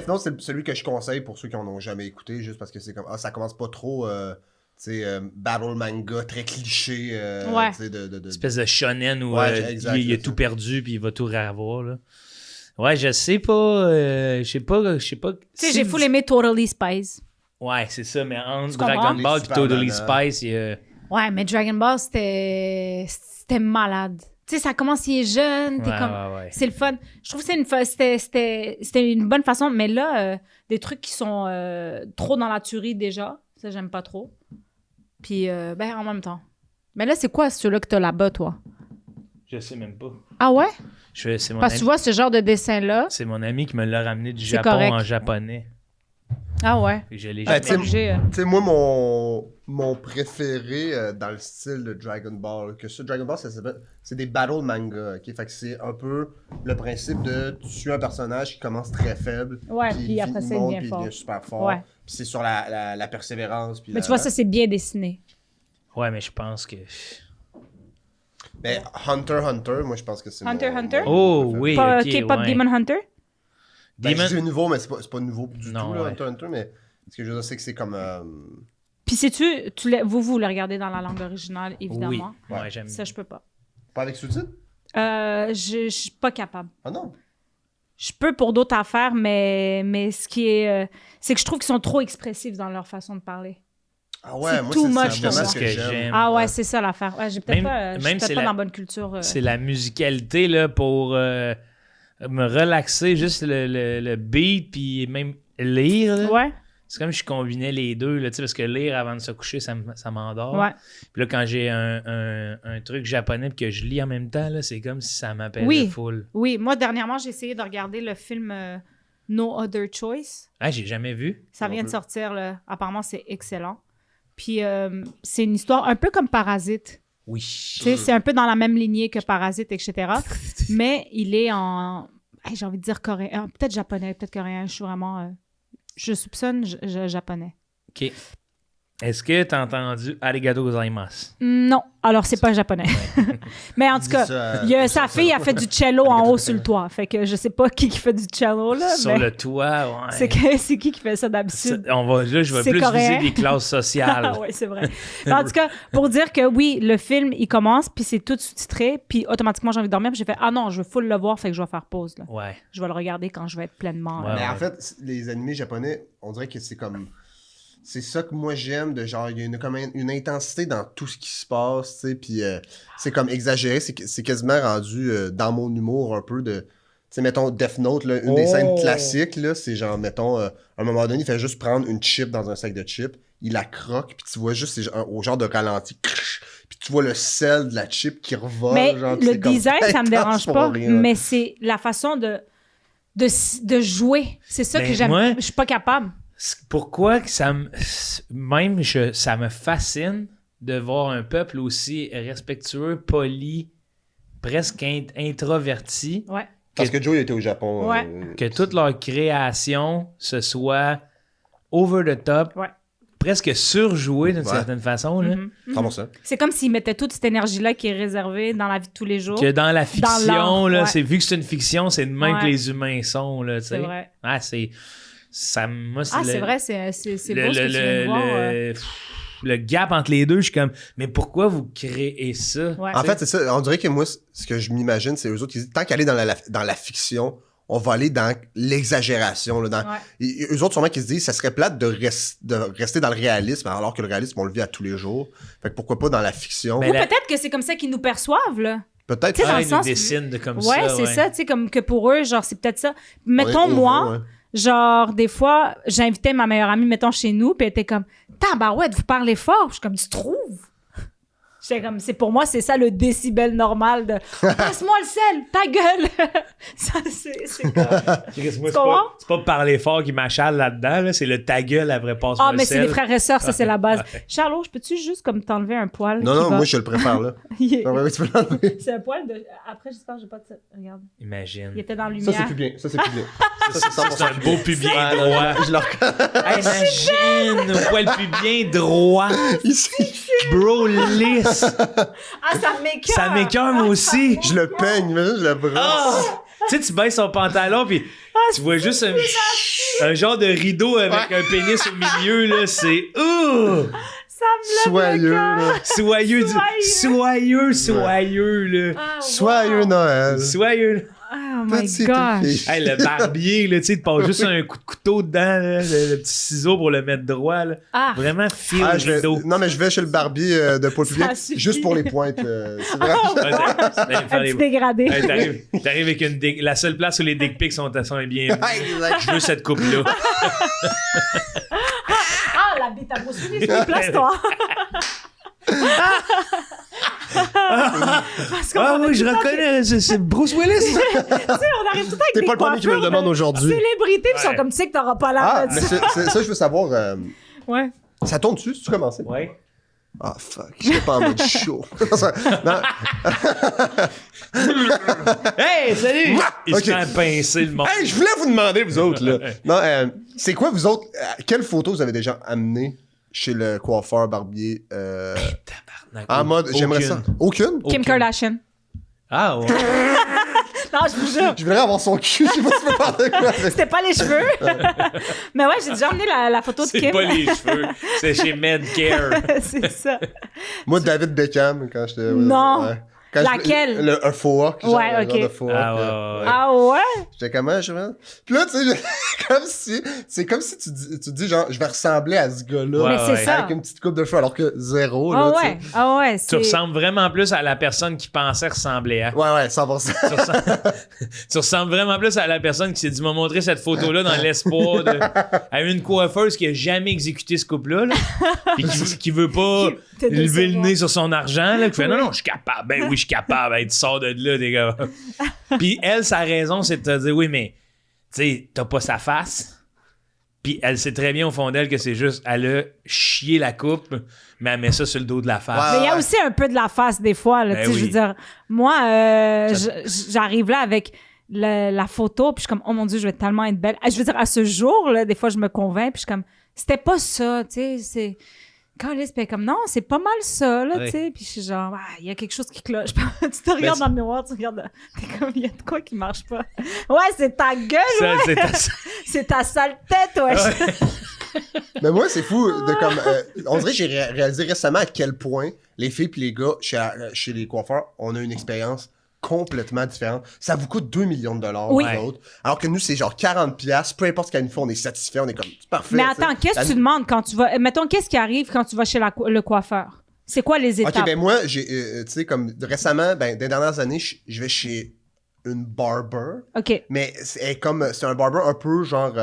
sinon, c'est celui que je conseille pour ceux qui en ont jamais écouté, juste parce que c'est comme, ça commence pas trop, battle manga, très cliché. Ouais. Espèce de shonen où il a tout perdu puis il va tout revoir, là. Ouais, je sais pas. Je sais pas. Tu sais, j'ai full aimé Totally Spies. Ouais, c'est ça, mais entre Tu Dragon comprends? Ball et Totally Spice, il y a... Ouais, mais Dragon Ball, c'était malade. Tu sais, ça commence, il est jeune, t'es Ouais. c'est le fun. Je trouve que c'était une bonne façon, mais là, des trucs qui sont trop dans la tuerie déjà, ça, j'aime pas trop. Puis, en même temps. Mais là, c'est quoi ceux-là que t'as là-bas, toi? Je sais même pas. Ah ouais? C'est mon Parce que ami... tu vois, ce genre de dessin-là... C'est mon ami qui me l'a ramené du C'est Japon correct. en japonais. Ah ouais? Et je l'ai Ben, jamais- tu sais, moi, mon préféré dans le style de Dragon Ball, Dragon Ball, c'est des battle manga, ok? Fait que c'est un peu le principe de tuer un personnage qui commence très faible. Ouais, puis après ça, il monte, devient puis fort. il devient super fort. Ouais. Puis c'est sur la persévérance. Puis Mais tu vois, ça, c'est bien dessiné. Ouais, mais je pense que... Mais Hunter x Hunter, moi, je pense que c'est Hunter x Hunter? Oh, oui, Pas ok, K-pop ouais. Demon Hunter? Ben, Demon- c'est nouveau, mais c'est pas nouveau du Non, tout, là, ouais. Hunter x Hunter, mais ce que je veux dire, c'est que c'est comme... Puis sais-tu, vous le regardez dans la langue originale, évidemment. Oui, ouais, j'aime. Ça, je peux pas. Pas avec sous-titres? Je suis pas capable. Ah non? Je peux pour d'autres affaires, mais ce qui est... c'est que je trouve qu'ils sont trop expressifs dans leur façon de parler. Ah ouais, C'est moi, too c'est much justement pour ce moi. que j'aime. Ah ouais, c'est ça l'affaire. Ouais, j'ai peut-être Même- pas, je suis même peut-être c'est pas la- dans la bonne culture. C'est la musicalité, là, pour me relaxer, juste le beat, puis même lire, là. Ouais, C'est comme si je combinais les deux, là, tu sais, parce que lire avant de se coucher, ça m'endort. ouais. Puis là, quand j'ai un truc japonais puis que je lis en même temps, là, c'est comme si ça m'appelait Oui. full. Oui, moi, dernièrement, j'ai essayé de regarder le film No Other Choice. Ah, j'ai jamais vu. Ça Non vient de plus. sortir, là. Apparemment, c'est excellent. Puis, c'est une histoire un peu comme Parasite. Oui. Tu sais, c'est un peu dans la même lignée que Parasite, etc. Mais il est en... j'ai envie de dire coréen. Peut-être japonais, peut-être coréen. Je suis vraiment... je soupçonne japonais. OK. Est-ce que t'as entendu Arigato gozaimasu? Non. Alors, c'est pas japonais. Mais en tout Dis cas, ça, sa fille a fait du cello en haut sur le toit. Fait que je sais pas qui fait du cello, là. Sur mais le toit, ouais. c'est qui fait ça d'habitude? Je vais C'est plus coréen. viser des classes sociales. Ah ouais, c'est vrai. Mais en tout cas, pour dire que oui, le film, il commence, puis c'est tout sous-titré, puis automatiquement, j'ai envie de dormir, puis j'ai fait « Ah non, je veux full le voir, fait que je vais faire pause. Là. Ouais. Je vais le regarder quand je vais être pleinement... Ouais. Mais en fait, les animés japonais, on dirait que c'est comme... C'est ça que moi j'aime, de genre, il y a comme une intensité dans tout ce qui se passe, tu sais, puis c'est comme exagéré, c'est quasiment rendu dans mon humour un peu de... Tu sais, mettons, Death Note, là, une des scènes classiques, là, c'est genre, mettons, à un moment donné, il fait juste prendre une chip dans un sac de chips, il la croque, puis tu vois juste, c'est au genre de ralenti, puis tu vois le sel de la chip qui revole. Mais genre, le design, ça me dérange pour pas, rien. mais c'est la façon de jouer. C'est ça Ben, que j'aime. moi- Je suis pas capable. Pourquoi que ça me... ça me fascine de voir un peuple aussi respectueux, poli, presque introverti, Ouais. Parce que Joe, il était au Japon. Ouais. que toute leur création se soit over the top, Ouais. presque surjouée d'une Ouais. certaine façon, là. Mhm. 100%. C'est comme s'ils mettaient toute cette énergie-là qui est réservée dans la vie de tous les jours. Que dans la fiction, l'art, là, ouais. vu que c'est une fiction, c'est de même Ouais. que les humains sont, là, tu sais. C'est vrai. Ah, c'est... Ça, moi, Ah, le- c'est vrai, c'est beau ce que le, tu viens de voir. le gap entre les deux, je suis comme, mais pourquoi vous créez ça? Ouais. En fait, c'est ça. On dirait que moi, ce que je m'imagine, c'est eux autres qui disent, tant qu'aller dans la fiction, on va aller dans l'exagération. Là, Ouais. Eux autres, sûrement, qui se disent, ça serait plate de rester dans le réalisme, alors que le réalisme, on le vit à tous les jours. Fait que pourquoi pas dans la fiction? Ben, Ou la- peut-être que c'est comme ça qu'ils nous perçoivent, là. Peut-être. Tu sais, dans Ah, le ils nous sens- dessinent de comme Ouais, ça. c'est ça, tu sais, comme que pour eux, genre, c'est peut-être ça. On est Mettons, over, moi, ouais. genre, des fois, j'invitais ma meilleure amie, mettons, chez nous, puis elle était comme, tabarouette, vous parlez fort. Je suis comme, tu trouves? J'étais comme, pour moi, c'est ça le décibel normal de, passe-moi le sel, ta gueule. Ça, c'est comme. Chris, moi, Tu comprends? c'est pas parler fort qui m'achale là-dedans, là, c'est le ta gueule après passe Ah, le mais c'est sel. les frères et sœurs, ça, c'est la base. Ouais. Charlot, je peux-tu juste comme t'enlever un poil? Non, qui non, va- moi, je le préfère, là. Ah, ouais, tu peux l'enlever. C'est un poil de. Après, j'espère que j'ai pas de. Regarde. Imagine. Il était dans la Ça, lumière. c'est plus bien. Ça, c'est plus bien. Ça, c'est C'est un 100% beau pubien Ouais, droit. je le reconnais. Hey, imagine, un poil pubien droit. Ici. Bro, lisse. Ah, ça m'écoeure! Ça m'écoeure, moi aussi. Je le peigne, mais je le brosse. Ah! sais, tu baisses son pantalon, puis tu vois juste un genre de rideau avec un pénis au milieu, là. C'est... Ça me lève Soyeux, le cœur. là. Soyeux, là. Ah, wow. Soyeux Noël. Soyeux. Oh my Petit gosh. fille. Hey, le barbier, là, tu sais, tu passes juste un coup de couteau dedans, là, le petit ciseau pour le mettre droit, là. Ah. Vraiment fil Ah, rideau. non, mais je vais chez le barbier de Paul Public suffit. juste pour les pointes. C'est vrai. Ouais, t'allais Un faire petit les- dégradé. Hey, t'arrives avec une la seule place où les dick pics sont bien. Exact. Je veux cette coupe-là. Ah, la bite à Bruce Willis, place-toi. Parce qu'on Ah arrive oui, je tout le temps reconnais, c'est Bruce Willis. Tu sais, on arrive tout le temps avec T'es des pas le premier qui me le coiffures demande de aujourd'hui. Célébrités, puis ils sont Ouais. comme, tu sais que t'auras pas l'air Ah, de mais ça. ça, je veux savoir. Ouais. Ça tourne dessus si tu commences? Ouais. Ah, fuck. J'étais pas en mode chaud. Non. Hey, salut! Il Ok. se fait pincer le monde. Hey, je voulais vous demander, vous autres, là. Non, c'est quoi, vous autres, quelles photos vous avez déjà amenées chez le coiffeur barbier Tabarnak. en mode, j'aimerais ça. Aucune? Kim Kardashian. Ah ouais. Non, je vous jure. Je voudrais avoir son cul, je sais pas si tu peux parler quoi. C'était pas les cheveux. Mais ouais, j'ai déjà emmené la photo de C'est Kim. pas les cheveux, c'est chez Medcare. C'est ça. Moi, David Beckham, quand j'étais. Non. ouais. Quand Laquelle? Un faux hawk. Genre, Ouais, un ok. genre de faux hawk, Ah ouais. Ah ouais? J'étais comment, je vois? Puis là, tu sais, c'est comme si tu dis, genre, je vais ressembler à ce gars-là. Ouais, Mais c'est ouais. ça. Avec une petite coupe de cheveux, alors que zéro, Ah là, tu sais. ouais. Ah ouais. Tu c'est- ressembles vraiment plus à la personne qui pensait ressembler à. Ouais, 100%. Tu ressembles vraiment plus à la personne qui s'est dit m'a montré cette photo-là dans l'espoir à une coiffeuse qui a jamais exécuté ce couple-là, là, puis qui veut pas Te lever le décevoir. nez sur son argent, là, qui fait non, je suis capable. Ben oui, je suis capable. Hey, tu sors de là, des gars. Puis elle, sa raison, c'est de te dire oui, mais tu sais, t'as pas sa face. Puis elle sait très bien au fond d'elle que c'est juste, elle a chié la coupe, mais elle met ça sur le dos de la face. Mais il y a Ouais. aussi un peu de la face des fois. Là, Ben tu sais, je veux oui. dire, moi, j'arrive là avec la photo, puis je suis comme, oh mon Dieu, je vais tellement être belle. Je veux dire, à ce jour, là, des fois, je me convainc, puis je suis comme, c'était pas ça, tu sais, c'est... Quand Alice est comme, non, c'est pas mal ça, là, Ouais. tu sais. Puis je suis genre, ah, il y a quelque chose qui cloche. Tu te regardes c'est- dans le miroir, tu regardes, t'es comme, il y a de quoi qui marche pas. Ouais, c'est ta gueule, Ça, ouais. C'est ta sale tête, ouais. Mais moi, c'est fou de comme. On dirait que j'ai réalisé récemment à quel point les filles et les gars chez les coiffeurs, on a une expérience complètement différente. Ça vous coûte 2 millions de dollars, Oui. vous autres. Alors que nous, c'est genre 40$. Peu importe ce qu'elle nous fait, on est satisfait, on est comme, c'est parfait. Mais tu sais. attends, qu'est-ce que tu demandes quand tu vas. Mettons, qu'est-ce qui arrive quand tu vas chez le coiffeur? C'est quoi les étapes? Ok, ben moi, j'ai, tu sais, comme récemment, ben, des dernières années, je vais chez une barber. OK. Mais c'est un barber un peu genre. Tu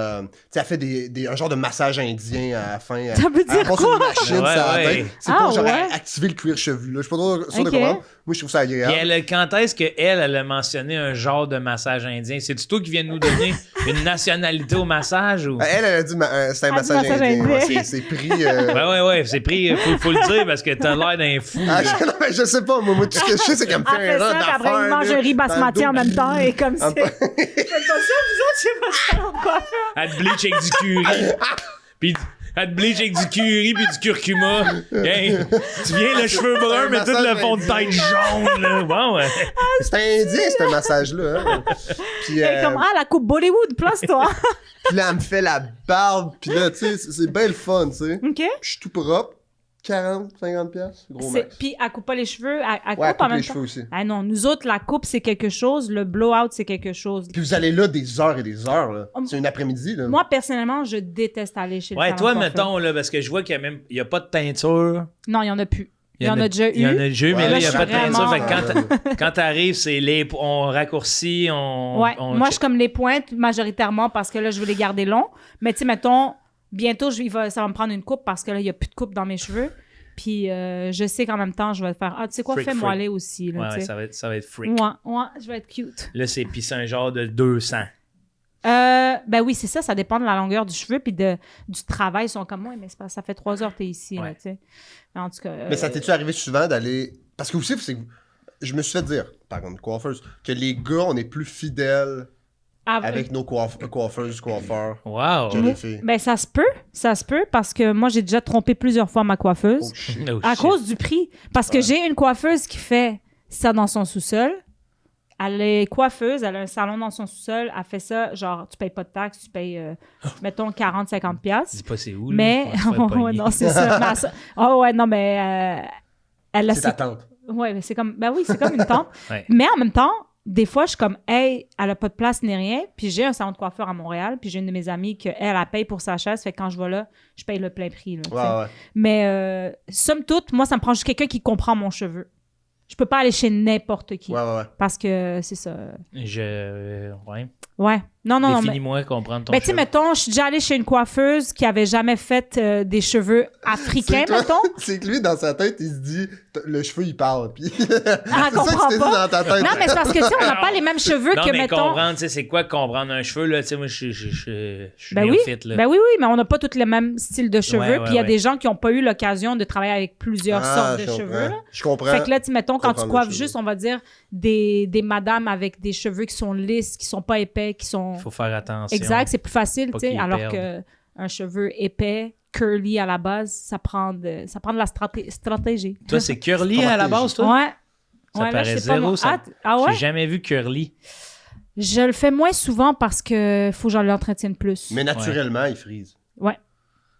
sais, elle fait un genre de massage indien à la fin. Ça veut dire elle passe quoi? une machine, Ouais, ça ouais. atteint. C'est Ah, pour genre ouais? activer le cuir chevelu. Là. Je suis pas trop sûr Ok. de comprendre. Moi, je trouve ça Puis agréable. quand est-ce qu'elle a mentionné un genre de massage indien? C'est-tu toi qui viens de nous donner une nationalité au massage ou? Elle a dit c'est un massage massage indien. indien. Ouais, c'est pris. Ouais, c'est pris, faut le dire parce que t'as l'air d'un fou. Ah, là. non, mais je sais pas, moi, tout ce que je sais, c'est qu'elle me Elle fait fait un ça, genre puis après, il mange un riz basmati en même temps, et comme ça. Faites pas ça, vous autres, je sais pas ça, de quoi faire. Elle te bleach avec du curry. Puis elle te bleach avec du curry puis du curcuma. Hey, tu viens le cheveu brun, mais tout le fond de tête jaune. Là. Bon, ouais. C'est indien, ce massage-là. Hein. Puis, Et comme, ah, la coupe Bollywood, place-toi. puis là, elle me fait la barbe. Puis là, tu sais, c'est bien le fun, tu sais. OK? Je suis tout propre. 40, 50$, gros max. Puis, elle coupe pas les cheveux, elle Ouais, coupe en coupe même les temps. cheveux aussi. Ah non, nous autres, la coupe, c'est quelque chose, le blowout, c'est quelque chose. Puis vous allez là des heures et des heures, là. C'est une après-midi, là. Moi, personnellement, je déteste aller chez le Ouais, salon toi, de coiffeur. mettons, là, parce que je vois qu'il y a pas de teinture. Non, il y en a plus. Il y en a déjà Il y en eu. a déjà eu, mais Ouais, là, il n'y a je pas de suis teinture. Fait vraiment- que quand t'arrives, c'est on raccourcit, Ouais, on moi, je suis comme les pointes majoritairement parce que là, je veux les garder longs. Mais tu sais, mettons, bientôt, ça va me prendre une coupe parce que là, il n'y a plus de coupe dans mes cheveux. Puis je sais qu'en même temps, je vais faire, ah, tu sais quoi, Freak, fais-moi freak. aller aussi. Là, Ouais, tu sais. ça va être freak. Ouais, je vais être cute. Là, puis c'est un genre de 200. Ben oui, c'est ça, ça dépend de la longueur du cheveu puis du travail. Ils sont comme, ouais, mais ça fait 3 heures que t'es ici, là, Ouais. tu sais. En tout cas. Mais ça t'es-tu arrivé souvent d'aller. Parce que aussi, c'est que je me suis fait dire, par contre, coiffeuse, que les gars, on est plus fidèles avec nos coiffeuses, coiffeurs Wow. que les filles. Ben ça se peut parce que moi, j'ai déjà trompé plusieurs fois ma coiffeuse. Oh shit. Oh, À shit. cause du prix. Parce que j'ai une coiffeuse qui fait ça dans son sous-sol. Elle est coiffeuse, elle a un salon dans son sous-sol. Elle fait ça, genre, tu payes pas de taxes, tu payes, mettons, 40-50$. Dis pas c'est où, là. Mais, On va se faire ouais, pogner. non, c'est ça. Mais oh, ouais, non, mais elle a C'est ta tante. Ouais, mais c'est comme, ben oui, c'est comme une tante. Ouais. Mais en même temps, des fois, je suis comme, hey, elle a pas de place ni rien. Puis j'ai un salon de coiffeur à Montréal. Puis j'ai une de mes amies elle paye pour sa chaise. Fait que quand je vais là, je paye le plein prix. Là, tu sais. Ouais. Mais somme toute, moi, ça me prend juste quelqu'un qui comprend mon cheveu. Je peux pas aller chez n'importe qui. Ouais. Parce que c'est ça. Ouais. Ouais. Non, mais... Définis-moi comprendre ton Ben, tu sais, cheveu. mettons, je suis déjà allée chez une coiffeuse qui avait jamais fait des cheveux africains, C'est toi- mettons. C'est que lui, dans sa tête, il se dit, le cheveu, il parle. Puis c'est Ah, ça que tu comprends t'es dit pas. dans ta tête. Non, mais c'est parce que, tu sais, on n'a pas les mêmes cheveux Non, que, mais mettons... comprendre, tu sais, c'est quoi comprendre un cheveu, là? Tu sais, moi, je suis Ben oui, néophyte, là. ben oui, mais on n'a pas tous le même style de cheveux. Ouais, Puis il y a ouais. des gens qui n'ont pas eu l'occasion de travailler avec plusieurs sortes de je comprends. cheveux. Là. Je comprends. Fait que là, tu mettons, quand tu comprendre coiffes le juste, cheveu. on va dire, des madames avec des cheveux qui sont lisses, qui sont pas épais, qui sont... Faut faire attention. Exact, c'est plus facile, Pas tu sais. qu'ils Alors perdent. qu'un cheveu épais, curly à la base, ça prend de la stratégie. Toi, c'est curly à la base, toi? Ouais. Ça Ouais, là, paraît je sais pas, zéro, moi. ça. Ah ouais? J'ai jamais vu curly. Je le fais moins souvent parce que faut que j'en l'entretienne plus. Mais naturellement, il frise. Ouais.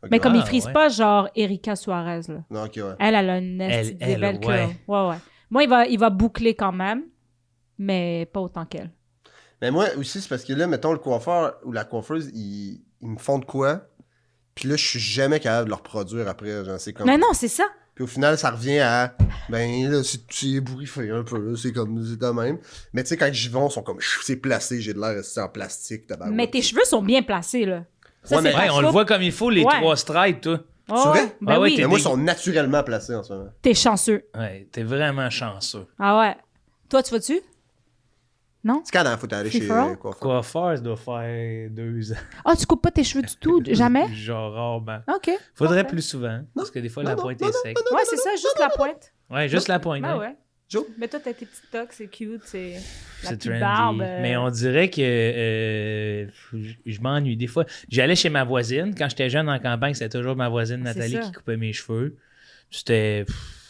Ok, Mais comme Ah, il frise ouais. pas, genre Erika Suarez, là. Non, ok, ouais. Elle a une esti Elle, des belles ouais. curls. Ouais. Moi, il va boucler quand même, mais pas autant qu'elle. Mais moi aussi, c'est parce que là, mettons, le coiffeur ou la coiffeuse, ils me font de quoi? Puis là, je suis jamais capable de le reproduire après. Genre, c'est comme... Mais non, c'est ça. Puis au final, ça revient à... Ben là, c'est ébouriffé un peu. Là, c'est comme... C'est de même. Mais tu sais, quand j'y vais, ils sont comme... C'est placé, j'ai de l'air resté en plastique. Tabarouette. Mais tes cheveux sont bien placés, là. Ça, Ouais, mais- c'est Ouais, ta on le coupe. voit comme il faut, les Ouais. 3 stripes, toi. Oh, C'est vrai? ouais. Ben Ah ouais, oui, Mais moi, ils sont naturellement placés en ce moment. t'es chanceux. Ouais, t'es vraiment chanceux. Ah ouais. Toi, tu vas-tu? Non? C'est quand il faut aller Free chez for all? le coiffeur. Coiffeur, ça doit faire 2 ans. Ah, tu coupes pas tes cheveux du tout? Jamais? Genre rarement. OK. Faudrait Parfait. plus souvent, parce que des fois, Non, la non, pointe non, est sec. Ouais, c'est ça, juste la pointe. Ouais, juste la pointe. Ben ouais. ouais. Joe? Mais toi, t'as tes petites tocs, c'est cute, c'est la C'est petite trendy. barbe. Mais on dirait que je m'ennuie. Des fois, j'allais chez ma voisine. Quand j'étais jeune en campagne, c'était toujours ma voisine Nathalie ça. qui coupait mes cheveux. C'était...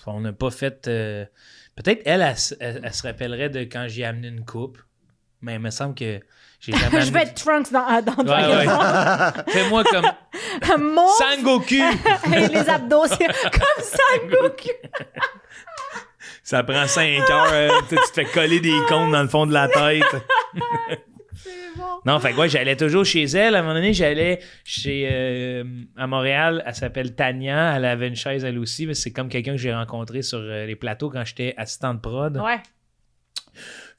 on n'a pas fait... peut-être elle se rappellerait de quand j'ai amené une coupe. Mais il me semble que j'ai jamais Je amené... vais être Trunks dans le Ouais, magasin. Fais-moi comme Mon Sangoku! et les abdos, c'est comme Sangoku. Ça prend 5 heures. Tu te fais coller des cônes dans le fond de la tête. C'est bon. Non, fait que ouais, j'allais toujours chez elle. À un moment donné, j'allais chez à Montréal. Elle s'appelle Tania. Elle avait une chaise, elle aussi. Mais c'est comme quelqu'un que j'ai rencontré sur les plateaux quand j'étais assistant de prod. Ouais.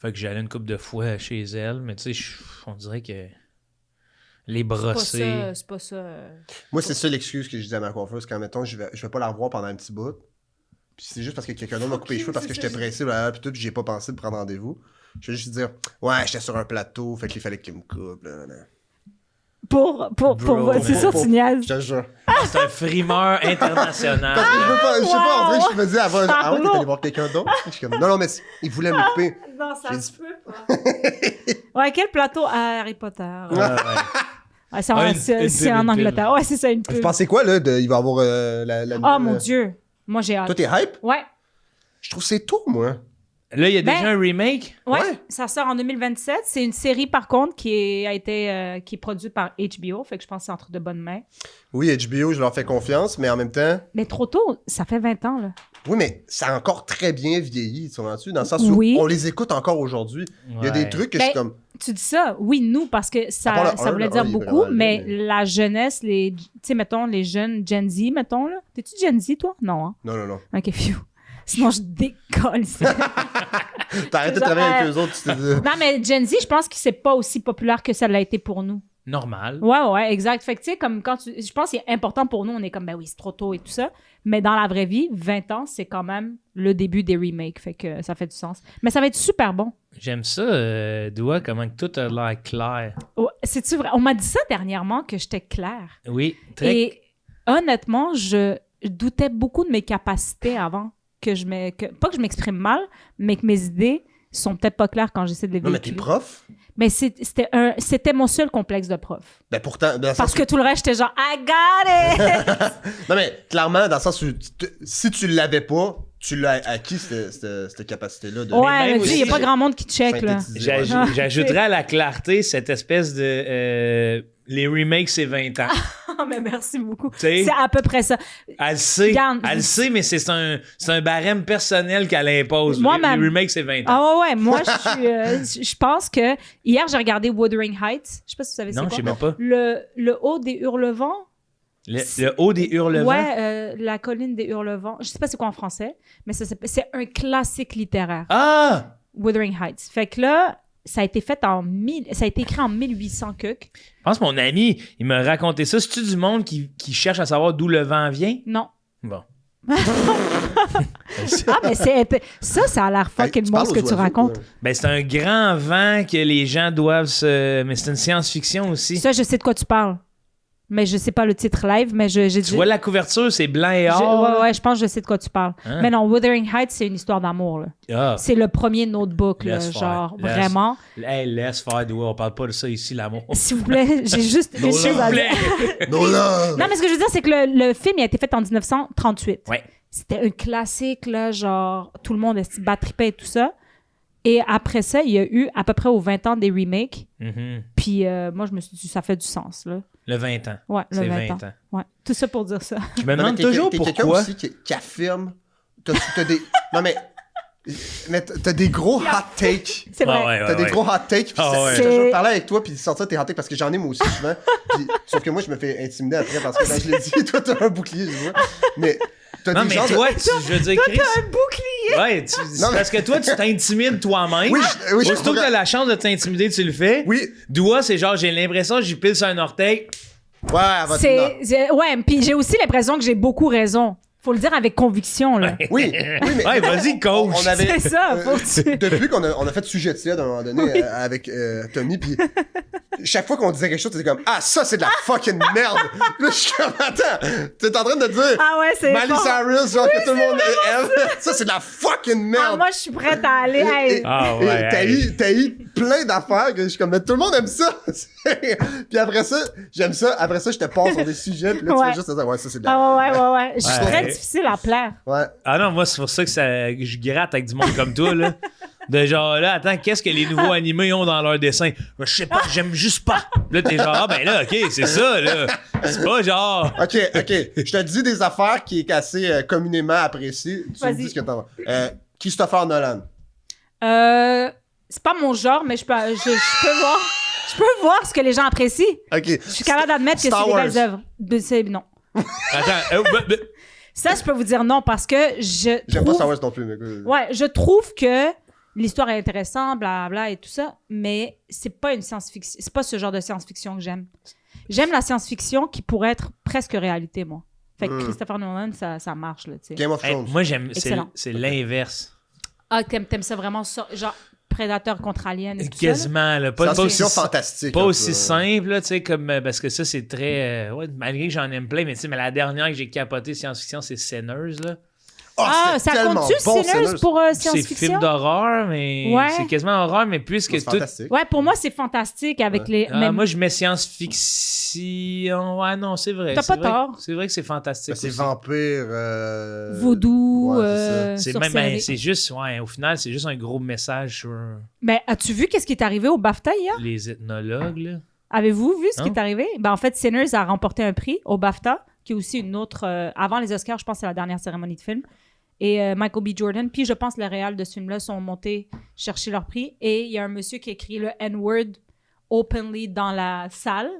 Fait que j'allais une couple de fois chez elle. Mais tu sais, on dirait que les brosser. C'est pas ça. Moi, c'est ça l'excuse que je dis à ma coiffeuse. Quand, mettons, je vais pas la revoir pendant un petit bout. Puis c'est juste parce que quelqu'un d'autre m'a coupé les cheveux parce que j'étais pressé, blablabla, puis tout, puis j'ai pas pensé de prendre rendez-vous. Je vais juste dire, ouais, j'étais sur un plateau, fait qu'il fallait qu'il me coupe. Là. Pour Bro, c'est man. ça, tu niaises. Je te jure. C'est un frimeur international. Parce que je veux pas, je sais pas, en vrai, wow. je me dis avant, ah ouais, t'es Pardon. allé voir quelqu'un d'autre? Je suis comme, non, mais il voulait me couper. Non, ça J'ai se dit- peut pas. Ouais, quel plateau à Harry Potter? Ouais, ouais. Ouais, c'est Ah, en, une c'est en pub. Angleterre. Ouais, c'est ça, une Vous pub. pensez quoi, là, il va y avoir la Oh nouvelle, mon Dieu. Moi, j'ai hâte. Toi, t'es hype? Ouais. Je trouve que c'est tôt, moi. Là, il y a Ben- déjà un remake. Ouais, Ouais. ça sort en 2027. C'est une série, par contre, qui est produite par HBO. Fait que je pense que c'est entre de bonnes mains. Oui, HBO, je leur fais confiance, mais en même temps, Mais trop tôt, ça fait 20 ans, là. oui, mais ça a encore très bien vieilli, tu vois-tu? Dans le sens où Oui. on les écoute encore aujourd'hui. Il y a des Ouais. trucs que Ben, je suis comme, Tu dis ça, oui, nous, parce que À part le ça un, voulait le dire un, il est beaucoup, vraiment mais laid, la jeunesse, tu sais, mettons, les jeunes Gen Z, mettons, là. T'es-tu Gen Z, toi? Non, hein? non. OK, phew. Sinon, je décolle. T'as arrêté de genre, travailler avec eux autres, tu t'es dit. Non, mais Gen Z, je pense que c'est pas aussi populaire que ça l'a été pour nous. Normal. Ouais, exact. Fait que, tu sais, comme quand je pense que c'est important pour nous, on est comme, ben oui, c'est trop tôt et tout ça. Mais dans la vraie vie, 20 ans, c'est quand même le début des remakes. Fait que ça fait du sens. Mais ça va être super bon. J'aime ça, Doua, comment que tout a l'air clair. Oh, c'est-tu vrai? On m'a dit ça dernièrement, que j'étais claire. Oui, très... Et honnêtement, je doutais beaucoup de mes capacités avant. Pas que je m'exprime mal, mais que mes idées sont peut-être pas claires quand j'essaie de les Non, mais t'es véhiculer. prof? Mais c'était mon seul complexe de prof. Ben pourtant, dans le Parce sens que tout le reste, j'étais genre, I got it! Non, mais clairement, dans le sens où si tu l'avais pas, Tu l'as acquis, cette capacité-là de Ouais, même mais tu sais, il n'y a aussi, pas grand monde qui check, là. synthétiser. J'ajouterais à la clarté cette espèce de... les remakes, c'est 20 ans. Mais merci beaucoup. sais, C'est à peu près ça. Elle le sait. Regarde, Elle le sait, mais c'est un barème personnel qu'elle impose. Moi, les remakes, c'est 20 ans. Ah ouais, moi, je pense que... Hier, j'ai regardé Wuthering Heights. Je sais pas si vous savez c'est Non, quoi. je sais même pas. Le haut des Hurlevents. Le haut des Hurlevents. Ouais, la colline des Hurlevents. Je sais pas c'est quoi en français, mais c'est un classique littéraire. Ah! Wuthering Heights. Fait que là, ça a été écrit en 1800 cuc. Je pense que mon ami, il m'a raconté ça. C'est-tu du monde qui cherche à savoir d'où le vent vient? Non. Bon. Ah, mais ça a l'air fucking Tu bon parles ce que aux tu oiseaux, racontes. toi. Ben, c'est un grand vent que les gens doivent se... Mais c'est une science-fiction aussi. Ça, je sais de quoi tu parles. Mais je sais pas le titre live, mais j'ai Tu vois la couverture, c'est blanc et or. ouais, je pense que je sais de quoi tu parles. Hein? Mais non, Wuthering Heights, c'est une histoire d'amour, là. Ah. C'est le premier notebook, là, Laisse faire. genre, Laisse. vraiment. Hey, laisse faire, Doua. On parle pas de ça ici, l'amour. S'il vous plaît, j'ai juste une chose à dire. Nolan! Non, mais ce que je veux dire, c'est que le film a été fait en 1938. Ouais. C'était un classique, là, genre, tout le monde battripait et tout ça. Et après ça, il y a eu à peu près aux 20 ans des remakes. Mhm. Puis moi, je me suis dit, ça fait du sens, là. Le 20 ans. Ouais, le C'est 20 ans. Ouais, tout ça pour dire ça. Je me Non, mais demande toujours t'es quelqu'un pourquoi. aussi qui affirme. T'as des. Non, mais t'as des gros hot takes. C'est vrai. Ah ouais, T'as des gros hot takes. Puis Ah ouais. je veux parler avec toi puis sortir tes hot takes parce que j'en ai moi aussi souvent. Puis, sauf que moi, je me fais intimider après parce que quand je l'ai dit, toi, t'as un bouclier, je vois. Mais t'as Non, des mais genres toi, de... je veux dire, Chris. Un bouclier! Ouais, Non, mais- parce que toi, tu t'intimides toi-même. Oui, oui, je Aussitôt que comprends. t'as la chance de t'intimider, tu le fais. Oui. Doua, c'est genre, j'ai l'impression que j'y pile sur un orteil. Ouais, avant non. Ouais, puis j'ai aussi l'impression que j'ai beaucoup raison. Faut le dire avec conviction, là. Oui, mais Ouais, vas-y, coach. on avait, C'est ça, faut que tu... depuis qu'on a fait sujet de tiède à un moment donné avec Tommy, puis chaque fois qu'on disait quelque chose, t'étais comme ah ça c'est de la fucking merde. Là je suis comme attends, t'es en train de dire Ah ouais, c'est Miley fort. Cyrus genre que tout le monde aime, ça c'est de la fucking merde. Ah, moi, je suis prête à aller... Hey. Ah ouais, T'as eu plein d'affaires que je suis comme mais tout le monde aime ça. Puis après ça, j'aime ça. Après ça, je te passe sur des sujets, puis là tu Ouais. fais juste ça. Ouais, ça c'est de la. Ah ouais. Je suis Ouais. très difficile à plaire. Ouais. Ah non, moi, c'est pour ça que je gratte avec du monde comme toi, là. De genre, là, attends, qu'est-ce que les nouveaux animés ont dans leur dessin? Je sais pas, j'aime juste pas. Là, t'es genre, ah ben là, OK, c'est ça, là. C'est pas genre... OK. Je te dis des affaires qui est assez communément appréciées. Tu me Vas-y. dis ce que t'en vas. Christopher Nolan. C'est pas mon genre, mais je peux voir ce que les gens apprécient. OK. Je suis capable d'admettre que Star c'est des Wars. belles œuvres. Non. Attends, Ça, je peux vous dire non parce que J'aime pas trouve... Star Wars non plus. Mais... Ouais, je trouve que l'histoire est intéressante, blablabla et tout ça, mais c'est pas une science-fiction. C'est pas ce genre de science-fiction que j'aime. J'aime la science-fiction qui pourrait être presque réalité, moi. Fait que Christopher Nolan, ça marche, là, tu sais. Game of hey, Thrones. moi, j'aime... Excellent. C'est l'inverse. Ah, t'aimes ça vraiment, genre prédateur contre alien et tout ça, là? Quasiment, là. Pas aussi, Science-fiction fantastique. pas un aussi peu. simple, là, tu sais, comme... parce que ça, c'est très... ouais, malgré que j'en aime plein, mais tu sais, mais la dernière que j'ai capoté science-fiction, c'est Sinners, là. Ah, c'était ça tellement compte-tu bon, Sinners pour C'est science-fiction? film d'horreur, mais... Ouais. C'est quasiment horreur, mais puisque C'est tout... fantastique. Ouais, pour moi, c'est fantastique avec les... Ah, même- moi, je mets science-fiction. Ouais, non, c'est vrai. T'as c'est pas vrai. tort. C'est vrai que c'est fantastique. C'est aussi. vampire. Vaudou, ouais, c'est C'est sorcellerie. même, ben, c'est juste, ouais, au final, c'est juste un gros message sur Mais as-tu vu qu'est-ce qui est arrivé au BAFTA hier? les ethnologues, là. Avez-vous vu ce qui Non. est arrivé? Ben, en fait, Sinners a remporté un prix au BAFTA, qui est aussi une autre... avant les Oscars, je pense que c'est la dernière cérémonie de film. Et Michael B. Jordan, puis je pense le réal de ce film-là sont montés chercher leur prix. Et il y a un monsieur qui a écrit le N-word openly dans la salle.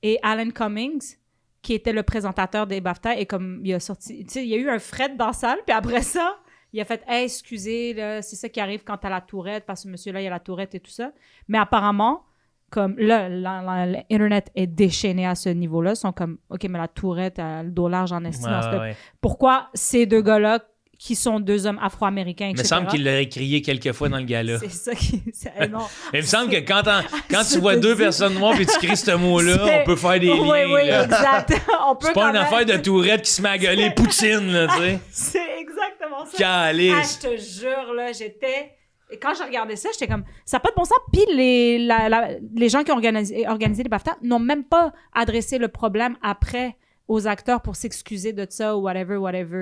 Et Alan Cummings, qui était le présentateur des BAFTA, et comme il a sorti... Tu sais, il y a eu un fret dans la salle, puis après ça, il a fait « Hey, excusez, là, c'est ça qui arrive quand t'as la tourette, parce que ce monsieur-là, il a la tourette et tout ça. » Mais apparemment... Comme là, l'Internet est déchaîné à ce niveau-là. Ils sont comme, OK, mais la tourette a le dos large en estime. Ouais. Pourquoi ces deux gars-là, qui sont deux hommes afro-américains, Il me etc. semble qu'il l'aurait crié quelques fois dans le gala. C'est ça qui... non. Mais il me semble que quand tu vois deux personnes noires et tu cries ce mot-là, C'est- on peut faire des liens. Oui, là. exact. On peut C'est pas quand une même- affaire de tourette qui se met à gueuler Poutine, là, tu sais. C'est exactement ça. Ah, Calice. je te jure, là, j'étais... Et quand je regardais ça, j'étais comme, ça n'a pas de bon sens. Puis les gens qui ont organisé les BAFTA n'ont même pas adressé le problème après aux acteurs pour s'excuser de ça ou whatever,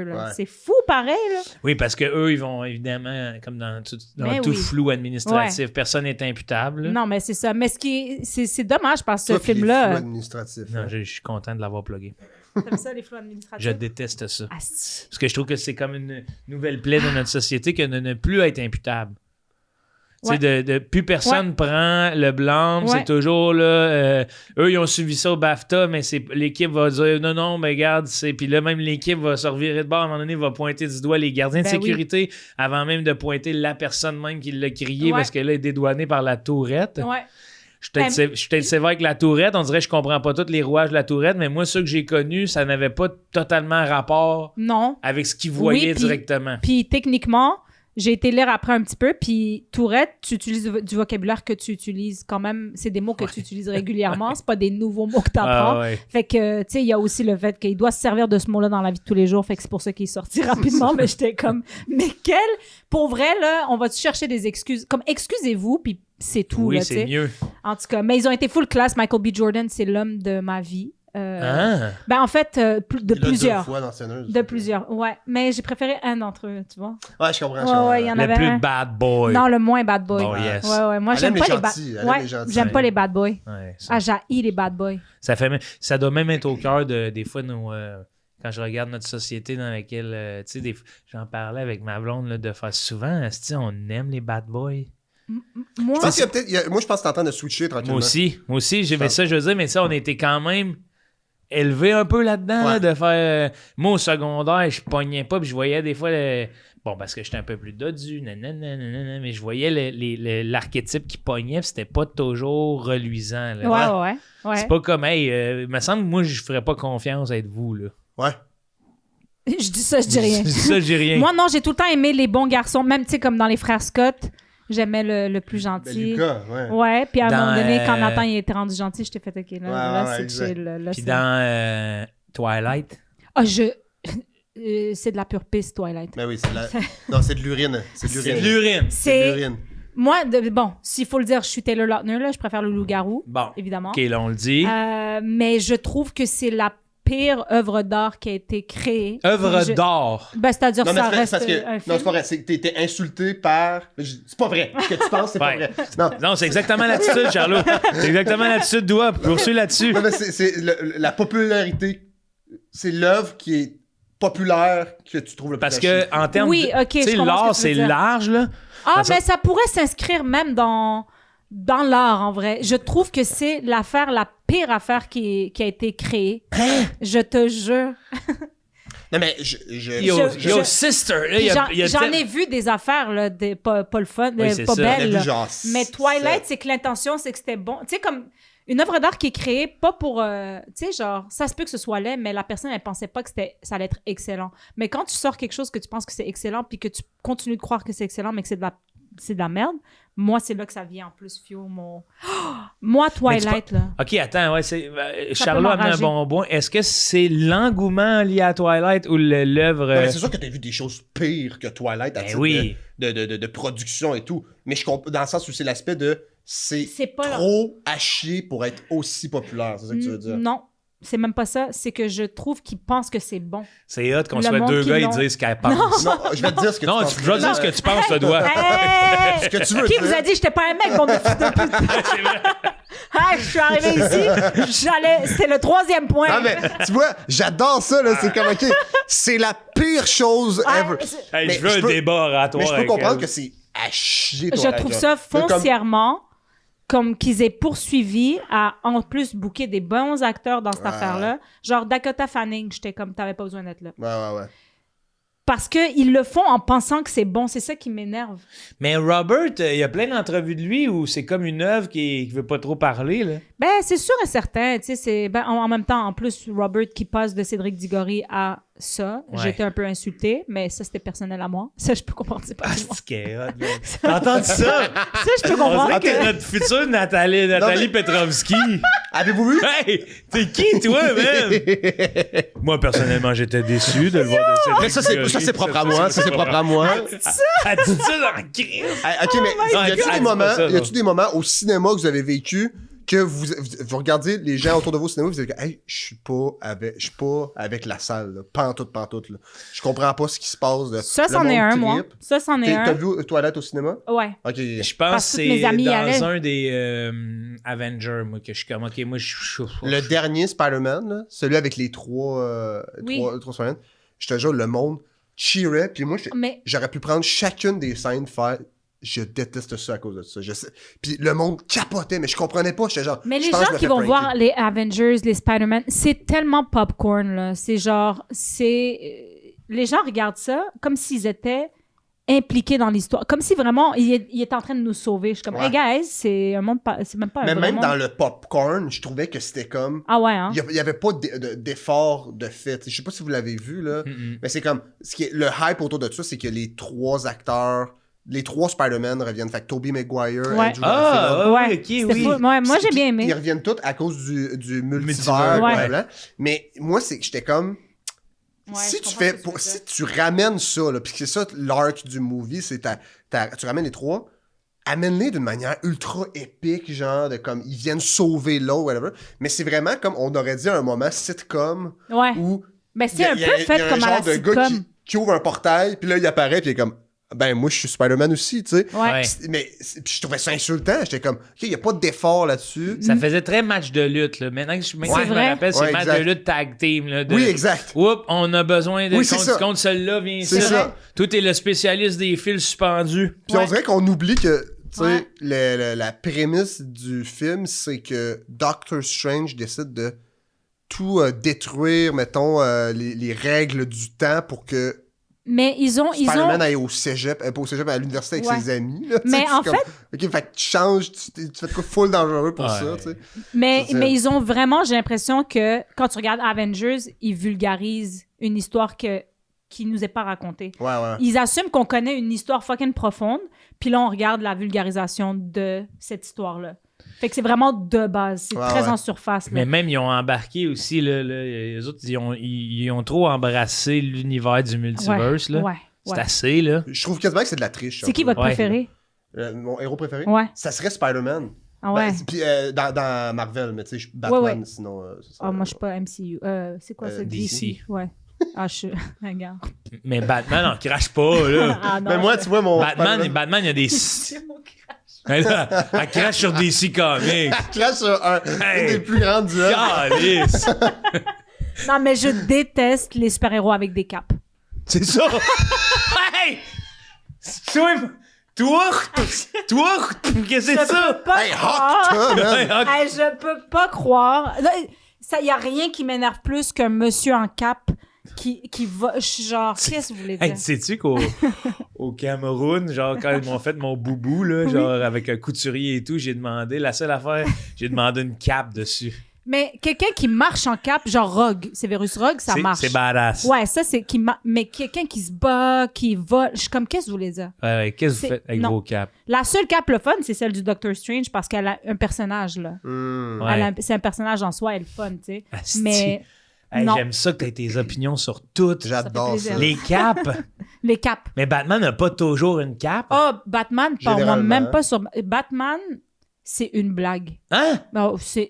là. Ouais. C'est fou, pareil, là. Oui, parce qu'eux, ils vont évidemment, comme dans tout oui. flou administratif, personne n'est imputable. là. Non, mais c'est ça. Mais c'est dommage parce que Toi, ce puis les flous film-là... administratifs. Non, hein. je suis content de l'avoir plugué. T'aimes ça, les flots administratifs? Je déteste ça. Asti. Parce que je trouve que c'est comme une nouvelle plaie de notre société que de ne plus être imputable. Ouais. Tu sais, plus personne prend le blâme, Ouais. c'est toujours là. Eux, ils ont suivi ça au BAFTA, mais l'équipe va dire non, mais regarde, puis là, même l'équipe va se revirer de bord, à un moment donné, va pointer du doigt les gardiens de Ben oui. sécurité avant même de pointer la personne même qui l'a crié Ouais. parce qu'elle est dédouanée par la tourette. Ouais. Je suis peut-être sévère avec la tourette. On dirait que je comprends pas tous les rouages de la tourette, mais moi, ceux que j'ai connus, ça n'avait pas totalement rapport Non. avec ce qu'ils voyaient Oui, puis- directement. Puis techniquement, j'ai été lire après un petit peu, puis tourette, tu utilises du vocabulaire que tu utilises quand même. C'est des mots que tu utilises régulièrement. C'est pas des nouveaux mots que tu apprends. Ah, ouais. Fait que, tu sais, il y a aussi le fait qu'il doit se servir de ce mot-là dans la vie de tous les jours. Fait que c'est pour ça qu'il est sorti rapidement. Mais j'étais comme, mais pour vrai, là, on va-tu chercher des excuses? Comme, excusez-vous, puis c'est tout, Oui, là, tu c'est sais. mieux. En tout cas, mais ils ont été full class. Michael B. Jordan, c'est l'homme de ma vie. Ah. Ben, en fait, de Il l'a plusieurs. 2 fois dans Sinners. De plusieurs, ouais. Mais j'ai préféré un d'entre eux, tu vois. Ouais, je comprends. Ouais, il y en Le avait plus un. bad boy. Non, le moins bad boy. Oh, yes. Ouais. Moi, Elle j'aime aime pas les les bad gentils, elle aime les gentils. j'aime pas les bad boys. Ouais, ça, Ah, j'ai les bad boys. ça doit même être au cœur des fois nos. Quand je regarde notre société dans laquelle. Tu sais, j'en parlais avec ma blonde là, de faire souvent. Asti, on aime les bad boys. Moi, Je pense qu'il y a peut-être. Moi, je pense que t'es en train de switcher tranquillement. Moi aussi, j'aimais ça, je veux dire, mais ça, on était quand même élevé un peu là-dedans, là, Ouais. de faire. Moi, au secondaire, je pognais pas, puis je voyais des fois. Bon, parce que j'étais un peu plus dodu, nanana, mais je voyais l'archétype qui pognait, puis c'était pas toujours reluisant. Là. ouais. C'est pas comme, hey, il me semble, moi, je ferais pas confiance à être vous, là. Ouais. Je dis ça, je dis rien. Je dis ça, je dis rien. Moi, non, j'ai tout le temps aimé les bons garçons. Même, tu sais, comme dans les frères Scott, j'aimais le plus Ben, gentil. Lucas, ouais. Ouais, puis à un Dans, moment donné, quand Nathan il était rendu gentil, je t'ai fait OK, là, Ouais, c'est exact. chill. Là, Puis c'est... dans Twilight. Ah, c'est de la pure pisse, Twilight. Ben oui, c'est de la... Non, c'est de l'urine. C'est de C'est l'urine. de l'urine. C'est de l'urine. Moi, bon, s'il faut le dire, je suis Taylor Lautner, là, je préfère le loup-garou, Bon, évidemment. OK, là, on le dit. Mais je trouve que c'est la pire œuvre d'art qui a été créée. Œuvre Je- d'art. Ben, c'est-à-dire Non, mais ça c'est reste parce que. un Non, film. c'est pas vrai. C'est que t'es insulté par. C'est pas vrai. Ce que tu penses, c'est pas Ouais. vrai. Non. Non, c'est exactement l'attitude, Charlot. C'est exactement l'attitude d'Oua. Poursuis là-dessus. Non, mais c'est la popularité. C'est l'œuvre qui est populaire que tu trouves le plus Parce à chier. que en termes Oui, de, ok, tu sais, je comprends l'art, ce que tu veux c'est dire. large, là. Ah, Dans ça- mais ça pourrait s'inscrire même dans l'art, en vrai. Je trouve que c'est la pire affaire qui a été créée. Je te jure. Non, mais Yo, sister. Là, Puis il y a j'en ai vu des affaires, là, pas le fun, Oui, c'est pas ça. belles. là. genre. Mais Twilight, c'est que l'intention, c'est que c'était bon. Tu sais, comme une œuvre d'art qui est créée, pas pour. Tu sais, genre, ça se peut que ce soit laid, mais la personne, elle pensait pas que ça allait être excellent. Mais quand tu sors quelque chose que tu penses que c'est excellent, puis que tu continues de croire que c'est excellent, mais que c'est de la merde, moi, c'est là que ça vient en plus, Fio, mon. Moi, Twilight, là. OK, attends, ouais, Ça Charlot peut a mis un m'enrager. bonbon. Est-ce que c'est l'engouement lié à Twilight ou l'œuvre... Non, mais c'est sûr que t'as vu des choses pires que Twilight à Ben titre oui. de production et tout. Mais je comprends dans le sens où c'est l'aspect de C'est pas trop à chier pour être aussi populaire. C'est ça que tu veux dire? Non, c'est même pas ça. C'est que je trouve qu'ils pensent que c'est bon. C'est hot qu'on Le soit monde deux qui gars et l'ont. dire ce qu'elle pense. Non, je vais te dire ce que Non, tu penses. je vais dire ce que tu penses, le doigt. Hey! Ce que tu veux Qui dire. vous a dit que j'étais pas un mec, bon de fils de pute? Hey, je suis arrivé ici, c'était le 3e point. Non, mais tu vois, j'adore ça, là. C'est comme, OK, c'est la pire chose Ah, ever. Hey, Mais je veux je un peux- débat oratoire. Mais je peux avec comprendre elle. que c'est à chier, Je Twilight, trouve là. ça Mais comme- foncièrement comme qu'ils aient poursuivi à en plus booker des bons acteurs dans cette Ouais. affaire-là. Genre Dakota Fanning, j'étais comme, t'avais pas besoin d'être là. Ouais. Parce qu'ils le font en pensant que c'est bon, c'est ça qui m'énerve. Mais Robert, il y a plein d'entrevues de lui où c'est comme une œuvre qui veut pas trop parler, là. Ben, c'est sûr et certain, tu sais, en même temps, en plus, Robert qui passe de Cédric Diggory à ça, Ouais. j'ai été un peu insultée, mais ça, c'était personnel à moi. Ça, je peux comprendre, c'est pas Ah, tout le monde. c'est qu'elle est hot, man. T'as entendu ça? Ça, je peux On comprendre dirait que que... notre future Nathalie Petrovski. Avez-vous vu? Hey, t'es qui, toi, man? Moi, personnellement, j'étais déçu de le voir de Cédric Mais ça, c'est propre à moi. Ça, c'est propre à moi. Elle dit ça dans le crise. OK, mais y a-tu God. des Ah, moments, c'est pas ça, y a-tu des moments au cinéma que vous avez vécu que vous regardiez les gens autour de vous au cinéma, vous dites, hey, je suis pas avec la salle, là. Pantoute, là. Je comprends pas ce qui se passe. Là. Ça, c'en est un, moi. Ça, c'en est un. T'as vu Toilette au cinéma? Ouais. Ok. Je pense Parce que que toutes mes c'est amies y dans allaient. un des Avengers, moi, que je suis comme, ok, moi, Le dernier Spider-Man, là, celui avec les trois Spider-Man, je te jure, le monde cheerait, puis moi, j'aurais pu prendre chacune des scènes, faire. Je déteste ça à cause de ça. Je sais. Puis le monde capotait, mais je comprenais pas. J'étais genre. Mais les gens qui vont voir les Avengers, les Spider-Man, c'est tellement popcorn, là. C'est genre. Les gens regardent ça comme s'ils étaient impliqués dans l'histoire. Comme si vraiment, ils étaient en train de nous sauver. Je suis comme, hey guys, c'est un monde. C'est même pas un mais vrai même monde. dans le popcorn, je trouvais que c'était comme. Ah ouais, hein? Il y avait pas d'effort de fait. Je sais pas si vous l'avez vu, là. Mais c'est comme. Le hype autour de ça, c'est que les trois acteurs. Les trois Spider-Man reviennent. Fait que Tobey Maguire, Andrew Garfield. Ouais, ok, oui. Ouais, moi, j'ai bien aimé. Ils reviennent tous à cause du multivers. Ouais. Mais moi, c'est que j'étais comme... si tu ramènes ça, là, puis c'est ça l'arc du movie, c'est tu ramènes les trois, amène-les d'une manière ultra épique, genre de comme ils viennent sauver l'eau, whatever. Mais c'est vraiment comme on aurait dit à un moment sitcom où... Mais c'est un peu fait comme à la sitcom. Gars qui ouvre un portail, puis là, il apparaît, puis il est comme... Ben, moi, je suis Spider-Man aussi, tu sais. Ouais. Mais je trouvais ça insultant. J'étais comme, OK, il n'y a pas d'effort là-dessus. Ça faisait très match de lutte, là. Maintenant que je me rappelle, c'est match de lutte tag team, là. Oui, exact. Oups, on a besoin de contre celui-là, viens ici. C'est ça. Toi, t'es le spécialiste des fils suspendus. Puis on dirait qu'on oublie que, tu sais, la prémisse du film, c'est que Doctor Strange décide de tout détruire, mettons, les règles du temps pour que mais Spider-Man aille au cégep, pas au cégep, à l'université avec ses amis. Là, mais en fait... OK, fait que tu changes, tu fais de quoi full dangereux pour ça, tu sais. Mais ils ont vraiment, j'ai l'impression que quand tu regardes Avengers, ils vulgarisent une histoire qui nous est pas racontée. Ouais. Ils assument qu'on connaît une histoire fucking profonde, puis là, on regarde la vulgarisation de cette histoire-là. Fait que c'est vraiment de base. C'est très en surface. Là. Mais même, ils ont embarqué aussi, là, les autres, ils ont trop embrassé l'univers du multiverse. Là. C'est assez, là. Je trouve quasiment que c'est de la triche. C'est qui votre préféré? Mon héros préféré? Ouais. Ça serait Spider-Man. Ah ouais. Puis dans Marvel, mais tu sais, Batman, sinon... moi, je suis pas MCU. C'est quoi ça? DC. Ouais. Ah, regarde. Mais Batman, on crache pas, là. Mais moi, tu vois, mon... Batman, il y a des... Elle crache sur DC Comics. Elle crache sur une des plus grandes du Calice. Non, mais je déteste les super-héros avec des capes. C'est ça. Hey! Toi, qu'est-ce que c'est ça? Je peux pas croire. Il y a rien qui m'énerve plus qu'un monsieur en cape qui va genre qu'est-ce que vous voulez dire? Hey, sais-tu qu'au Cameroun, genre quand ils m'ont fait mon boubou là, genre avec un couturier et tout, j'ai demandé une cape dessus. Mais quelqu'un qui marche en cape, genre Rogue, Severus Rogue, ça marche. C'est badass. Ouais, ça c'est mais quelqu'un qui se bat, qui vole, je suis comme qu'est-ce que vous voulez dire? Ouais, qu'est-ce que vous faites avec vos capes? La seule cape le fun, c'est celle du Doctor Strange parce qu'elle a un personnage là. C'est un personnage en soi, elle est fun, tu sais. Mais hey, j'aime ça que tu aies tes opinions sur toutes. J'adore ça. Les capes. Les capes. Mais Batman n'a pas toujours une cape. Batman, moi, même pas sur... Batman, c'est une blague. Hein? C'est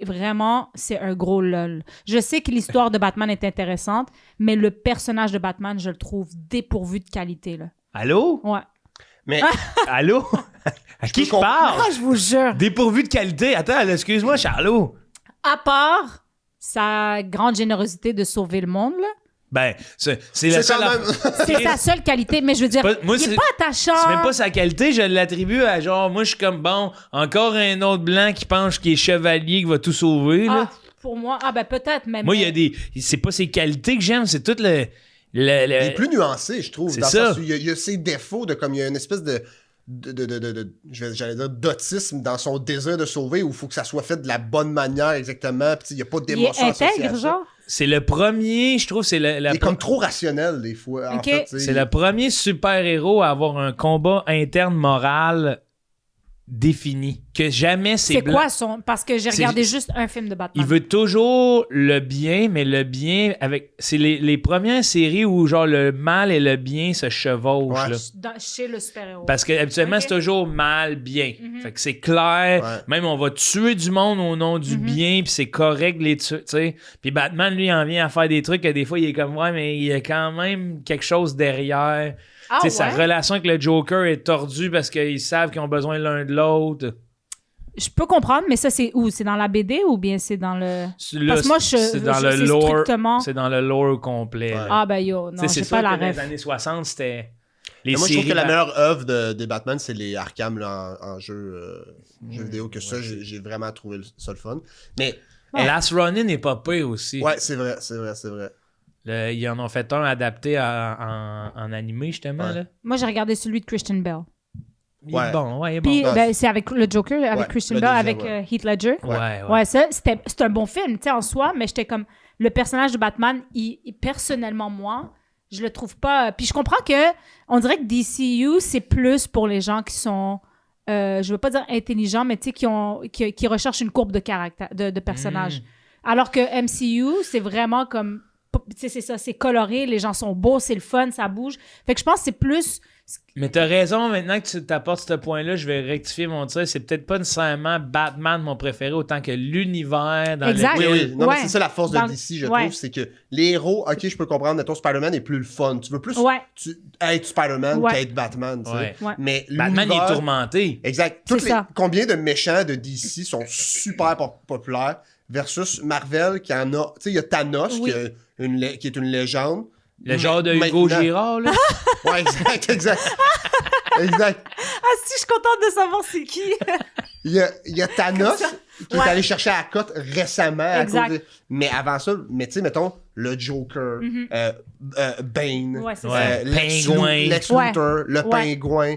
un gros lol. Je sais que l'histoire de Batman est intéressante, mais le personnage de Batman, je le trouve dépourvu de qualité, là. Allô? Ouais. Mais... Allô? À qui je parle? Je vous jure. Dépourvu de qualité? Attends, excuse-moi, Charlot. À part sa grande générosité de sauver le monde, là. Ben, c'est la seule... C'est sa seule qualité, mais je veux dire, il est pas attachant. C'est même pas sa qualité, je l'attribue à genre, moi, je suis comme, bon, encore un autre blanc qui pense qu'il est chevalier, qui va tout sauver, là. Pour moi, peut-être, même. Moi, il y a des... C'est pas ses qualités que j'aime, c'est tout le... Il est plus nuancé, je trouve. C'est ça. Il y a ses défauts, il y a une espèce j'allais dire d'autisme dans son désir de sauver où il faut que ça soit fait de la bonne manière exactement, puis il n'y a pas d'émotion associée à ça. Genre? C'est le premier, je trouve, il est comme trop rationnel des fois. Okay. En fait, c'est le premier super-héros à avoir un combat interne moral défini. Que jamais c'est C'est blanc. quoi son... Parce que j'ai C'est- regardé juste un film de Batman. Il veut toujours le bien, mais le bien avec... C'est les premières séries où genre le mal et le bien se chevauchent. Ouais. Là. Chez le super-héros. Parce que habituellement, Ok. c'est toujours mal, bien. Mhm. Fait que c'est clair. Ouais. Même on va tuer du monde au nom du Mhm. bien, puis c'est correct de les tuer, tu sais. Puis Batman, lui, il en vient à faire des trucs que des fois, il est comme, ouais, mais il y a quand même quelque chose derrière. Ah, Tu sais, sa ouais? relation avec le Joker est tordue parce qu'ils savent qu'ils ont besoin l'un de l'autre. Je peux comprendre, mais ça, c'est où? C'est dans la BD ou bien c'est dans le... Là, Parce que moi, c'est dans le c'est lore. strictement... C'est dans le lore complet. Ouais. là. Ah, ben yo, non, Tu sais, c'est j'ai sûr pas la que dans les ref. années 60, c'était... Les Mais moi, je trouve séries que la Bat- meilleure œuvre des Batman, c'est les Arkham là, en jeu vidéo. Que ça, j'ai vraiment trouvé ça le fun. Mais, Last Ronin n'est pas pire aussi. ouais, c'est vrai, c'est vrai, c'est vrai. Ils en ont fait un adapté en animé, justement. Ouais. Là. Moi, j'ai regardé celui de Christian Bale. Il Ouais. est bon, ouais, il est bon. Puis, Non, ben, c'est avec le Joker, avec Ouais, Christian le Bale, deuxième, avec ouais. Heath Ledger. Ouais. Ouais, ça, c'est un bon film, tu sais, en soi, mais j'étais comme... Le personnage de Batman, personnellement, moi, je le trouve pas... Puis je comprends que... On dirait que DCU, c'est plus pour les gens qui sont... je veux pas dire intelligents, mais tu sais, qui recherchent une courbe de caractère, de personnage. Alors que MCU, c'est vraiment comme... Tu sais, c'est ça, c'est coloré, les gens sont beaux, c'est le fun, ça bouge. Fait que je pense que c'est plus... Mais t'as raison, maintenant que tu t'apportes ce point-là, je vais rectifier mon tir. C'est peut-être pas nécessairement Batman mon préféré autant que l'univers dans Exact. Oui, oui. Non, Ouais. mais c'est ça la force de Dans- DC, je ouais. trouve. C'est que les héros, ok, je peux comprendre, mettons, Spider-Man est plus le fun. Tu veux plus Ouais. être Spider-Man Ouais. qu'être Batman, tu sais. Ouais. Ouais. Mais Batman, il est l'univers- tourmenté. Exact. C'est ça. Combien de méchants de DC sont super populaires versus Marvel qui en a. Tu sais, il y a Thanos Oui. qui est une légende. Le genre de Hugo Maintenant- Girard, là. Ouais, exact, exact. Exact. Ah si, je suis contente de savoir c'est qui. Il y a Thanos qui est Ouais. allé chercher à la cote récemment. à Exact. cause mais avant ça, mais tu sais, mettons, le Joker, Mhm. Bane, Ouais, c'est Ouais. Lex Pingouin. Lex Ouais. Luthor, le Ouais. pingouin,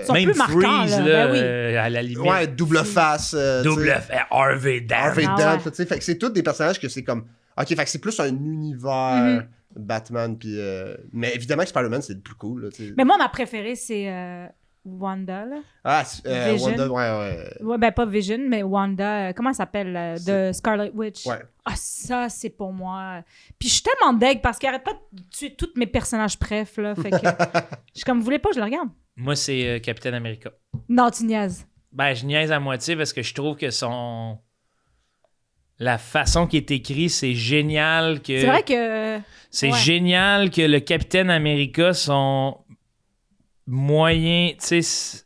Sont Même plus marquants, Freeze, là. là, Ben oui. à la limite. ouais, double face. Double tu sais, Harvey Dent. Harvey Ah Dent, ouais. tu sais, fait que c'est tous des personnages que c'est comme. Ok, fait que c'est plus un univers Mhm. Batman, puis. Mais évidemment que Spider-Man, c'est le plus cool, là, tu sais. Mais moi, ma préférée, c'est Wanda, là. Ah, Vision. Wanda, ouais. Ouais, ben pas Vision, mais Wanda. Comment elle s'appelle? De Scarlet Witch. Ouais. Ah, ça, c'est pour moi. Puis je suis tellement deg parce qu'elle arrête pas de tuer tous mes personnages préf, là. Fait que je suis comme, vous voulez pas, je le regarde. Moi, c'est Capitaine America. Non, tu niaises. Ben, je niaise à moitié parce que je trouve que la façon qui est écrit, c'est génial que... C'est vrai que... C'est ouais. génial que le Capitaine America, son moyen, tu sais,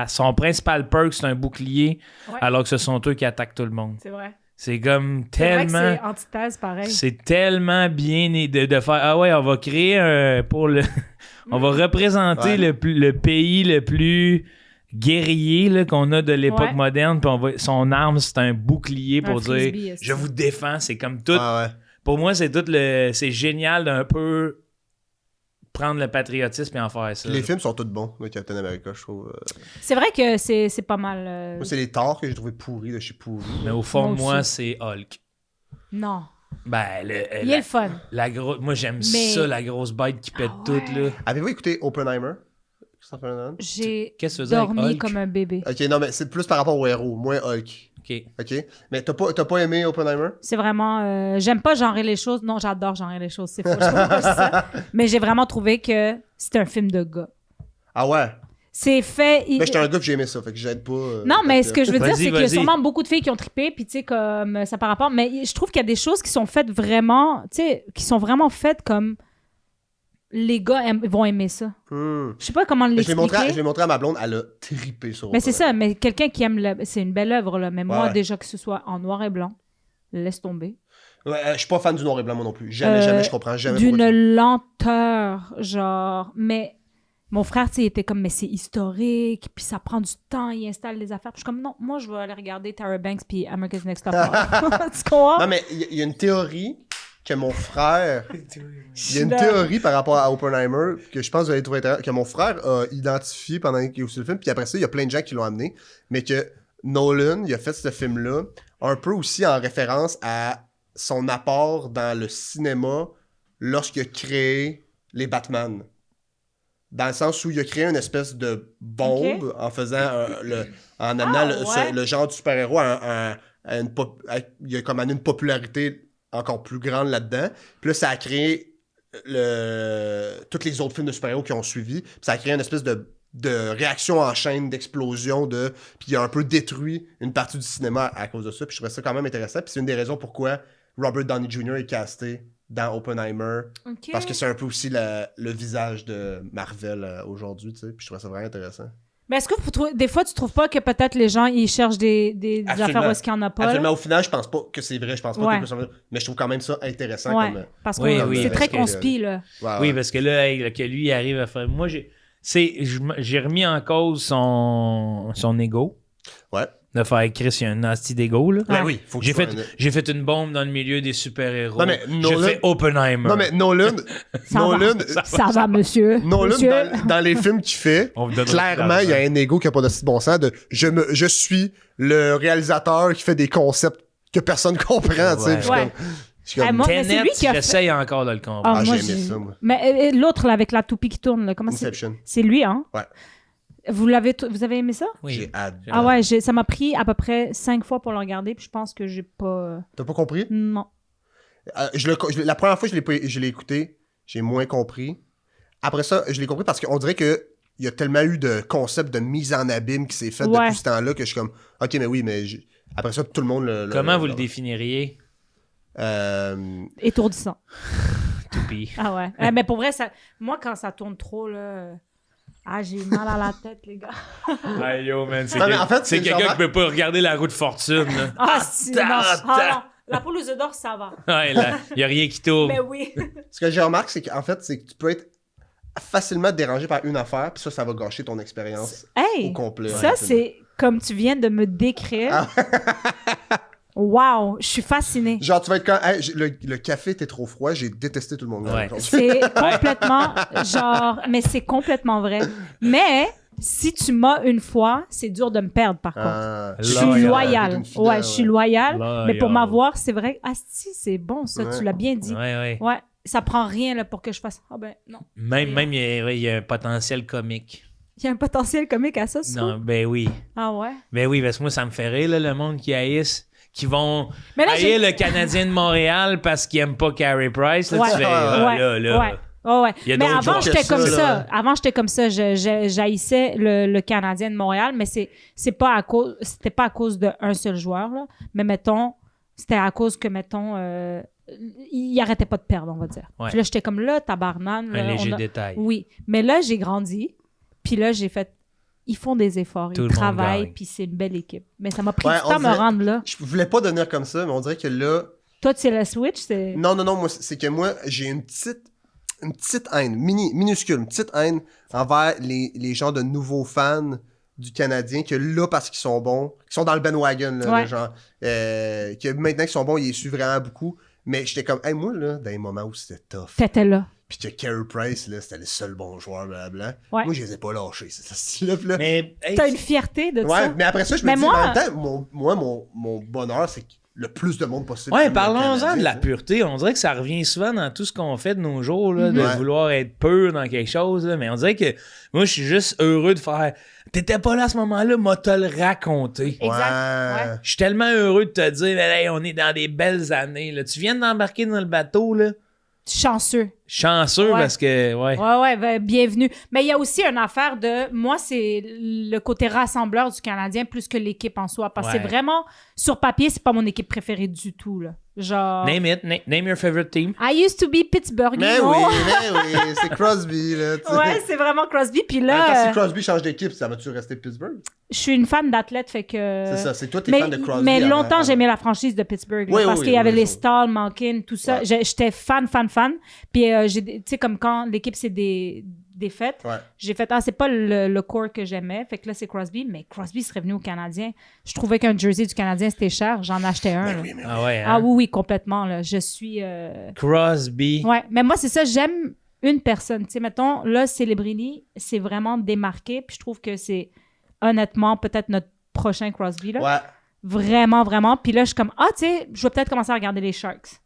son principal perk, c'est un bouclier, Ouais. alors que ce sont eux qui attaquent tout le monde. C'est vrai. C'est comme C'est vrai que tellement... c'est antithèse, pareil. C'est tellement bien de faire... Ah ouais, on va créer pour le... on va représenter Ouais. le pays le plus guerrier là, qu'on a de l'époque Ouais. moderne, puis son arme, c'est un bouclier pour Un dire frisbee, est-ce je que- vous défends. C'est comme tout... Ah, ouais. Pour moi, c'est c'est génial d'un peu prendre le patriotisme et en faire ça. Les films sont tous bons, le Captain America, je trouve. C'est vrai que c'est pas mal... Moi, c'est les torts que j'ai trouvé pourris de chez pourri. Mais au fond Moi de moi, aussi. c'est Hulk. Non. Ben, Il est le fun. moi, j'aime Mais- ça, la grosse bête qui pète Ah tout, ouais. là. Avez-vous écouté Oppenheimer? Christopher Nolan? J'ai Qu'est-ce que tu veux dire avec dormi Hulk? comme un bébé. Ok, non, mais c'est plus par rapport au héros, moins Hulk. OK. Ok? Mais t'as pas aimé Oppenheimer? C'est vraiment... j'aime pas genrer les choses. Non, j'adore genrer les choses. C'est faux. Je sais pas pourquoi je dis ça. Mais j'ai vraiment trouvé que c'était un film de gars. Ah ouais? C'est fait... Mais j'étais un gars que j'ai aimé ça, fait que j'aide pas. Non, mais ce que je veux dire, Vas-y, c'est qu'il y a vas-y. sûrement beaucoup de filles qui ont trippé, puis tu sais, comme ça par rapport. Mais je trouve qu'il y a des choses qui sont faites vraiment, tu sais, qui sont vraiment faites comme les gars vont aimer ça. Hmm. Je sais pas comment Je l'ai montré, l'expliquer. à ma blonde, elle a trippé sur Mais c'est Oppenheimer. ça, mais quelqu'un qui aime c'est une belle œuvre, là. Mais moi, Ouais. déjà que ce soit en noir et blanc, laisse tomber. Ouais, je suis pas fan du noir et blanc, moi non plus. Jamais, je comprends jamais pourquoi D'une tu- lenteur, genre. Mais mon frère, tu sais, il était comme, mais c'est historique, puis ça prend du temps, il installe les affaires. Puis je suis comme, non, moi, je vais aller regarder Tara Banks puis America's Next Top Model. Tu comprends? Non, mais il y a une théorie que mon frère... Il y a une théorie par rapport à Oppenheimer que je pense que vous allez trouver intéressante, que mon frère a identifié pendant qu'il a vu le film, puis après ça, il y a plein de gens qui l'ont amené, mais que Nolan, il a fait ce film-là un peu aussi en référence à son apport dans le cinéma lorsqu'il a créé les Batman. dans le sens où il a créé une espèce de bombe en faisant en amenant le genre de super-héros il a comme amené une popularité encore plus grande là-dedans. Puis là, ça a créé tous les autres films de super-héros qui ont suivi. Puis ça a créé une espèce de réaction en chaîne, d'explosion, puis il a un peu détruit une partie du cinéma à cause de ça. Puis je trouvais ça quand même intéressant. Puis c'est une des raisons pourquoi Robert Downey Jr. est casté dans Oppenheimer. OK. Parce que c'est un peu aussi le visage de Marvel aujourd'hui, tu sais. Puis je trouvais ça vraiment intéressant. Mais est-ce que des fois, tu trouves pas que peut-être les gens, ils cherchent des affaires où est-ce qu'il n'y en a pas? Absolument. Au final, je pense pas que c'est vrai. Je pense pas que mais je trouve quand même ça intéressant. Comme, parce que oui, c'est très que, conspi, là. Oui, parce que là, que lui, il arrive à faire... Moi, j'ai remis en cause son ego. Ouais. De faire Chris, il y a un nasty d'ego, là. Ben oui, faut que j'ai fait une bombe dans le milieu des super-héros. Non, mais Nolan... J'ai fait Oppenheimer. Non, mais Nolan... Ça va, monsieur. Nolan, monsieur. dans les films qu'il fait, clairement, il y a un ego qui a pas de si bon sens de je suis le réalisateur qui fait des concepts que personne comprend, tu sais. Moi, mais c'est lui qui a j'essaye encore de le comprendre. J'ai aimé ça, moi. Mais l'autre, là, avec la toupie qui tourne, là, comment Inception. c'est lui, hein? Ouais. Vous avez aimé ça? Oui. J'ai hâte. Ah ouais, ça m'a pris à peu près 5 fois pour le regarder, puis je pense que j'ai pas... T'as pas compris? Non. La première fois que je l'ai écouté, j'ai moins compris. Après ça, je l'ai compris parce qu'on dirait que il y a tellement eu de concepts de mise en abîme qui s'est fait depuis ce temps-là que je suis comme, OK, mais oui, mais après ça, tout le monde Comment vous le définiriez? Étourdissant. Toupie. Ah ouais. Mais pour vrai, moi, quand ça tourne trop, là... j'ai mal à la tête, les gars. Hey yo, man, en fait, c'est quelqu'un qui peut pas regarder La Roue de Fortune. Là. Non. La poule aux œufs d'or, ça va. Ouais, il y a rien qui tourne. Mais oui. Ce que j'ai remarqué, c'est qu'en fait, c'est que tu peux être facilement dérangé par une affaire, puis ça va gâcher ton expérience au complet. Ça, c'est comme tu viens de me décrire. Wow, je suis fascinée. Genre, tu vas être quand le café était trop froid, j'ai détesté tout le monde. Ouais. C'est complètement mais c'est complètement vrai. Mais si tu m'as une fois, c'est dur de me perdre par contre. Je suis loyale. Je suis loyale. Mais pour m'avoir, c'est vrai. Si, c'est bon ça, tu l'as bien dit. Ouais. Ça prend rien là, pour que je fasse. Non. Même il y a un potentiel comique. Il y a un potentiel comique à ça, Non, ben oui. Ah ouais? Ben oui, parce que moi, ça me fait rire, là, le monde qui haïsse. Qui vont haïr le Canadien de Montréal parce qu'ils n'aiment pas Carey Price. Là, tu fais, Mais avant, j'étais comme ça. Avant, j'étais comme ça. J'haïssais le Canadien de Montréal, mais c'était pas à cause d'un seul joueur. Là. Mais mettons, c'était à cause que, il arrêtait pas de perdre, on va dire. Ouais. Puis là, j'étais comme là, tabarnane. Un léger détail. Oui. Mais là, j'ai grandi. Puis là, j'ai fait... Ils font des efforts, ils travaillent, puis c'est une belle équipe. Mais ça m'a pris du temps à me rendre là. Je voulais pas devenir comme ça, mais on dirait que là... Toi, tu sais la Switch, c'est... Non, moi, c'est que moi, j'ai une petite haine, minuscule, une petite haine envers les gens de nouveaux fans du Canadien, que là, parce qu'ils sont bons, qui sont dans le bandwagon, là, genre, que maintenant qu'ils sont bons, ils suivent vraiment beaucoup. Mais j'étais comme, moi, là, dans les moments où c'était tough. T'étais là. Puis que Carey Price, là, c'était le seul bon joueur, blablabla. Ouais. Moi, je les ai pas lâchés, ce style-là. Mais t'as une fierté de ça. Ouais, mais après ça, je me dis, en même temps, mon bonheur, c'est que le plus de monde possible. Ouais, parlons-en de la pureté. On dirait que ça revient souvent dans tout ce qu'on fait de nos jours, là, de vouloir être pur dans quelque chose. Là. Mais on dirait que moi, je suis juste heureux de faire... T'étais pas là à ce moment-là, m'a te le raconté. Exact. Je suis tellement heureux de te dire, hey, on est dans des belles années. Là. Tu viens d'embarquer dans le bateau, là. Chanceux. Parce que, Ouais, bienvenue. Mais il y a aussi une affaire de... Moi, c'est le côté rassembleur du Canadien plus que l'équipe en soi. Parce que c'est vraiment... Sur papier, c'est pas mon équipe préférée du tout, là. Genre... Name it. Name your favorite team. I used to be Pittsburgh, mais oui, c'est Crosby, là. T'sais. Ouais, c'est vraiment Crosby. Puis là... Quand si Crosby change d'équipe, ça va-tu rester Pittsburgh? Je suis une fan d'athlète, fait que... C'est ça, c'est toi, t'es fan de Crosby. Mais longtemps, j'aimais la franchise de Pittsburgh. Parce qu'il y avait les Stahl, Malkin, tout ça. Ouais. J'étais fan. Puis, tu sais, comme quand l'équipe s'est défaite, j'ai fait, c'est pas le core que j'aimais. Fait que là, c'est Crosby. Mais Crosby serait venu au Canadien. Je trouvais qu'un jersey du Canadien, c'était cher. J'en achetais un. Oui, complètement. Là. Je suis... Crosby. Ouais, mais moi, c'est ça, j'aime une personne. Tu sais, mettons, là, Celebrini, c'est vraiment démarqué. Puis je trouve que c'est... honnêtement, peut-être notre prochain Crosby, là. Ouais. Vraiment. Puis là, je suis comme, tu sais, je vais peut-être commencer à regarder les Sharks.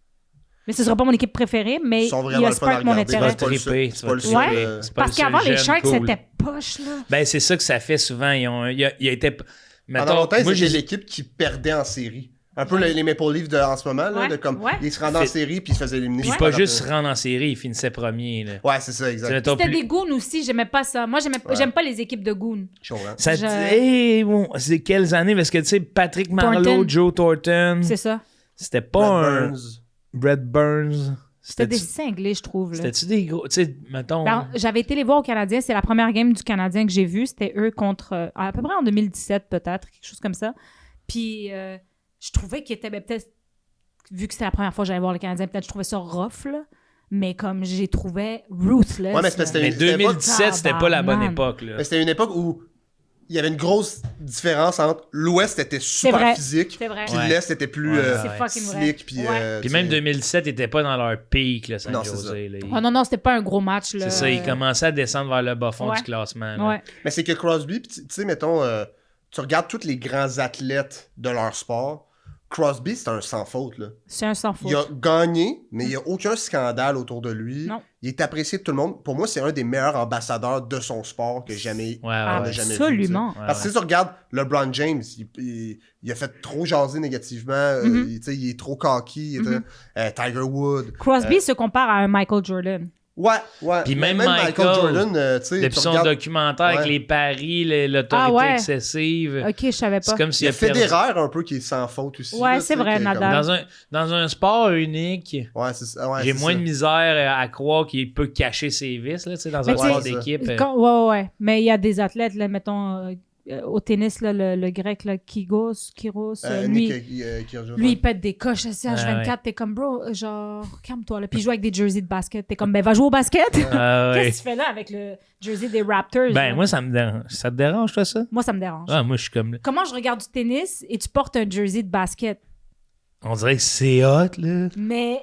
Mais ce sera pas mon équipe préférée, mais Ils sont il vraiment a le fun à spark mon regarder. Tu vas intérêt. pas le triper. seul- c'est pas le seul, Ouais. C'est pas Parce le seul qu'avant, les jeune Sharks, cool. c'était poche, là. Ben, c'est ça que ça fait souvent. Il a été... Pendant Mettons, longtemps, moi, c'était j'ai... l'équipe qui perdait en série. Un peu les Maple Leafs en ce moment, là, Ouais, de comme ouais. ils se rendaient en série puis ils se faisaient éliminer. Puis super pas juste se rapidement. rendre en série, il finissait premier. Là. Ouais, c'est ça, exact. Mettons, C'était plus- des goons aussi, j'aimais pas ça. Moi, j'aime pas les équipes de goons. Je comprends. Ça Je- hey, bon, c'est quelles années? Parce que tu sais, Patrick Marleau, Thornton. Joe Thornton, C'est ça. c'était pas Brad un... Burns. Brad Burns. C'était des cinglés, je trouve. Là. C'était-tu des gros... Tu sais, mettons... Ben, j'avais été les voir au Canadien. C'est la première game du Canadien que j'ai vue. C'était eux contre... à peu près en 2017, peut-être. Quelque chose comme ça. Puis, je trouvais qu'ils étaient... ben, peut-être... Vu que c'était la première fois que j'allais voir le Canadien, peut-être je trouvais ça rough, là. Mais comme j'ai trouvé ruthless. Ouais, mais c'est parce que Mais c'était pas- 2017, c'était pas la bonne Tabarnak. époque. Là. Mais c'était une époque où il y avait une grosse différence entre l'Ouest était super vrai. physique, C'est vrai. puis Ouais. l'Est était plus Ouais, C'est ouais. fucking vrai. slick, puis Ouais. Puis tu même sais, 2017, ils étaient pas dans leur pic, là, San Non, c'est Jose. ça. Là. Oh, non, c'était pas un gros match, là. C'est ça, ils commençaient à descendre vers le bas fond Ouais. du classement. là. Ouais. Mais c'est que Crosby, puis tu sais, mettons, tu regardes tous les grands athlètes de leur sport, Crosby, c'est un sans faute, là. C'est un sans faute. Il a gagné, mais il n'y a aucun scandale autour de lui. Non. Il est apprécié de tout le monde. Pour moi, c'est un des meilleurs ambassadeurs de son sport que jamais. Ouais, ouais, on a ouais. jamais vu, Absolument. tu sais. Parce que si tu regardes LeBron James, il a fait trop jaser négativement. Tu sais, il est trop cocky. Tiger Wood. Crosby se compare à un Michael Jordan. Ouais, ouais. Puis Mais même Michael, Jordan, tu sais, Depuis tu son regardes, documentaire avec Ouais. les paris, l'autorité Ah ouais. excessive. OK, je savais C'est pas. comme il s'il y a a perdu- Federer un peu qui est sans faute aussi. Ouais, là, c'est tu sais, vrai, qui est comme- Nadal. Dans un sport unique, Ouais, c'est ça. Ouais, j'ai c'est moins ça. de misère à croire qu'il peut cacher ses vices là, tu sais, dans Mais un tu sais, sport c'est ça. d'équipe. Ouais. Mais il y a des athlètes, là, mettons, au tennis, là, le grec, là, Kyros, lui, lui, il pète des coches assis à Ah, H24. T'es comme, bro, genre, calme-toi, là. Puis il joue avec des jerseys de basket. T'es comme, ben, va jouer au basket. Ah, ouais. Qu'est-ce que tu fais là avec le jersey des Raptors? Ben, là? moi, ça me dérange. Ça te dérange, toi, ça? Moi, ça me dérange. Ah, moi, je suis comme... Comment je regarde du tennis et tu portes un jersey de basket? On dirait que c'est hot, là. Mais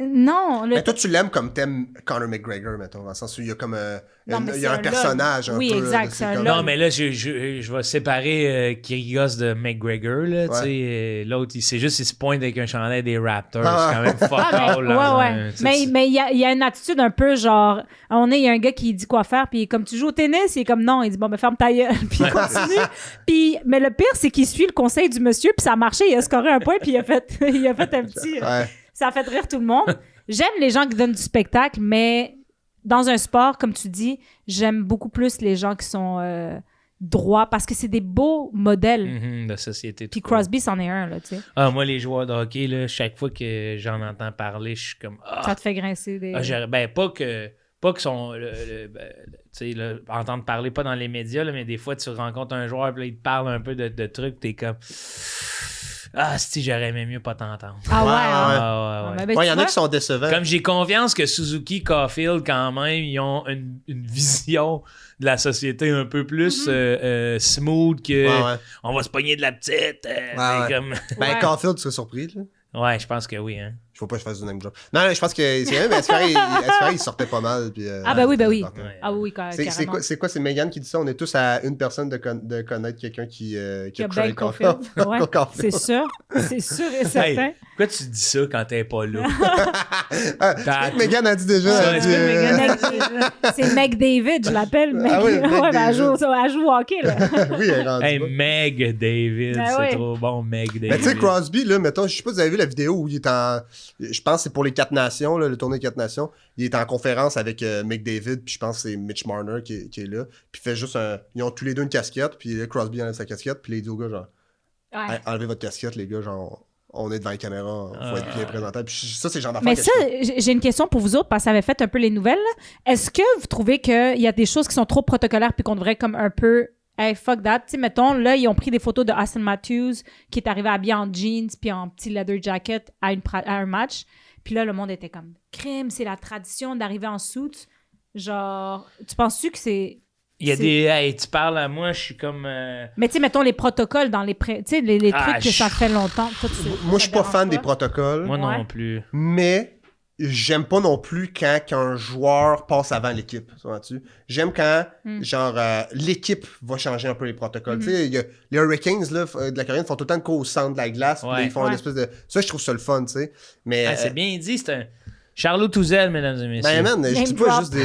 non. Mais toi, tu l'aimes comme t'aimes Conor McGregor, mettons, dans le sens où il y a comme Non, mais il y c'est a un un personnage lol. un Oui, peu. exact, de c'est ces un comme- lol. Non, mais là, je vais séparer Kyrgios de McGregor, là, tu sais. L'autre, c'est juste, il se pointe avec un chandail des Raptors. Ah. C'est quand même fuck Ah, all. mais, là, ouais. tu sais, Mais il y a une attitude un peu genre, il y a un gars qui dit quoi faire, puis comme tu joues au tennis, il est comme non, il dit bon, ben ferme ta gueule, puis il continue. Puis, mais le pire, c'est qu'il suit le conseil du monsieur, puis ça a marché, il a scoré un point, puis il a fait un petit. Ouais. Ça a fait rire tout le monde. J'aime les gens qui donnent du spectacle, mais dans un sport, comme tu dis, j'aime beaucoup plus les gens qui sont droits parce que c'est des beaux modèles. Mhm, de société. Puis tout court. Crosby, c'en est un, là, tu sais. Ah, moi, les joueurs de hockey, là, chaque fois que j'en entends parler, je suis comme... Ah, Ça te fait grincer des... ben, pas que sont... tu sais, là, entendre parler, pas dans les médias, là, mais des fois, tu rencontres un joueur, puis là, il te parle un peu de trucs, t'es comme... Ah, si, j'aurais aimé mieux pas t'entendre. Ah ouais, Ouais, hein? Ah, ouais. Ben, Ouais, il y tu en a vois, qui sont décevants. Comme j'ai confiance que Suzuki, Caulfield, quand même, ils ont une vision de la société un peu plus smooth que Ouais, ouais. on va se pogner de la petite. Ouais. Comme... Ben, Ouais. Caulfield, tu serais surpris, là. Ouais, je pense que oui. Hein. Je faut pas que je fasse du name drop. Non, je pense que c'est vrai, mais Ascari, il sortait pas mal. Puis, Ah, ben oui, ben oui. partait. Ouais. Ah oui, C'est carrément. c'est Megan qui dit ça? On est tous à une personne de connaître quelqu'un qui Qui a crushé bien Caulfield. Ouais, Caulfield. c'est sûr. C'est sûr et certain. Hey, pourquoi tu dis ça quand t'es pas là? Ah, c'est ce que Megan a dit déjà. Ça, elle est-ce dit, Meg- C'est Meg David, je l'appelle. Ah oui, Meg- Meg ouais, ben, elle David. joue au hockey, là. oui, elle est rendue Hey, là. Meg David, Ben c'est ouais. trop bon, Meg David. Mais tu sais, Crosby, là, mettons, je sais pas si vous avez vu la vidéo où il est en. Je pense que c'est pour les 4 nations, là, le tournoi des 4 nations. Il est en conférence avec McDavid, puis je pense que c'est Mitch Marner qui est là. Puis il fait juste un. Ils ont tous les deux une casquette, puis là, Crosby enlève sa casquette, puis il dit aux gars, genre, Ouais. Hey, enlevez votre casquette, les gars, genre, on est devant la caméra, faut être bien présentable. Puis ça, c'est le genre d'affaire Mais que ça, je- j'ai une question pour vous autres, parce que ça avait fait un peu les nouvelles. là. Est-ce que vous trouvez qu'il y a des choses qui sont trop protocolaires puis qu'on devrait comme un peu... Hey, fuck that. Tu sais, mettons, là, ils ont pris des photos de Austin Matthews qui est arrivé habillé en jeans puis en petit leather jacket à un match. Puis là, le monde était comme, crime, c'est la tradition d'arriver en suit. Genre, tu penses-tu que c'est... Il y a c'est- des. Hey, tu parles à moi, je suis comme. Mais tu sais, mettons les protocoles dans les... Tu sais, les Ah, trucs que ça fait longtemps. Toi, Moi, je suis pas fan des protocoles. protocoles, Moi Ouais. non plus. mais j'aime pas non plus quand un joueur passe avant l'équipe. Tu? J'aime quand, l'équipe va changer un peu les protocoles. Tu sais, les Hurricanes là, de la Caroline font tout le temps qu'au centre de la glace. Puis ils font une espèce de... Ça, je trouve ça le fun, tu sais. Mais, c'est bien dit, c'est un... Charlot Touzel, mesdames et messieurs. Ben, man, je dis pas juste des...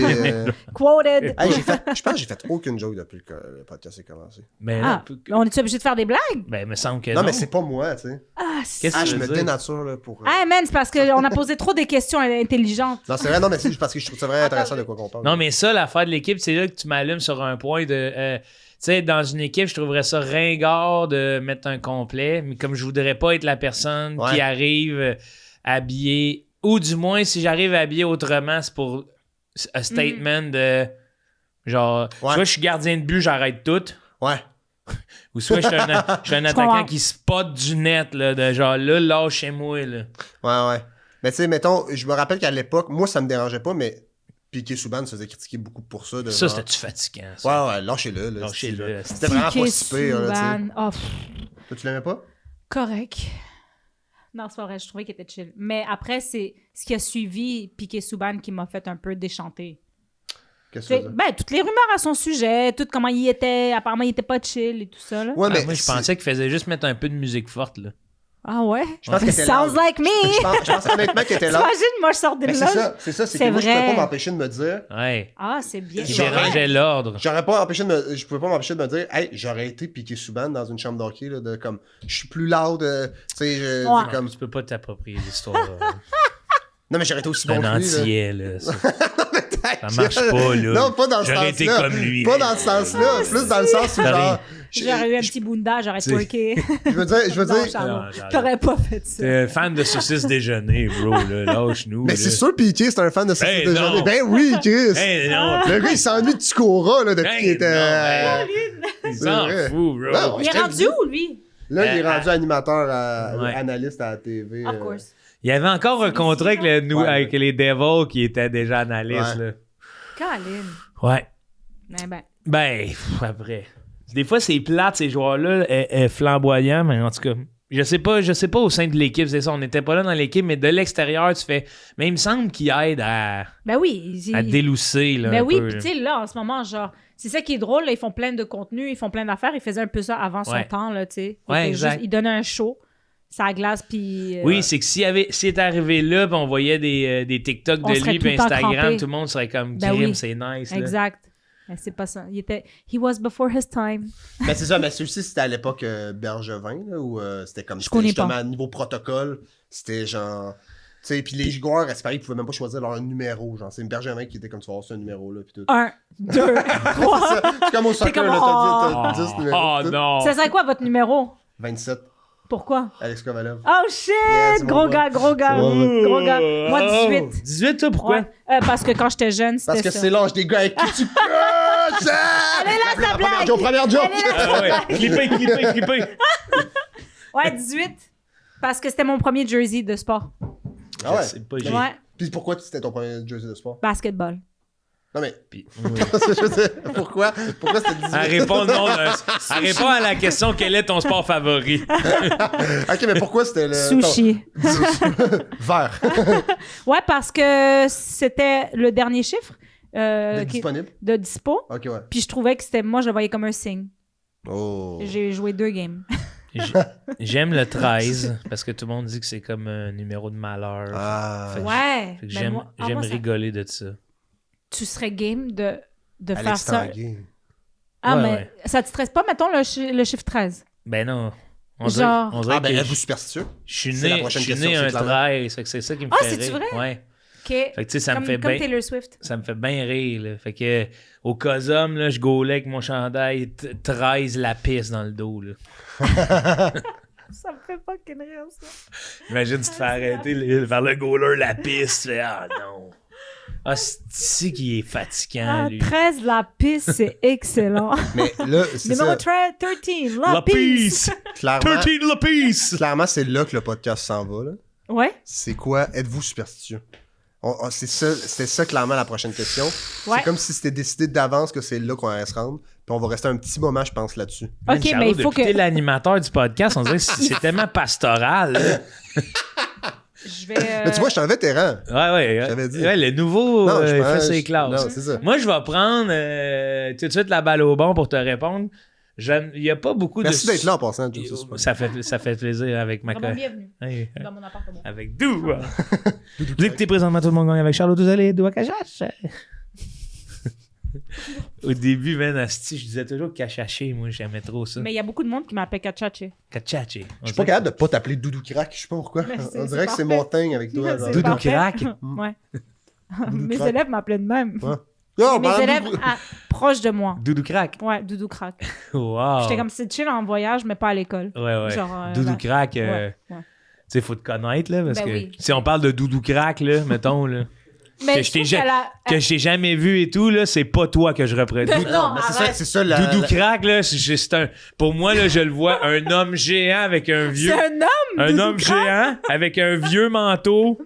Quoted. Hey, je pense que j'ai fait aucune joke depuis que le podcast est commencé. Mais on est obligé de faire des blagues? Ben, il me semble que non. mais c'est pas moi, tu sais. Qu'est-ce que je tu me veux dire? dénature, là, pour... Ah, man, c'est parce qu'on a posé trop des questions intelligentes. Non, c'est vrai, non, mais c'est juste parce que je trouve ça vraiment intéressant de quoi qu'on parle. Non, mais ça, l'affaire de l'équipe, c'est là que tu m'allumes sur un point de... tu sais, dans une équipe, je trouverais ça ringard de mettre un complet, mais comme je voudrais pas être la personne qui arrive habillée... Ou du moins, si j'arrive habillé autrement, c'est pour un statement de genre, soit je suis gardien de but, j'arrête tout. Ouais. Ou soit je suis un attaquant qui spot du net, là, de genre là, lâchez-moi. Là. Ouais. Mais tu sais, mettons, je me rappelle qu'à l'époque, moi, ça me dérangeait pas, mais Piqué Souban se faisait critiquer beaucoup pour ça. Ça, c'était-tu fatigant? Ça? Ouais, lâchez-le. Là, lâchez-le. C'était vraiment pas si pire. Toi, tu l'aimais pas? Correct. Non, c'est pas vrai, je trouvais qu'il était chill. Mais après, c'est ce qui a suivi Piqué Souban qui m'a fait un peu déchanter. Qu'est-ce que Ben, toutes les rumeurs à son sujet, tout comment il était, apparemment il était pas chill et tout ça. Là. Ouais, mais moi, je pensais qu'il faisait juste mettre un peu de musique forte. Là. Ah ouais? Je pense que c'était Sounds like me! Je pense honnêtement qu'il était là. T'imagines, moi je sors de là. C'est ça, c'est que moi, je pouvais pas m'empêcher de me dire. Ouais. Ah, c'est bien. Il dérangeait l'ordre. Je pouvais pas m'empêcher de me dire, hey, j'aurais été Piqué Souban dans une chambre d'hockey, là, de comme, je suis plus loud, tu sais, comme. Tu peux pas t'approprier l'histoire. Non, mais j'aurais été aussi bon que un lui. entier, là. Ça marche pas, là. Non, pas dans ce sens-là. J'aurais été comme lui. Pas dans ce sens-là. Plus dans le sens où, genre. J'aurais eu un petit bunda, j'aurais twerké. Je veux dire. Non, t'aurais pas fait ça. T'es fan de saucisses déjeuner, bro, là. Lâche-nous. Mais c'est sûr, Piqué, c'est un fan de saucisses déjeuner. Non. Ben oui, Chris. Non. Le gars, il s'ennuie de Ticora, là, depuis qu'il était. Il s'en fout, bro. Non, Il est rendu où, lui? Là, il est rendu animateur, analyste à la TV. Of course. Il y avait encore un contrat avec les Devils qui était déjà analyste, là. Colin. Ouais. Ben. Après. Des fois, c'est plate, ces joueurs-là, flamboyants, mais en tout cas, je sais pas au sein de l'équipe, c'est ça, on n'était pas là dans l'équipe, mais de l'extérieur, tu fais... Mais il me semble qu'il aide à délousser, là, Ben oui, peu, puis tu sais, là, en ce moment, genre, c'est ça qui est drôle, là, ils font plein de contenu, ils font plein d'affaires, ils faisaient un peu ça avant son temps, là, tu sais. Ouais, exact. Ils donnaient un show, ça glace, puis... Oui, c'est que s'il était arrivé là, puis on voyait des TikTok de lui, puis Instagram, tout le monde serait comme, c'est nice, là. Exact. Mais c'est pas ça. He was before his time. Ben c'est ça, mais celui-ci, c'était à l'époque Bergevin, là, où c'était comme... C'était justement à niveau protocole, c'était genre... Tu sais, puis les joueurs, c'est pareil, ils pouvaient même pas choisir leur numéro. Genre, c'est une Bergevin qui était comme, tu vas avoir ce numéro-là, puis tout. 1, 2, 3. C'est comme au soccer, là, t'as 10 numéros. Oh non! Ça serait quoi votre numéro? 27. Pourquoi? Alex Kovalev. Oh shit! Gros gars. Gros gars. Moi, 18. 18, toi, pourquoi? Ouais. Parce que quand j'étais jeune, c'était ça. Parce que c'est l'âge des gars avec qui tu... Elle est là, sa blague! Première joke! Ah ouais, clipper. Ouais, 18. Parce que c'était mon premier jersey de sport. Ah ouais? C'est pas Ouais. Puis pourquoi c'était ton premier jersey de sport? Basketball. Non mais... Puis, Je sais, pourquoi c'était 18? Elle répond à la question, quel est ton sport favori? Ok, mais pourquoi c'était le... Sushi. Vert. Ouais, parce que c'était le dernier chiffre. Disponible? De dispo. Ok, ouais. Puis je trouvais que moi, je le voyais comme un signe. Oh. J'ai joué 2 games. J'aime le 13 parce que tout le monde dit que c'est comme un numéro de malheur. Ah. Ouais. Fait que Ben j'aime moi, rigoler de ça. Tu serais game de faire Alex ça. Tanguay. Ah, Ouais, mais ouais. ça te stresse pas, mettons, le chiffre 13? Ben non. On Genre- dirait Ah, ben que êtes-vous superstitieux? je suis C'est la né prochaine question, un c'est clairement. 13. Fait que c'est ça qui me Ah, fait c'est-tu rire. vrai? Ouais. OK. Fait que tu sais, ça me fait comme bien... Taylor Swift. Ça me fait bien rire, là. Fait que au Cosum, là, je gaulais avec mon chandail 13 la piste dans le dos, là. Ça me fait pas qu'une rire, ça. Imagine, tu te fais arrêter vers le goaler la piste. Tu fais, ah non. Ah, c'est ici qui est fatigant, Ah, lui. 13, la piste, c'est excellent. Mais là, c'est Numéro ça. 13, la La piste. piste! Clairement, 13 la piste! clairement, c'est là que le podcast s'en va, là. Ouais. C'est quoi? Êtes-vous superstitieux? C'était ça, clairement, la prochaine question. Ouais. C'est comme si c'était décidé d'avance que c'est là qu'on allait se rendre. Puis on va rester un petit moment, je pense, là-dessus. Man, OK, Charlot, mais il faut depuis que... t'es l'animateur du podcast, on dirait que c'est tellement pastoral. Là. Je vais. Mais tu vois, je suis un vétéran. Ouais. J'avais dit. Ouais, le nouveau Non, je il pense- fait ses classes. Non, c'est ça. Moi, je vais prendre tout de suite la balle au bon pour te répondre. Il n'y a pas beaucoup Merci de... d'être là en passant, Joe, c'est super. Ça fait plaisir avec ma Vraiment bienvenue Hey, dans mon appartement. avec Dou. Vous écoutez présentement tout le monde gagne avec Charles Douzal et Doua Kachache. Au début, man, asti, je disais toujours Kachaché. Moi, j'aimais trop ça. Mais il y a beaucoup de monde qui m'appelle Kachache. Kachaché. Je suis pas capable de pas t'appeler Doudou Crack, je sais pas pourquoi. Mais On dirait que parfait. c'est mon thing avec toi. C'est genre. Doudou parfait. Crack. Ouais. Doudou Mes Crack. élèves m'appelaient de même. Ouais. Oh, Mes ben, élèves Doudou- proches de moi. Doudou Crack. Ouais, Doudou Crack. Wow. J'étais comme c'est chill en voyage, mais pas à l'école. Ouais. Genre, Doudou là. Crack. Ouais. Tu sais, faut te connaître, là, parce Ben que oui. si on parle de Doudou Crack, là, mettons, là, Mais Que je je t'ai trouve ja- qu'elle a- que je t'ai jamais vu et tout, là, c'est pas toi que je représente. Non, mais c'est ça, arrête. c'est ça la. Doudou la- Crack, là, c'est un. Pour moi, là, je le vois, un homme géant avec un vieux. C'est un homme! Un Doudou homme Crack? géant avec un vieux manteau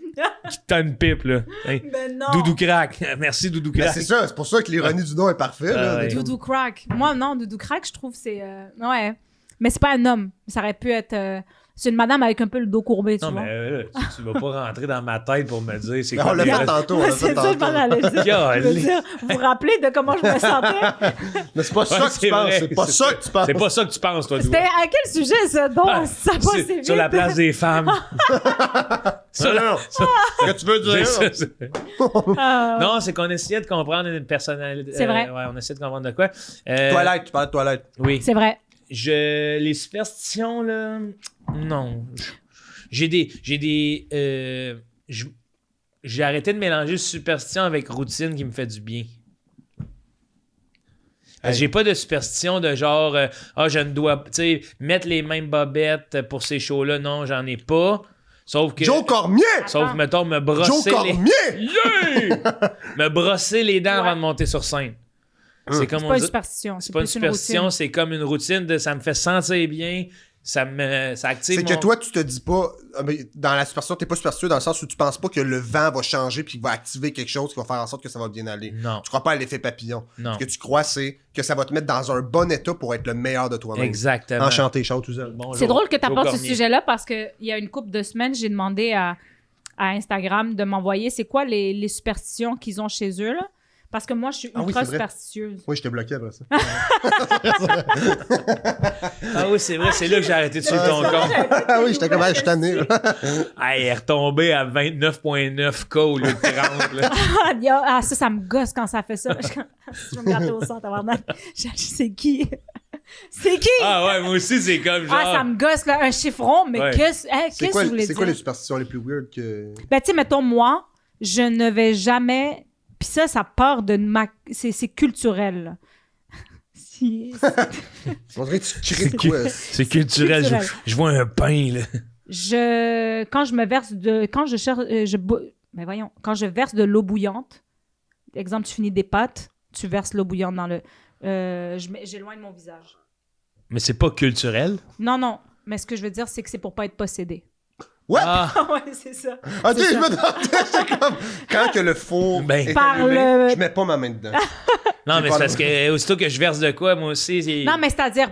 qui t'a une pipe, là. Hey, Mais non! Doudou Crack. Merci, Doudou Ben, Crack. c'est ça, c'est pour ça que l'ironie du nom est parfaite. Ah, là, ouais. de- Doudou Crack. Moi, non, Doudou Crack, je trouve c'est... Ouais. Mais c'est pas un homme. Ça aurait pu être... C'est une madame avec un peu le dos courbé, tu Non, vois. mais là, tu vas pas rentrer dans ma tête pour me dire c'est Ben, quoi on l'a les fait restes- tantôt, on l'a C'est fait ça, je m'en tantôt. allais dire. Je veux Golly. dire, vous vous rappelez de comment je me sentais? Mais c'est pas ça Ouais, que c'est tu penses, vrai, c'est pas c'est ça que tu penses. C'est pas ça que tu penses, toi, C'était Doua. à quel sujet, ça? Donc, Ah, ça passe vite. Sur la place des femmes. Ça, non. Que tu veux C'est dire? ça, c'est- Ah, Non, c'est qu'on essayait de comprendre une personnalité. C'est vrai. Ouais, on essayait de comprendre de quoi. Toilette, tu parles de toilette. Oui. C'est vrai. Les superstitions, là. Non. J'ai arrêté de mélanger superstition avec routine qui me fait du bien. Parce que j'ai pas de superstition de genre, je ne dois, tu sais, mettre les mêmes bobettes pour ces shows-là. Non, j'en ai pas. Sauf que. Joe Cormier! Sauf, mettons, me Joe brosser les. Cormier! Yeah! Me brosser les dents Ouais. avant de monter sur scène. C'est comme C'est on pas une dit. superstition. C'est pas une plus superstition, routine. c'est comme une routine de ça me fait sentir bien, ça active C'est mon... que toi, tu te dis pas, mais dans la superstition, t'es pas superstitieux dans le sens où tu penses pas que le vent va changer puis qu'il va activer quelque chose qui va faire en sorte que ça va bien aller. Non, Tu crois pas à l'effet papillon. non. Ce que tu crois, c'est que ça va te mettre dans un bon état pour être le meilleur de toi-même. Exactement. Enchanté, Charles Touzel. Bonjour. C'est drôle que tu Joe apportes ce Cormier. sujet-là parce qu'il y a une couple de semaines, j'ai demandé à Instagram de m'envoyer c'est quoi les superstitions qu'ils ont chez eux. Là. Parce que moi, je suis Ah oui, ultra c'est vrai. superstitieuse. Oui, je t'ai bloqué après ça. Ah oui, c'est vrai, c'est là que j'ai arrêté de suivre ton compte. Ah oui, j'étais comme, je suis tanné. Ah, il est retombé à 29.9K au lieu de 30. Là. Ça me gosse quand ça fait ça. Je vais me gratter au sang, tabarnak. C'est qui? C'est qui? Ah ouais, moi aussi, c'est comme genre... Ah, ça me gosse, là, un chiffron, mais Ouais. qu'est-ce C'est que quoi, je voulais c'est dire? quoi les superstitions les plus weird que. Ben, tu sais, mettons, moi, je ne vais jamais... Puis ça part de ma... C'est culturel, là. On dirait que tu crées de quoi? C'est culturel. Culturel. Je vois un pain, là. Quand je me verse de... Quand je cherche... Ben voyons. Quand je verse de l'eau bouillante, exemple, tu finis des pâtes, tu verses l'eau bouillante dans le... J'éloigne mon visage. Mais c'est pas culturel. Non, non. Mais ce que je veux dire, c'est que c'est pour pas être possédé. Ouais! Ah, ouais, c'est ça. Ok, c'est je ça. me demandais, c'est comme. Quand que le four Ben, est Par allumé, le- je mets pas ma main dedans. non, mais pas c'est parce que aussitôt que je verse de quoi, moi aussi, c'est... Non, mais c'est-à-dire,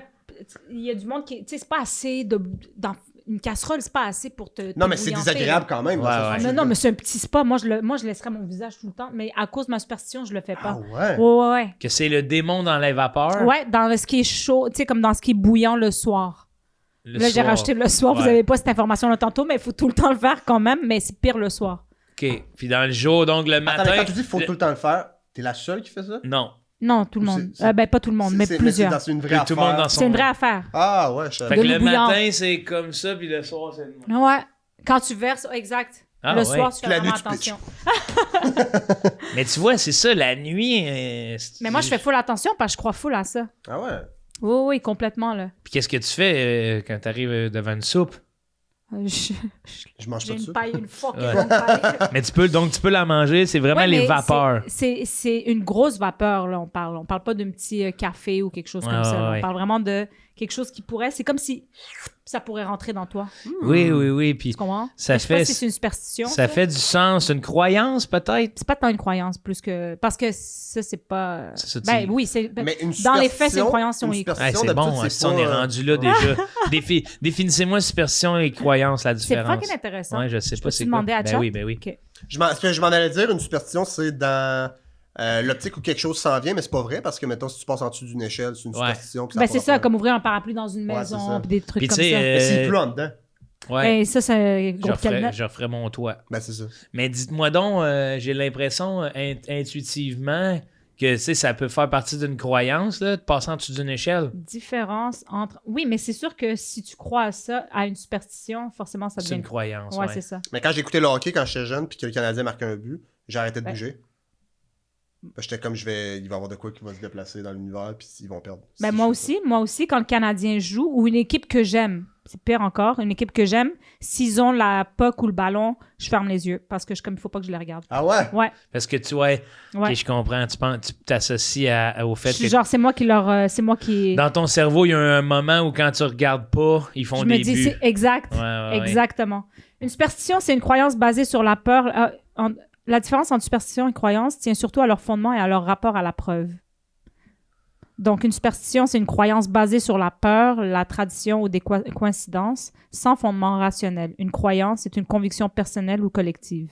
il y a du monde qui... Tu sais, c'est pas assez de... Dans une casserole, c'est pas assez pour te... Non, te mais c'est bouillanter, désagréable là. quand même. Ouais, dans ce ouais. Ah, sens-là. mais non, mais c'est un petit spa. Moi, je laisserais mon visage tout le temps. Mais à cause de ma superstition, je le fais Ah pas. ouais? Ouais. Que c'est le démon dans la vapeur. Ouais, dans ce qui est chaud, tu sais, comme dans ce qui est bouillant le soir. Le Là, j'ai soir. rajouté le soir. Vous Ouais. avez pas cette information-là tantôt, mais il faut tout le temps le faire quand même. Mais c'est pire le soir. OK. Puis dans le jour, donc le matin... Attends, mais quand tu dis qu'il faut le- tout le temps le faire, t'es la seule qui fait ça? Non. Non, tout le Ou monde. c'est- Ben, pas tout le monde, mais plusieurs. C'est une vraie Que affaire. tout le monde dans son... C'est une vraie affaire. Ah ouais, je Fait savais. que De le l'eau bouillante. matin, c'est comme ça, puis le soir, c'est le même. Ouais. Quand tu verses, exact. Ah, le ouais. soir, tu fais Puis la vraiment nuit, tu attention. Mais tu vois, c'est ça, la nuit... Mais moi, je fais full attention parce que je crois full à ça. Ah ouais? Oui, oui, complètement, là. Puis qu'est-ce que tu fais quand t'arrives devant une soupe? Je mange pas J'ai de une ça. paille, une fucking Ouais. longue paille. Mais tu peux la manger, c'est vraiment Ouais, les mais vapeurs. c'est une grosse vapeur, là, on parle. On parle pas d'un petit café ou quelque chose Ouais, comme ça. là. ouais. On parle vraiment de quelque chose qui pourrait... C'est comme si ça pourrait rentrer dans toi. Oui. Puis Tu comprends? ça Je sais pas fait, si c'est une superstition. ça fait du sens. Une croyance, peut-être. C'est pas tant une croyance, plus que... Parce que ça, c'est pas... C'est ça, Ben tu- oui, c'est... Mais une Dans les faits, c'est une superstition- croyance, si on une y croit. Hey, superstition, c'est bon, d'habitude, si on est rendu là déjà. Définissez-moi superstition et croyance, la C'est différence. fucking intéressant. Ouais, je sais pas peux-tu c'est quoi. demander à Ben Chat? oui, ben oui. OK. Ce que je m'en allais dire, une superstition, c'est dans l'optique où quelque chose s'en vient, mais c'est pas vrai, parce que, mettons, si tu passes en dessous d'une échelle, c'est une Ouais. superstition. puis Ben a c'est pas ça, rapport. comme ouvrir un parapluie dans une Ouais, c'est maison, ça. puis des trucs Puis comme tu sais, ça. Mais s'il pleut en dedans, Ouais, Ben ça, c'est je groupe Calnet. referais mon toit. ben c'est ça. Mais dites-moi donc, j'ai l'impression intuitivement que tu sais, ça peut faire partie d'une croyance, là, de passer en dessous d'une échelle. Différence entre... Oui, mais c'est sûr que si tu crois à ça, à une superstition, forcément, ça C'est devient... une croyance. Ouais, Ouais. c'est ça. Mais quand j'écoutais le hockey quand j'étais jeune, puis que le Canadien marquait un but, j'ai arrêté de Ouais. bouger. J'étais comme, il va y avoir de quoi qui va se déplacer dans l'univers, puis ils vont perdre. Ben Si moi je fais aussi, quand le Canadien joue, ou une équipe que j'aime, c'est pire encore, une équipe que j'aime, s'ils ont la puck ou le ballon, je ferme les yeux, parce que je comme il faut pas que je les regarde. ça. Ah ouais? Ouais, Parce que tu vois, ouais. ok, je comprends, tu t'associes au fait que Genre, c'est moi qui... dans ton cerveau, il y a un moment où quand tu regardes pas, ils font Je me des dis, buts. c'est exact. Ouais, ouais, ouais. Exactement. Une superstition, c'est une croyance basée sur la peur. La différence entre superstition et croyance tient surtout à leur fondement et à leur rapport à la preuve. Donc, une superstition, c'est une croyance basée sur la peur, la tradition ou des coïncidences, sans fondement rationnel. Une croyance est une conviction personnelle ou collective.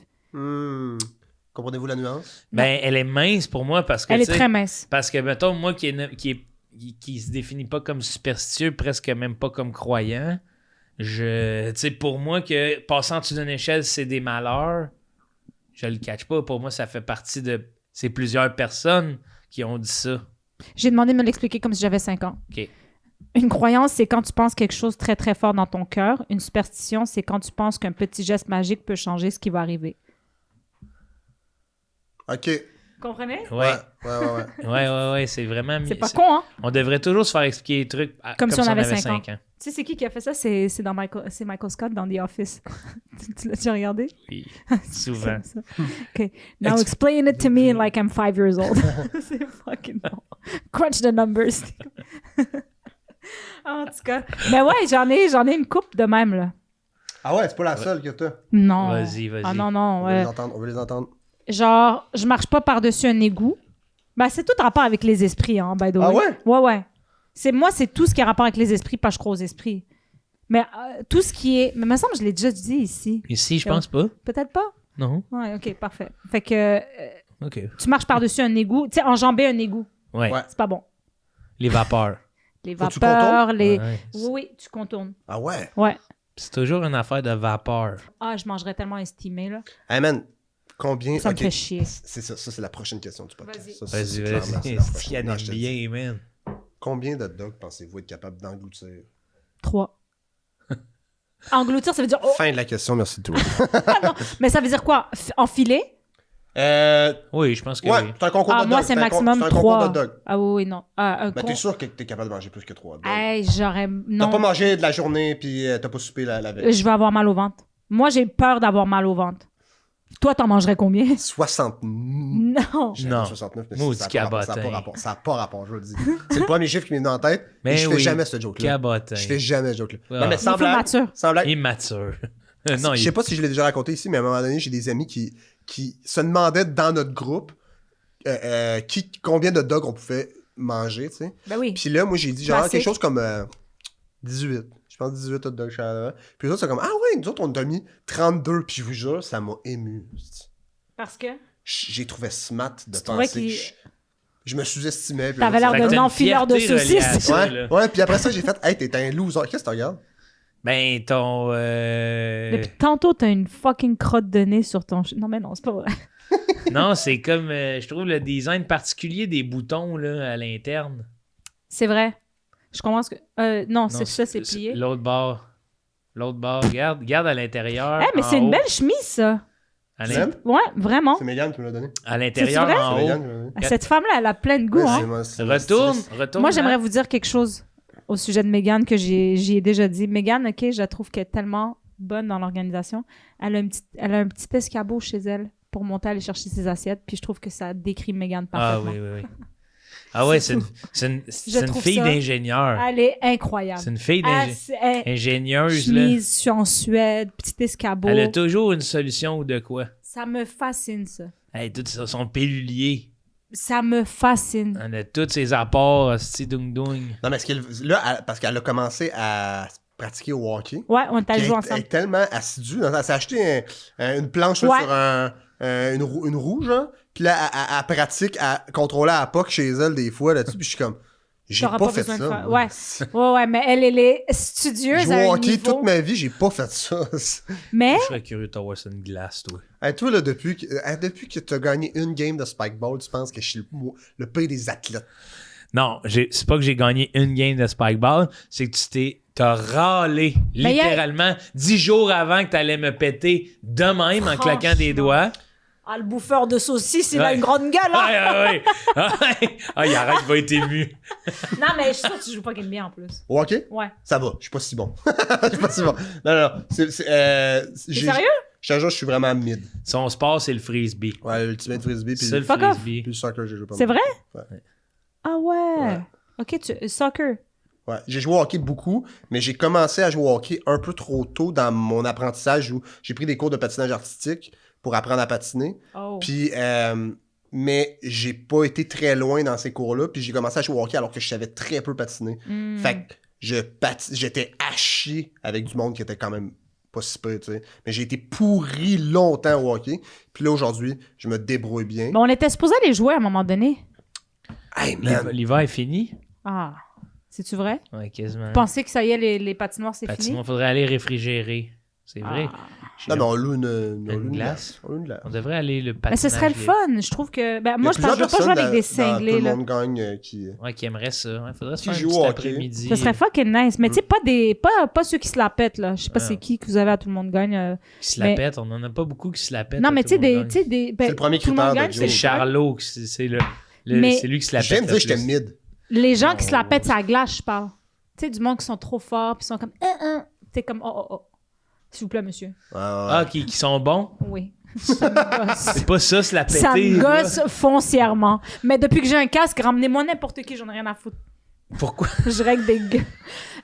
Comprenez-vous la nuance? Ben, elle est mince pour moi parce que Elle est tu sais, très mince. parce que mettons moi qui se définit pas comme superstitieux, presque même pas comme croyant, tu sais, pour moi que passer en dessous d'une échelle c'est des malheurs, je le catch pas. Pour moi ça fait partie de c'est plusieurs personnes qui ont dit ça. J'ai demandé de me l'expliquer comme si j'avais 5 ans. Ok. Une croyance, c'est quand tu penses quelque chose très, très fort dans ton cœur. Une superstition, c'est quand tu penses qu'un petit geste magique peut changer ce qui va arriver. Ok. Comprenez? Ouais. Ouais. C'est vraiment C'est pas con, hein? On devrait toujours se faire expliquer les trucs Comme si on avait 5 5 ans. Tu sais, c'est qui a fait ça? C'est Michael Scott dans The Office. Tu l'as déjà regardé? Oui, souvent. C'est ça. OK. Now explain it to me like I'm 5 years old. C'est fucking bon. Crunch the numbers. En tout cas. Mais ouais, j'en ai une coupe de même, là. Ah ouais, c'est pas la seule que t'as. Non. Vas-y. Ah non, non. On veut les entendre. On veut les entendre. Genre, je marche pas par-dessus un égout. Ben, c'est tout rapport avec les esprits, hein, by the way. Ah ouais? Ouais. C'est tout ce qui a rapport avec les esprits, pas je crois aux esprits. Mais tout ce qui est... Mais il me semble que je l'ai déjà dit ici. Ici, je pense pas. Peut-être pas? Non. Ouais, OK, parfait. Fait que OK. tu marches par-dessus un égout. Tu sais, enjamber un égout, Ouais. Ouais. c'est pas bon. Les vapeurs. Les Faut que tu vapeurs, contournes? les... Ouais. Oui, tu contournes. Ah ouais? Ouais. C'est toujours une affaire de vapeur. Ah, je mangerais tellement estimé, là. Hey man, combien. Ça me ok. fait chier. C'est ça, c'est la prochaine question du podcast. Vas-y. Ça, Vas-y, c'est clairement, vas-y. c'est la C'est prochaine. qu'il y en Non, a je te dis. bien, man. Combien de dogs pensez-vous être capable d'engloutir? 3. Engloutir, ça veut dire... Oh, Fin de la question, merci de tout. mais ça veut dire quoi? Enfiler? Oui, je pense que Ouais, oui. c'est un concours Ah, de moi, dogs. c'est un maximum c'est un concours 3. de dogs. Ah oui, non. Un Ben, t'es sûr que t'es capable de manger plus que 3 dogs. Hey, j'aurais... T'as Non. pas mangé de la journée, puis t'as pas soupé la veille. Je vais avoir mal au ventre. Moi, j'ai peur d'avoir mal au ventre. Toi, t'en mangerais combien? 60. Non. J'ai Non. 69, mais Maudit ça n'a pas cabotin. rapport. Ça n'a pas rapport, je le dis. C'est le premier chiffre qui m'est venu en tête. Mais Et je fais oui. jamais ce joke-là. Cabotin. Je fais jamais ce joke-là. Ah. Non, mais Il sans faut blague. mature. Sans blague. Immature. Non, Je sais pas si je l'ai déjà raconté ici, mais à un moment donné, j'ai des amis qui se demandaient dans notre groupe combien de dogs on pouvait manger, tu sais. Ben oui. Puis là, moi, j'ai dit genre Classique. quelque chose comme 18. Je pense 18 hot dogs chez Puis les autres, c'est comme, ah ouais, nous autres, on a mis 32. Puis je vous jure, ça m'a ému. Parce que J'ai trouvé smart de Tu trouvais penser qu'il- que je me sous-estimais. puis T'avais là, l'air Fait que d'un t'as une enfileur de fierté reliée à saucisses. ça, Ouais, là. ouais, puis après ça, j'ai fait, hey, t'es un loser. Qu'est-ce que tu regardes? Ben, ton... Depuis tantôt, t'as une fucking crotte de nez sur ton... Non, mais non, c'est pas vrai. Non, c'est comme... je trouve le design particulier des boutons, là, à l'interne. C'est vrai. Je commence que... non, Non, c'est ça, c'est plié. L'autre bord. Regarde à l'intérieur. Eh, mais en c'est une haut. belle chemise, ça. À Tu l'in- aimes? Ouais, vraiment. C'est Mégane qui me l'a donné. à l'intérieur, C'est vrai? en C'est haut. Mégane qui me l'a donné. Cette femme-là, elle a plein de goût, Ouais, hein. c'est ma Retourne. Moi, Hein? j'aimerais vous dire quelque chose au sujet de Mégane que j'y ai déjà dit. Mégane, OK, je la trouve qu'elle est tellement bonne dans l'organisation. Elle a un petit escabeau chez elle pour monter aller chercher ses assiettes. Puis je trouve que ça décrit Mégane Ah parfaitement. oui. Ah ouais, c'est une trouve fille ça- d'ingénieur. Elle est incroyable. C'est une fille Elle- ingénieuse, là. chemise, je suis en Suède, petit escabeau. Elle a toujours une solution ou de quoi. Ça me fascine, ça. Elle a tout son pilulier. Ça me fascine. Elle a tous ses apports, hostie dung dung. Non, mais parce qu'elle a commencé à pratiquer au hockey. Ouais, on est allé Puis jouer elle est ensemble. tellement assidue. Elle s'est acheté une planche là, Ouais. sur une roue, genre. Puis là, elle pratique à contrôler à la POC chez elle des fois là-dessus. Puis je suis comme, j'ai T'auras pas pas fait besoin de ça. faire- moi. Ouais, mais elle est studieuse Je joue à au un hockey niveau. toute ma vie, j'ai pas fait ça. Mais Je serais curieux de t'avoir sur une glace, toi. Hey, toi, là, depuis que tu as gagné une game de Spikeball, tu penses que je suis le pays des athlètes. Non, c'est pas que j'ai gagné une game de Spikeball, c'est que t'as râlé Mais littéralement 10 jours avant que t'allais me péter de même en claquant des doigts. ah, le bouffeur de saucisses, il a Ouais. une grande gueule, hein? Ouais. Ah, il arrête, il va être ému. Non, mais je suis sûre que tu joues pas bien en plus. Au hockey? Ouais. Ça va, je suis pas si bon. Je suis pas si bon. Non. T'es sérieux? Je te jure, je suis vraiment mid. Son sport, c'est le frisbee. Ouais, l'ultimate frisbee, puis C'est le le Fuck off. frisbee. soccer, j'ai joué pas C'est mal. vrai? Ouais. Ah ouais. Ouais. Ok, soccer. Ouais, j'ai joué au hockey beaucoup, mais j'ai commencé à jouer au hockey un peu trop tôt dans mon apprentissage où j'ai pris des cours de patinage artistique pour apprendre à patiner. Oh. Puis, mais j'ai pas été très loin dans ces cours-là, puis j'ai commencé à jouer au hockey alors que je savais très peu patiner. Hmm. Fait que j'étais à chier avec du monde qui était quand même pas si peu, tu sais. Mais j'ai été pourri longtemps au hockey. Puis là, aujourd'hui, je me débrouille bien. Mais on était supposé aller jouer à un moment donné. Hey, man! L'hiver est fini? Ah. C'est-tu vrai? Ouais, quasiment. Vous pensez que ça y est, les patinoires, c'est fini? Patinoire, faudrait aller réfrigérer. C'est vrai. Ah. Non, mais on loue une glace. On loue une glace. On devrait aller le Mais patinage. ce serait le libre. fun. Je trouve que. Ben, Il y a moi, je plusieurs ne veux pas jouer avec personnes des dans cinglés. Tout le Là. monde gagne qui... Ouais, qui aimerait ça. Ouais, faudrait se Qui faire un joue petit au hockey. après-midi. Ce serait fucking nice. Mais tu sais, pas ceux qui se la pètent, là. Je sais pas Ah. c'est qui que vous avez à tout le monde gagne. Qui se la Mais- pète. On en a pas beaucoup qui se la pètent. Non, à mais tout tu sais, le monde des. gagne. Tu sais, des. Ben, C'est le premier tout le monde critère de gagne, Joe. C'est le Charlot, c'est Mais- c'est lui qui se la Je viens pète. de dire que le j'étais plus. mid. Les gens qui se la Oh. pètent, ça glace, je parle. Tu sais, du monde qui sont trop forts, puis sont comme. T'es comme. Oh. S'il vous plaît, monsieur. Ouais, ouais. Ah, qui sont bons? Oui. Ça me gosse. C'est pas ça, se la péter. Ça me là. gosse foncièrement. Mais depuis que j'ai un casque, ramenez-moi n'importe qui, j'en ai rien à foutre. Pourquoi? Je règle des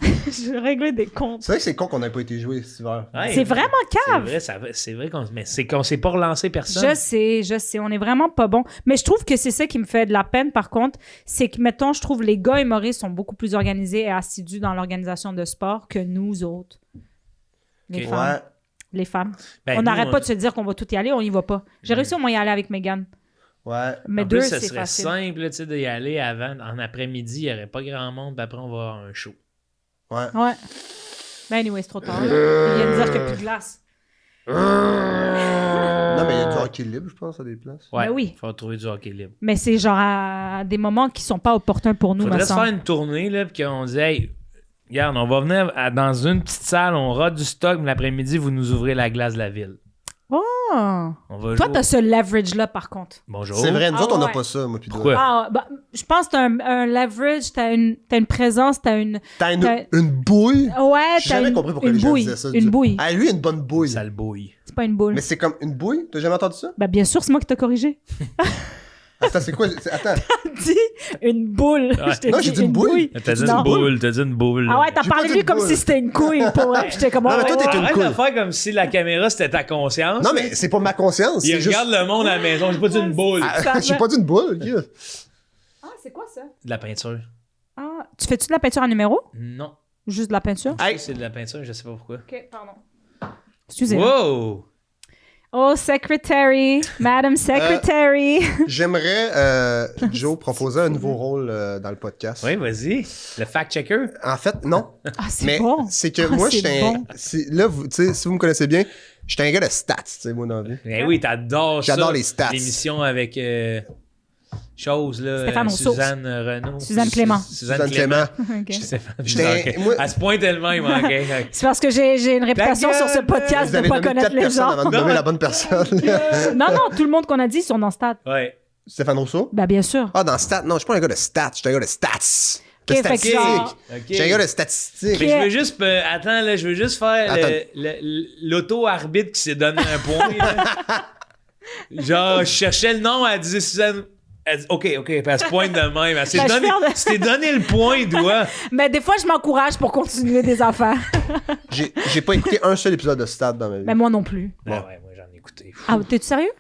je règle des comptes. C'est vrai que c'est con qu'on n'ait pas été joué cet hiver. Ouais, C'est vraiment cave. C'est vrai qu'on s'est pas relancé personne. Je sais, on est vraiment pas bon. Mais je trouve que c'est ça qui me fait de la peine, par contre, c'est que, mettons, je trouve les gars humoristes sont beaucoup plus organisés et assidus dans l'organisation de sport que nous autres. Les Ok. femmes. Ouais. Les femmes. Ben, on nous, n'arrête pas de se dire qu'on va tout y aller, on y va pas. J'ai réussi au moins y aller avec Megan. Ouais. Mais En deux, plus, ça c'est serait facile. simple là, tu sais, d'y aller avant, en après-midi, il n'y aurait pas grand monde, puis après, on va avoir un show. Ouais. Ouais. Ben anyway, c'est trop tard. Là. Il vient de dire qu'il n'y a plus de glace. Non, mais il y a du hockey libre, je pense, à des places. Ouais, Ben oui. il faut trouver du hockey libre. Mais c'est genre à des moments qui sont pas opportuns pour nous, me Faudrait se semble. faire une tournée, là, puis qu'on dise, hey, regarde, on va venir dans une petite salle, on rate du stock, mais l'après-midi, vous nous ouvrez la glace de la ville. Ah. On va Toi, jouer. t'as ce leverage-là, par contre. Bonjour. C'est vrai, nous Ah autres, on n'a ouais. pas ça, moi, puis Pourquoi? toi. Ah, bah, je pense que t'as un leverage, t'as une présence, t'as une... T'as T'as- une bouille. Ouais, J'ai t'as jamais une, compris pourquoi une les gens bouille. disaient ça. Une bouille. Ah, lui, il a une bonne bouille. Sale bouille. C'est pas une boule. Mais c'est comme une bouille? T'as jamais entendu ça? Ben, bien sûr, c'est moi qui t'ai corrigé. Attends, c'est quoi? Attends. Dis une boule. Ouais. Je t'ai Non, j'ai dit une bouille. T'as dit Non. une boule, t'as dit une boule. Ah ouais, t'as J'ai parlé pas de dit lui une comme boule. si c'était une couille pour vrai. J'étais comme... Non, mais oh, toi, ouais, t'es une Arrête couille. de faire comme si la caméra, c'était ta conscience. Non, mais c'est pas ma conscience. Il C'est juste... regarde le monde à la maison, j'ai pas dit une boule. Ah, j'ai pas dit une boule, Guy. Ah, c'est quoi ça? De la peinture. Ah, tu fais-tu de la peinture en numéro? Non. Juste de la peinture? Hey. C'est de la peinture, je sais pas pourquoi. OK, pardon. Excusez-moi. Wow! Oh, secretary, Madam Secretary. J'aimerais, Joe, proposer un nouveau rôle dans le podcast. Oui, vas-y. Le fact-checker. En fait, non. Ah, c'est Mais bon. c'est que Ah, moi, c'est j'étais bon. là, tu sais, si vous me connaissez bien, j'étais un gars de stats, tu sais, moi, dans la vie. Ben oui, t'adores ça. J'adore les stats. L'émission avec chose, là. Stéphane Rousseau. Suzanne Renaud. Suzanne Clément. Suzanne Clément. OK. Stéphane- J'étais- ok. moi- À ce point tellement, il manquait. C'est parce que j'ai une réputation sur ce podcast Vous de avez pas nommé connaître 4 les personnes gens. avant de Non, nommer mais- la bonne personne. Non, tout le monde qu'on a dit sont dans Stade. Ouais. Stéphane Rousseau? Ben, bien sûr. Ah, dans stats. Non, je suis pas un gars de stats. Je suis un gars de stats. De Ok, fait que statistiques. genre- Ok. Je suis un gars de statistiques. Mais je veux juste. Attends, là, je veux juste faire Attends. l'auto-arbitre qui s'est donné un point. Là. Genre, je cherchais le nom, elle disait Suzanne. Elle dit, OK, puis elle se pointe de même. Elle s'est Ben, je donné, perds de- tu t'es donné le point, doigt. Mais des fois, je m'encourage pour continuer des affaires. J'ai pas écouté un seul épisode de Stat dans ma vie. Mais moi non plus. Ah ouais, moi, j'en ai écouté. Ah, t'es-tu sérieux?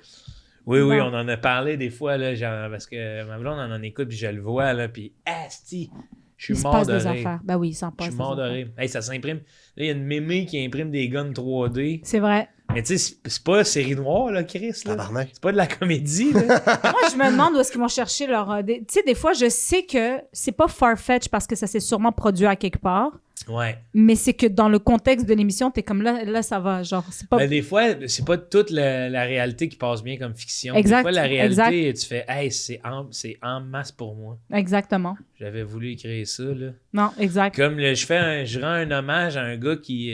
Oui, Non. on en a parlé des fois, là, parce que ma blonde en écoute, puis je le vois, là, puis asti, je suis Il se mort passe de des rire. affaires. Ben oui, il s'en Je passe suis des mort de affaires. rire. Hey, ça s'imprime. Là, il y a une mémé qui imprime des guns 3D. C'est vrai. Mais tu sais, c'est pas série noire, là, Chris. Là. Tabarnak. C'est pas de la comédie, là. Moi, je me demande où est-ce qu'ils vont chercher leur... Tu sais, des fois, je sais que c'est pas far-fetch parce que ça s'est sûrement produit à quelque part, Ouais. mais c'est que dans le contexte de l'émission, t'es comme là, ça va. Genre, c'est pas... Ben, des fois, c'est pas toute la réalité qui passe bien comme fiction. Exact, Des fois, la réalité, tu fais, hey, c'est en masse pour moi. Exactement. J'avais voulu écrire ça, là. Non, exact. Comme je rends un hommage à un gars qui,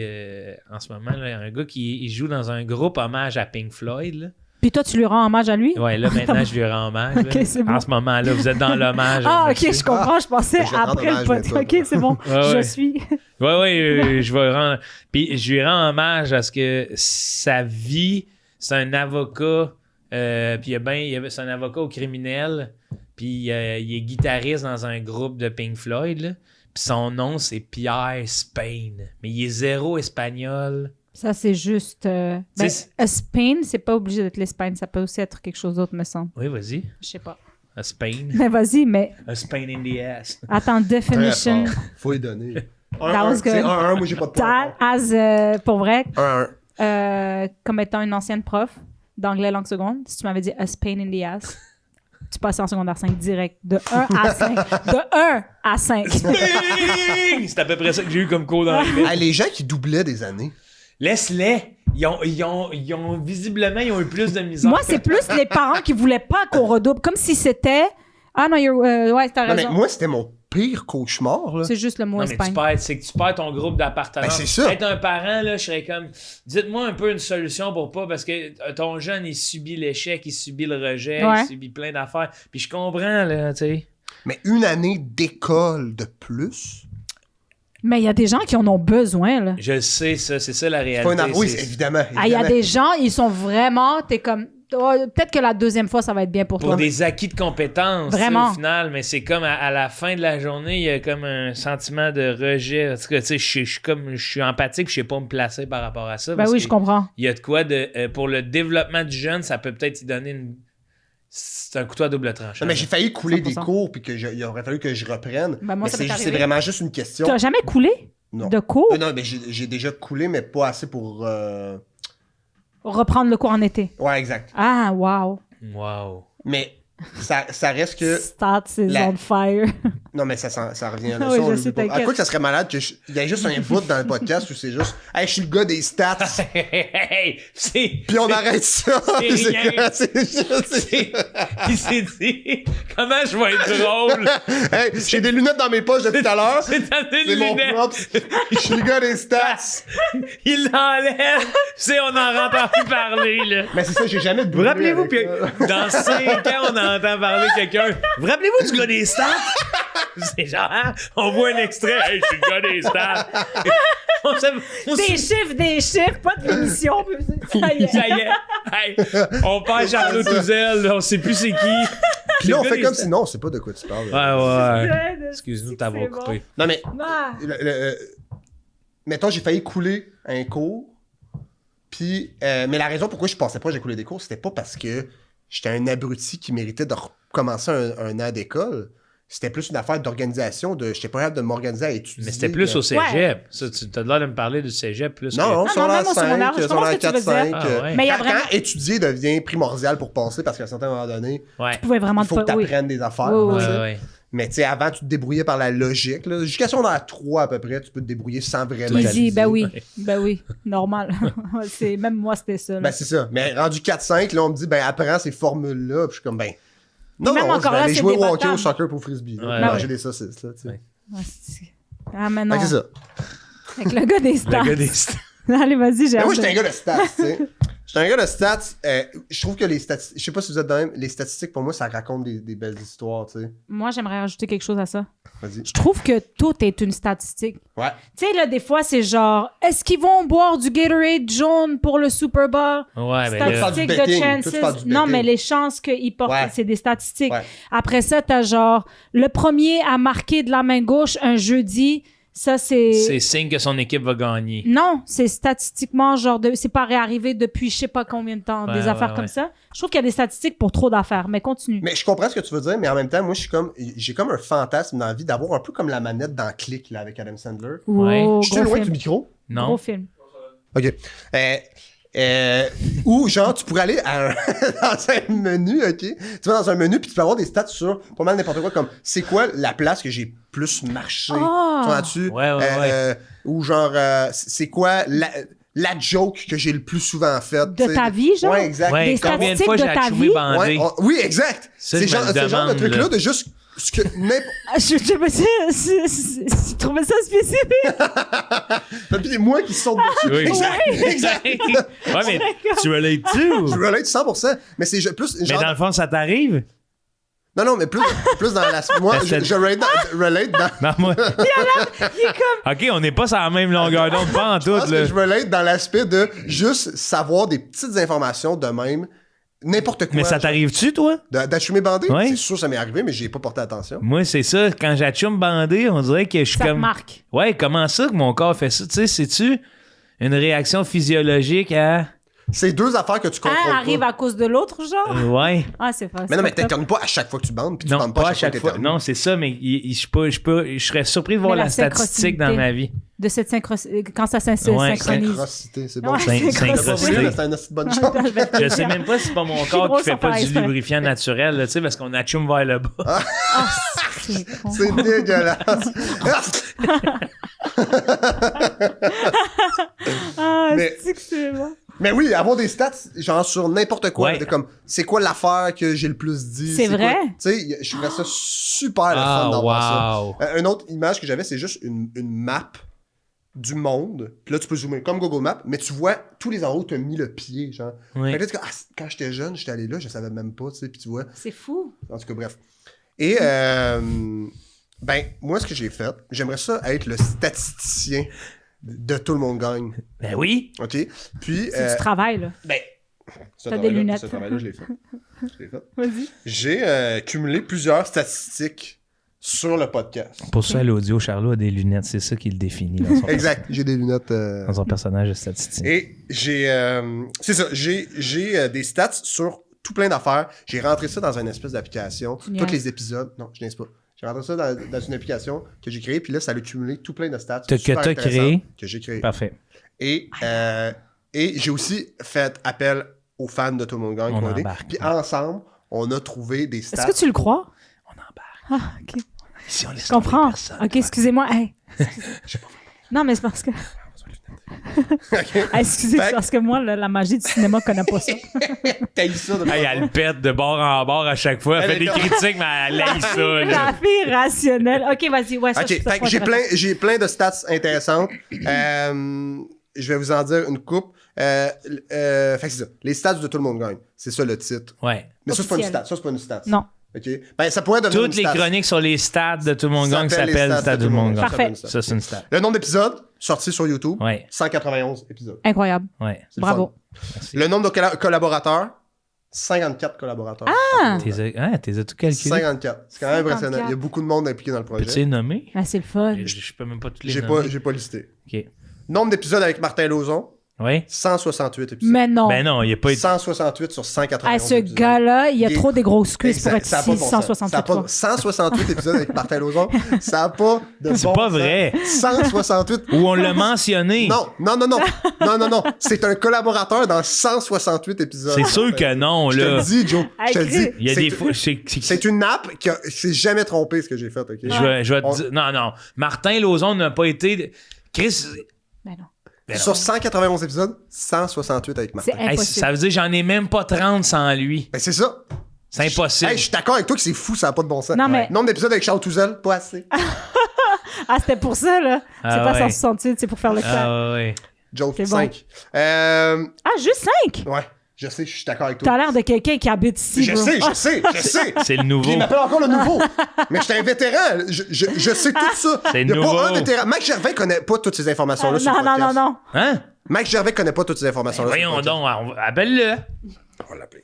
en ce moment, là, un gars qui il joue dans un groupe hommage à Pink Floyd, là. Puis toi, tu lui rends hommage à lui? Ouais, là, maintenant, je lui rends hommage. Ok, là. c'est bon. En ce moment-là, vous êtes dans l'hommage. Ah, ok, monsieur. je comprends. Je pensais Je vais te rendre après le hommage podcast. bientôt. Ok, c'est bon. Ouais, Je ouais. suis. Ouais, je vais rendre. Puis je lui rends hommage à ce que sa vie, c'est un avocat. Puis c'est un avocat au criminel. Puis il est guitariste dans un groupe de Pink Floyd. Là. Puis son nom, c'est Pierre Spain. Mais il est zéro espagnol. Ça, c'est juste... ben, C'est- Spain, c'est pas obligé d'être l'Espagne. Ça peut aussi être quelque chose d'autre, me semble. Oui, vas-y. Je sais pas. A Spain. Mais vas-y, mais... A Spain in the ass. Attends, Très definition... fort. Faut y donner. That was good. C'est 1-1, moi j'ai pas de point. That as... pour vrai, 1-1. comme étant une ancienne prof d'anglais langue seconde, si tu m'avais dit a Spain in the ass, tu passais en secondaire 5 direct. De 1 à 5. De 1 à 5. Bing! C'est à peu près ça que j'ai eu comme cours d'anglais. Hey, les gens qui doublaient des années. Laisse-les. Ils ont visiblement ils ont eu plus de misère. Moi, c'est plus les parents qui voulaient pas qu'on redouble. Comme si c'était... Ah non, ouais, t'as Non, mais raison. moi, c'était mon pire cauchemar. Là. C'est juste le mot Non, mais Espagne. c'est que tu perds ton groupe d'appartenance. Ben, c'est ça. Être un parent, là, je serais comme, dites-moi un peu une solution pour pas, parce que ton jeune, il subit l'échec, il subit le rejet, Ouais. il subit plein d'affaires. Puis je comprends, là, tu sais. Mais une année d'école de plus. Mais il y a des gens qui en ont besoin, là. Je sais ça, c'est ça la C'est réalité. pas une oui, c'est- évidemment. Ah, il y a évidemment. des gens, ils sont vraiment... T'es comme... oh, peut-être que la deuxième fois, ça va être bien pour Pour toi. des acquis de compétences, tu sais, Vraiment. au final, mais c'est comme à la fin de la journée, il y a comme un sentiment de rejet. En tout cas, tu sais, je suis empathique, puis je sais pas me placer par rapport à ça. Ben parce oui, que je comprends. Il y a de quoi de pour le développement du jeune, ça peut peut-être y donner une. C'est un couteau à double tranchant. Non, mais j'ai failli couler 100%. des cours puis il aurait fallu que je reprenne. Ben, moi, mais ça m'est c'est arrivé. vraiment juste une question. T'as jamais coulé Non. de cours? Non, mais j'ai déjà coulé, mais pas assez pour. Reprendre le cours en été. Ouais, exact. Ah, wow. Wow. Mais ça reste que. Stats is La- on fire. Non, mais ça revient à la Oui, leçon, je on sais, l'oublie pas. À t'inquiète. quoi que ça serait malade qu'il y ait juste un bout dans le podcast où c'est juste. Hey, je suis le gars des stats. Hey, c'est. Puis on arrête ça. Puis c'est rien. quoi, c'est juste- c'est- Il s'est dit comment je vais être drôle. Hey, j'ai des lunettes dans mes poches depuis tout à l'heure. C'est dans C'est une mon lunette. props. Je suis le gars des stats. Il l'enlève. Tu sais, on en entend plus parler, là. Mais c'est ça, j'ai jamais de Vous rappelez-vous, puis puis dans 5 ans, on entend parler quelqu'un. Vous rappelez-vous du gars des stats? C'est genre, hein, on voit un extrait. Hey, je suis le gars des stats. Des chiffres, pas de l'émission. puis ça y est. Ça y est. Hey, on perd Charles Touzel, là, on sait plus c'est qui. Puis là, on Le fait gars comme des si non, on sait pas de quoi tu parles. Ouais. Excuse-nous de t'avoir C'est bon. coupé. Non, mais Ah. mettons, j'ai failli couler un cours. Puis, mais la raison pourquoi je pensais pas que j'ai coulé des cours, c'était pas parce que j'étais un abruti qui méritait de recommencer un an d'école. C'était plus une affaire d'organisation. J'étais pas capable de m'organiser à étudier. Mais c'était plus au Ouais. cégep. Ça, tu as l'air de me parler du cégep plus Non, que... sur même la au secondaire, 5, je sur comprends la ce que tu veux 4-5. dire. Ah ouais. Mais il y a quand vraiment- étudier devient primordial pour passer, parce qu'à un certain moment donné, Ouais. Tu pouvais vraiment il faut que tu oui. apprennes des affaires. Oui, tu sais. Ouais. Mais tu sais, avant, tu te débrouillais par la logique. Là. Jusqu'à secondaire 3 à peu près, tu peux te débrouiller sans vraiment Easy, étudier. ben oui. Ouais. Ben oui, normal. Même moi, c'était ça. là. Ben c'est ça. Mais rendu 4-5, là, on me dit, ben apprends ces formules-là. Puis je suis comme, ben. Non, même non, je encore vais là, aller c'est jouer au hockey, débattable. au soccer pour frisbee. Là, Ouais. puis Ben manger oui. des saucisses. Là, tu sais. Ouais. Ah, mais non. Fait que c'est ça. Avec le gars des stats. Le gars des stats. Allez, vas-y, j'ai Mais moi, hâte j'étais un de- gars de stats, tu sais. Je suis un gars de stats. Je trouve que les statistiques... Je sais pas si vous êtes de même. Les statistiques, pour moi, ça raconte des belles histoires, tu sais. Moi, j'aimerais rajouter quelque chose à ça. Vas-y. Je trouve que tout est une statistique. Ouais. Tu sais, là, des fois, c'est genre, est-ce qu'ils vont boire du Gatorade jaune pour le Super Bowl? Ouais, ben là, Statistiques Toi, tu de parles du betting. chances. Non, mais les chances qu'ils portent, Ouais. c'est des statistiques. Ouais. Après ça, t'as genre, le premier à marquer de la main gauche un jeudi, ça, c'est signe que son équipe va gagner. Non, c'est statistiquement, genre, c'est pas réarrivé depuis je sais pas combien de temps, Ouais, des affaires ouais, comme ouais. ça. Je trouve qu'il y a des statistiques pour trop d'affaires, mais continue. Mais je comprends ce que tu veux dire, mais en même temps, moi, j'ai comme un fantasme dans la vie d'avoir un peu comme la manette dans Click, là, avec Adam Sandler. Ouais. Wow, Je suis gros loin film. du micro? Non? Gros film. OK. Ou genre, tu pourrais aller dans un menu, OK? Tu vas dans un menu, puis tu peux avoir des stats sur pas mal n'importe quoi, comme c'est quoi la place que j'ai plus marché? Ah! Tu vois là-dessus? Ouais. Ou genre, c'est quoi la joke que j'ai le plus souvent faite? De ta vie, genre? Ouais, exact. Ouais, Des combien de statistiques fois de j'ai ta achumé vie? bandé? Ouais, oui, exact. Ça, C'est je me genre, le ce genre de demande, truc-là, là. de juste ce que n'importe. Je sais pas si tu trouvais ça spécifique. Puis moi qui saute dessus. Oui. Exact. Ouais, mais tu relates-tu? ou? Je relate 100%, mais c'est plus Mais genre... dans le fond, ça t'arrive? Non, mais plus dans la... Moi, je relate dans... Non, moi. Il est comme, OK, on n'est pas sur la même longueur d'onde, pas en Je tout, pense là. que je relate dans l'aspect de juste savoir des petites informations de même, n'importe quoi. Mais ça t'arrive-tu, toi? D'achumer bandé? Ouais. C'est sûr, ça m'est arrivé, mais j'ai pas porté attention. Moi, c'est ça. Quand j'achume bandé, on dirait que je suis ça te comme... marque. Ouais, comment ça que mon corps fait ça? Tu sais, c'est-tu une réaction physiologique à... C'est deux affaires que tu contrôles Un arrive pas. à cause de l'autre, genre? Ouais. Ah, c'est facile. Mais non, mais t'éternues pas à chaque fois que tu bandes, puis tu Non, bandes pas à chaque fois. que Non, c'est ça, mais je serais surpris de voir Mais la la statistique dans ma vie. De cette quand ça Ouais, synchronise. Synchronicité, c'est bon. Ouais, Syn- T'as pas synchronicité. voulu, là, c'est un assez bonne chance. Je sais même pas si c'est pas mon corps drôle qui fait sans pas faire du exprès. lubrifiant naturel, là, tu sais, parce qu'on achume vers le bas. Ah, c'est con. C'est dégueulasse. Ah, Mais- c'est que c'est bon. Mais oui, avoir des stats, genre sur n'importe quoi, Ouais. de comme, c'est quoi l'affaire que j'ai le plus dit? C'est vrai? quoi- Tu sais, je trouverais ça super le fun d'avoir wow. ça. Une autre image que j'avais, c'est juste une map du monde. Puis là, tu peux zoomer comme Google Maps, mais tu vois tous les endroits où tu as mis le pied, genre. Oui. Fait que là, tu dis, quand j'étais jeune, j'étais allé là, je savais même pas, tu sais, puis tu vois. C'est fou. En tout cas, bref. Et, ben, moi, ce que j'ai fait, j'aimerais ça être le statisticien de Tout le monde gagne. Ben oui. OK? Puis, C'est du travail, là. ben, ce T'as des travail-là- lunettes. Ce travail-là, je l'ai fait. Je l'ai fait. Vas-y. J'ai cumulé plusieurs statistiques sur le podcast. Pour ça, l'audio, Charlot a des lunettes. C'est ça qui le définit dans son, Exact. J'ai des lunettes. dans son personnage de statistique. Et j'ai... c'est ça. J'ai des stats sur tout plein d'affaires. J'ai rentré ça dans une espèce d'application. Génial. Tous les épisodes. Non, je niaise pas. J'ai rentré ça dans une application que j'ai créée. Puis là, ça a cumulé tout plein de stats. Que super t'as intéressants créé. Que j'ai créé. Parfait. Et j'ai aussi fait appel aux fans de Tout le monde gagne. On qui m'ont aidé. embarque. Puis ensemble, on a trouvé des stats. Est-ce que tu le crois? On embarque. Ah, OK. Si on laisse Je comprends. tomber personne. OK, excusez-moi. Hey. Non, mais c'est parce que... OK. Ah, excusez, Fait c'est que- parce que moi, la magie du cinéma, je connais pas ça. T'as eu ça de Hey, elle pète de bord en bord à chaque fois. Elle fait Elle des est- critiques, mais elle aime ça. La Là. fille rationnelle. OK, vas-y. Ouais, ça, OK, je trouve ça fait que intéressant. j'ai plein de stats intéressantes. Je vais vous en dire une coupe. Fait que c'est ça. Les stats de Tout le monde gagne. C'est ça le titre. Ouais. Mais ça, c'est pas une Officiel. stat. Ça, c'est pas une stat. Non. OK? Ben, ça pourrait donner Toutes une les stat. chroniques sur les stats de Tout le monde gagne S'appelle les s'appellent stats Stade de Tout le monde gagne. Parfait. Ça, Ça, c'est une stat. Le nombre d'épisodes sortis sur YouTube, Ouais. 191 épisodes. Incroyable. Ouais. C'est le Bravo. Merci. Le nombre de collaborateurs, 54 collaborateurs. T'es as tout calculé? 54. C'est quand même 54. impressionnant. Il y a beaucoup de monde impliqué dans le Peux-tu projet. les nommer? Ah, c'est le fun. Je peux même pas toutes les J'ai nommer. pas listé. OK. Nombre d'épisodes avec Martin Lauzon, Oui? 168 épisodes. Mais non. Ben non, il n'y a pas été... 168 sur 191 Ah, ce épisodes. gars-là, il a Il est- trop des grosses cuisses pour Exact, être ça a pas de ici bon sens. 168 Ça a pas- fois. 168 épisodes avec Martin Lauzon, ça n'a pas de C'est bon pas sens. vrai. 168. Ou on l'a mentionné. Non. C'est un collaborateur dans 168 épisodes. C'est sûr que non, Je te là. le dis, Joe. Ah, Je te le dis. Il y a C'est- des fois... C'est une app qui s'est jamais trompée, ce que j'ai fait, OK? Je vais te On- dire... Non. Martin Lauzon n'a pas été... Chris... Ben non. Ben non. Sur 191 épisodes, 168 avec Martin. C'est Hey, impossible. ça veut dire que j'en ai même pas 30 sans lui. Ben, c'est ça. C'est impossible. Hey, je suis d'accord avec toi que c'est fou, ça n'a pas de bon sens. Non, mais- Nombre d'épisodes avec Charles Touzel, pas assez. Ah, c'était pour ça, là. Ah C'est pas ouais. 168, c'est pour faire le clap. Ah ouais. Joe, C'est bon. 5. Ah, juste 5? Ouais, je sais, je suis d'accord avec toi. T'as l'air de quelqu'un qui habite ici, Je bro. sais, je sais, je sais. C'est le Puis nouveau. il m'appelle encore le nouveau. Mais j'étais un vétéran. Je sais tout ça. C'est Il n'y a nouveau. pas un vétéran. Mike Gervais connaît pas toutes ces informations-là sur le Non, podcast. non. Hein? Mike Gervais connaît pas toutes ces informations-là. sur le Voyons podcast. donc, appelle-le. On va l'appeler.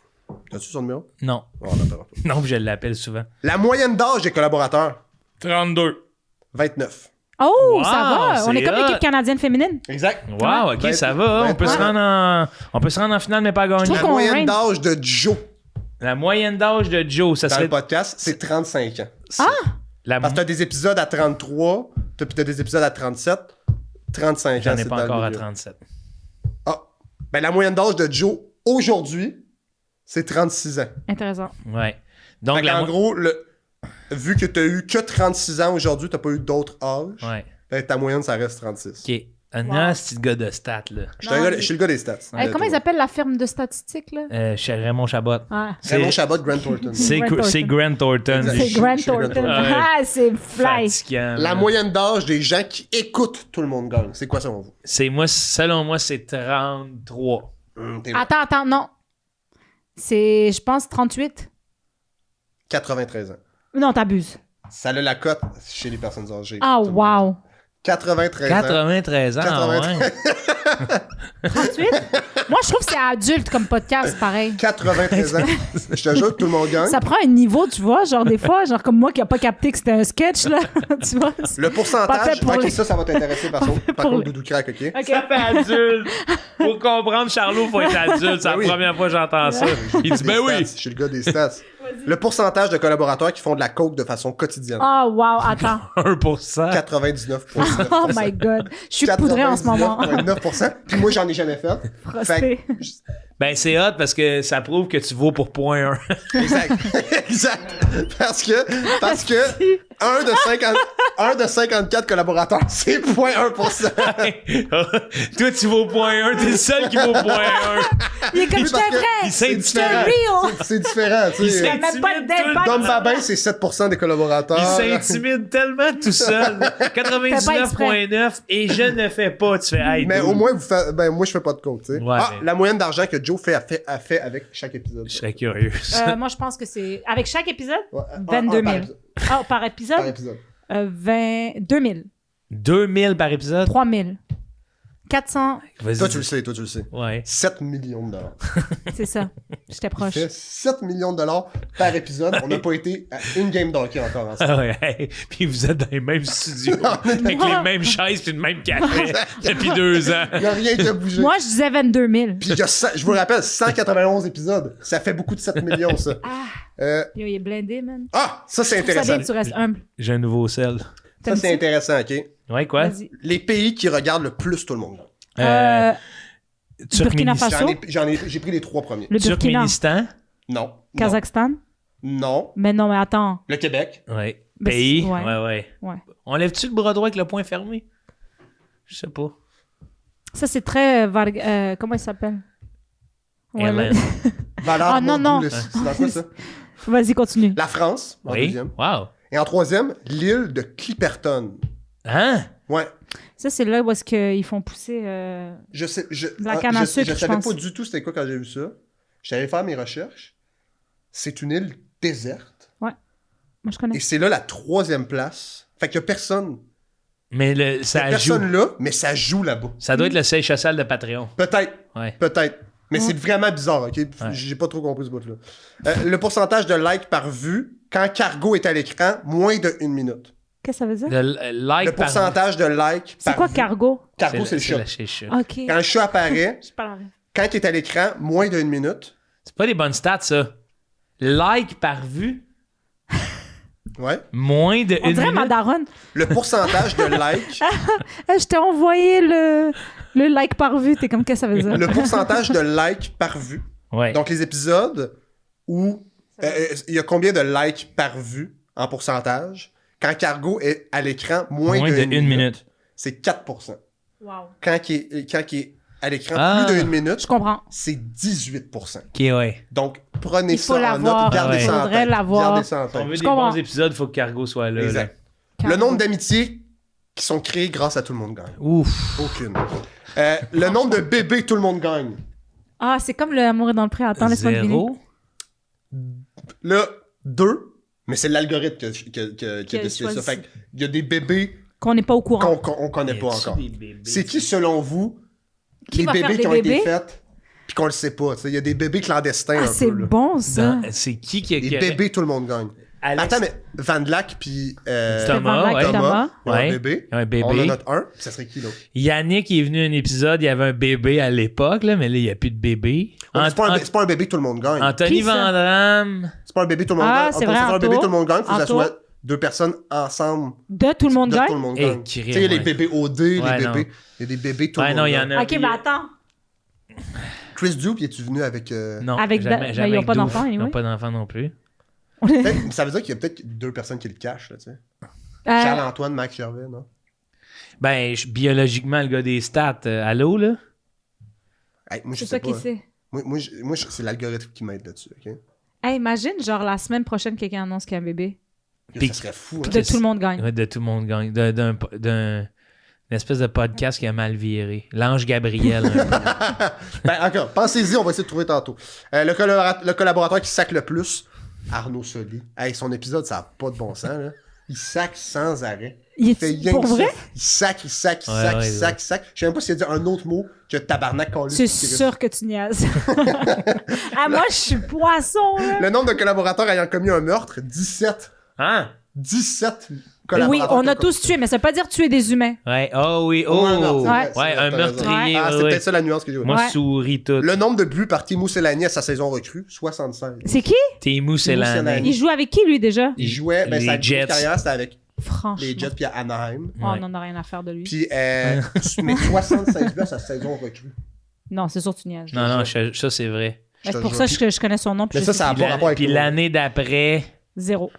As-tu son numéro? Non. On l'appellera pas. Non, je l'appelle souvent. La moyenne d'âge des collaborateurs, 32. 29. Oh, Wow, ça va. On c'est est comme hot. l'équipe canadienne féminine. Exact. Wow, ok, ça va. On peut se rendre en finale, mais pas gagner. trouve La qu'on moyenne range. d'âge de Joe La moyenne d'âge de Joe, ça dans serait. le podcast, c'est 35 ans. La... Parce que t'as des épisodes à 33, puis t'as des épisodes à 37, 35 ans. J'en ai c'est pas dans le encore à milieu. 37. Ah. Ben, la moyenne d'âge de Joe, aujourd'hui, c'est 36 ans. Intéressant. Ouais. Donc, Fait qu'en gros, vu que t'as eu que 36 ans aujourd'hui, t'as pas eu d'autres âges, Ouais. ben, ta moyenne, ça reste 36. Ok. Un petit gars de stats, là. Je suis le gars des stats. Comment ils appellent la firme de statistiques, là? Chez Raymond Chabot. Ah. Raymond Chabot, Grant Thornton. C'est Grant Grant Thornton. Exact. C'est Grant je suis Grant Thornton. Thornton. Ah, c'est fly. Fatigant, La là. moyenne d'âge des gens qui écoutent Tout le monde gagne, c'est quoi selon vous? Selon moi, c'est 33. T'es loin. Attends, non. C'est, je pense, 38. 93 ans. Non, t'abuses. Ça a la cote chez les personnes âgées. Ah, Tout le monde. wow. 93 ans. 93 ans, 93. ouais. 38? Moi, je trouve que c'est adulte comme podcast, pareil. 93 ans. Je te jure que Tout le monde gagne. Ça prend un niveau, tu vois, genre des fois, genre comme moi qui a pas capté que c'était un sketch, là. Tu vois? Le Pas pourcentage, fait pour ok, les- ça va t'intéresser par pour contre, les- Doudou Crack, ok? OK. Ça fait adulte. Pour comprendre, Charlot, faut être adulte. C'est la Ben oui. première fois que j'entends ça. Il dit, Des ben oui. stats, je suis le gars des stats. Le pourcentage de collaborateurs qui font de la coke de façon quotidienne. Oh, wow, attends. 1%. 99,9%. Oh my God. Je suis poudrée en ce moment. 99,9%. Puis moi, j'en ai jamais fait. Frosté. Ben, c'est hot parce que ça prouve que tu vaux pour 0.1. Exact. Exact. Parce que 1 de 54 collaborateurs, c'est 0,1%. Toi, tu vaux 0.1. T'es le seul qui vaut 0.1. Il est comme, Oui, je parce que vrai. il c'est s'intimide. différent. real. C'est différent, tu Il sais. Il y a même pas d'impact. Dom Babin, c'est 7% des collaborateurs. Il s'intimide tellement tout seul. 99,9 et je ne fais pas. Tu fais, hey, Mais dude. au moins, vous faites... ben, moi, je fais pas de coke, tu sais. Ouais, Ah, mais- la moyenne d'argent que Joe a fait avec chaque épisode. Je serais curieux. Moi, je pense que c'est. Avec chaque épisode? Ouais, 22 par 000. épisode. Ah, par épisode? Par épisode. 2 000. 2000 par épisode? 3 000. 400. Vas-y. Toi, tu le sais. Ouais. 7 millions de dollars. C'est ça. J'étais Il proche. fait 7 millions de dollars par épisode. On n'a pas été à une game d'hockey encore ensemble. Ah ouais, hey. Puis vous êtes dans les mêmes studios, avec les mêmes chaises et le même café depuis 2 ans. Il n'y a rien qui a bougé. Moi, je disais 22 000. Puis il y a je vous le rappelle, 191 épisodes. Ça fait beaucoup de 7 millions, ça. Yo, il est blindé, man. Ça, c'est Ça intéressant. bien que tu restes humble. J'ai un nouveau sel. Ça, c'est intéressant, OK? Ouais, quoi? Vas-y. Les pays qui regardent le plus tout le monde. Burkina Faso. J'ai pris les 3 premiers. Le Burkina. Turkménistan. Non. Kazakhstan. Non. Mais non, mais attends. Le Québec. Ouais. Ben, Pays. ouais. Ouais. On lève-tu le bras droit avec le poing fermé? Je sais pas. Ça, c'est très. Comment il s'appelle? Ouais, Hélène. Valeur, Ah, non, non. C'est dans quoi, ça? Vas-y, continue. La France, en Oui. deuxième. Wow. Et en troisième, l'île de Clipperton. Hein? Ouais. Ça, c'est là où est-ce qu'ils font pousser. Je sais, La canne à sucre, je je savais pense. pas du tout c'était quoi quand j'ai vu ça. J'allais faire mes recherches. C'est une île déserte. Moi, je connais. Et c'est là la 3e place. Fait qu'il y a personne. Mais Il y a ça joue. personne là, mais ça joue là-bas. Ça doit être le seuil social de Patreon. Peut-être. Ouais. Peut-être. Mais c'est vraiment bizarre, OK? Ouais. J'ai pas trop compris ce bout-là. Le pourcentage de likes par vue, quand Cargo est à l'écran, moins de 1 minute. Qu'est-ce que ça veut dire? Le like Le pourcentage de likes C'est par quoi vue. cargo? Cargo, c'est le chat. C'est le chat. OK. Quand le chat apparaît, Je pas la rêve. quand il est à l'écran, moins de 1 minute. C'est pas des bonnes stats, ça. Like par vue, Ouais. moins de On 1 dirait ma minute. daronne. Le pourcentage de likes, Je t'ai envoyé le like par vue. T'es comme, qu'est-ce que ça veut dire? le pourcentage de likes par vue. Ouais. Donc, les épisodes où il y a combien de likes par vue en pourcentage? Quand Cargo est à l'écran, moins de 1 minute. C'est 4%. Wow. Quand il est à l'écran Ah. plus de 1 minute, Je comprends. c'est 18%. Ok, ouais. Donc, prenez Il faut ça en l'avoir. note, gardez Ouais. ça en Faudrait tête. l'avoir. Gardez ça en Si on tête. veut Je des comprends. bons épisodes, il faut que Cargo soit là. Exact. là. Le nombre d'amitiés qui sont créés grâce à Tout le monde gagne. Ouf. Aucune. Le nombre de bébés Tout le monde gagne. Ah, c'est comme le amour est dans le pré. Attends, laisse-moi deviner. 0. Là, 2, mais c'est l'algorithme qui a décidé ça. choisi. Fait qu'il y a des bébés Qu'on n'est pas au courant. qu'on connaît pas encore. Des bébés? C'est qui, selon vous, Qui les va faire bébés des qui ont été bébés? faits puis qu'on le sait pas? Il y a des bébés clandestins Ah, un c'est peu. Là. bon, ça. C'est qui a... Les bébés, Tout le monde gagne. Alex... Attends, mais Van Lack puis Thomas, Van Lack, ouais. Thomas. ils ont un Ouais. bébé. Un bébé. On en a un. Puis ça serait qui, l'autre? Yannick est venu à un épisode, il y avait un bébé à l'époque, là, mais là, il n'y a plus de bébé. Ouais, c'est pas un bébé Tout le monde gagne. Anthony Qui, ça? Vandamme. C'est pas un bébé Tout le monde Ah, gagne. c'est Pour vrai, faire un bébé Anto. Tout le monde gagne, il faut que ça Anto. soit 2 personnes ensemble. De tout le monde De gagne? Tout le monde Eh, gagne. qui Tu sais, il y a les ouais. bébés OD, Ouais, les non. bébés. Il y a des bébés Tout Ouais, le non, monde il y en gagne. a. Ok, mais attends. Chris Dupe, es-tu venu avec. Non, Avec jamais, Ben- jamais ils ont avec pas Douf. d'enfant, Ils n'ont anyway. pas d'enfant non plus. Ça veut dire qu'il y a peut-être 2 personnes qui le cachent, là, tu sais. Euh, Charles-Antoine, Mac Gervais, non? Ben, biologiquement, le gars des stats, allô, là? Hey, moi, je c'est sais ça qui pas. sait. Moi, c'est l'algorithme qui m'aide là-dessus, OK? Hey, imagine, genre, la semaine prochaine, quelqu'un annonce qu'il y a un bébé. Puis- Ça serait fou, hein? De tout le monde gagne. Ouais, de tout le monde gagne. D'une espèce de podcast qui a mal viré. L'ange Gabriel. un peu. Ben, encore, pensez-y, on va essayer de trouver tantôt. Le collaborateur qui sac le plus, Arnaud Soli. Hey, son épisode, ça n'a pas de bon sens, là. Il sac sans arrêt. Il fait est rien pour que ça. vrai? Il sac. Ouais, ouais. Je sais même pas s'il a dit un autre mot que tabarnak collé. C'est sûr que tu niaises. Ah, moi, je suis poisson, là. Le nombre de collaborateurs ayant commis un meurtre, 17. Hein? 17 Oui, collaborateurs. on a qui ont tous tué, mais ça veut pas dire tuer des humains. Ouais. Oh oui. Oh. Ouais, non, c'est vrai, c'est Ouais, vrai, un t'as meurtrier. Ah, c'est ouais, peut-être ça la nuance que j'ai. Moi, Ouais. souris tout. Le nombre de buts par Timo Selani à sa saison recrue, 76. C'est qui? Timo, c'est Timo l'année. Selani. Il joue avec qui, lui, déjà? Il jouait, ben, Les sa Jets. carrière, c'était avec Franchement. les Jets puis à Anaheim. Oh, Ouais. on n'en a rien à faire de lui. Puis, mais 76 buts à sa saison recrue. Non, c'est sûr que tu niaises. Non, non, ça, c'est vrai. Je te C'est pour jure. ça que je connais son nom. Puis Mais je ça, sais ça a Puis pas rapport avec puis le- l'année d'après, 0.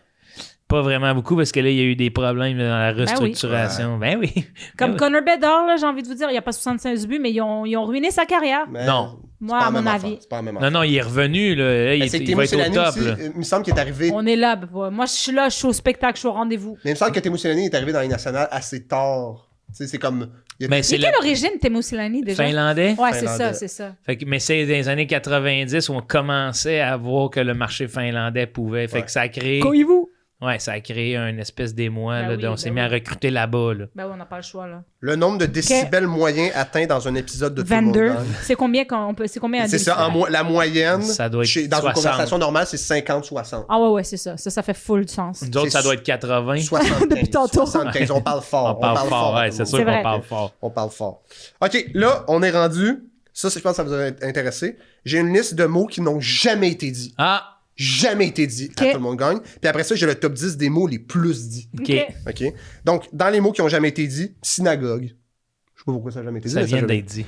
pas vraiment beaucoup parce que là, il y a eu des problèmes dans la restructuration. Ben oui. Comme Ben oui. Connor Bedard, là, j'ai envie de vous dire, il n'y a pas 75 buts, mais ils ont ruiné sa carrière. Mais Non. c'est Moi, pas à la mon même avis. affaire, c'est pas la même Non, affaire. non, il est revenu. Là. Ben, Il c'est il Timo va être au Selani top. aussi, Là. il me semble qu'il est arrivé. On est là. Moi, je suis là, je suis au spectacle, je suis au rendez-vous. Mais il me semble que Timo Selani est arrivé dans les nationales assez tard. Tu sais, c'est comme. il y a- Mais C'est c'est quelle le origine, Timo Silani, déjà? Finlandais. Ouais, c'est Finlandais. ça, c'est ça. Fait que, mais c'est dans les années 90 où on commençait à voir que le marché finlandais pouvait. Fait Ouais. que ça a créé. Coyez-vous. Ouais, ça a créé un espèce d'émoi. Ben là, oui, on ben s'est mis à oui. recruter là-bas. Là. Ben oui, on n'a pas le choix, là. Le nombre de décibels moyens atteints dans un épisode de Tout le monde 22. gagne. C'est combien qu'on peut. C'est combien un C'est ça, décibel? la moyenne, Ça doit être dans une 60. conversation normale, c'est 50-60. Ah ouais, c'est ça. Ça fait full sens. Nous autres, ça doit être 80. 75. Depuis tantôt. 75. On parle fort. On parle fort, ouais, tout le c'est monde. sûr C'est qu'on vrai. parle fort. On parle fort. OK, là, on est rendu. Ça, je pense que ça vous a intéressé. J'ai une liste de mots qui n'ont jamais été dits. Ah, Jamais été dits à OK. Tout le monde gagne. Puis après ça, j'ai le top 10 des mots les plus dits. OK. OK? Donc, dans les mots qui n'ont jamais été dits, synagogue. Je sais pas pourquoi ça n'a jamais été dit. Ça mais vient a jamais- d'être dit.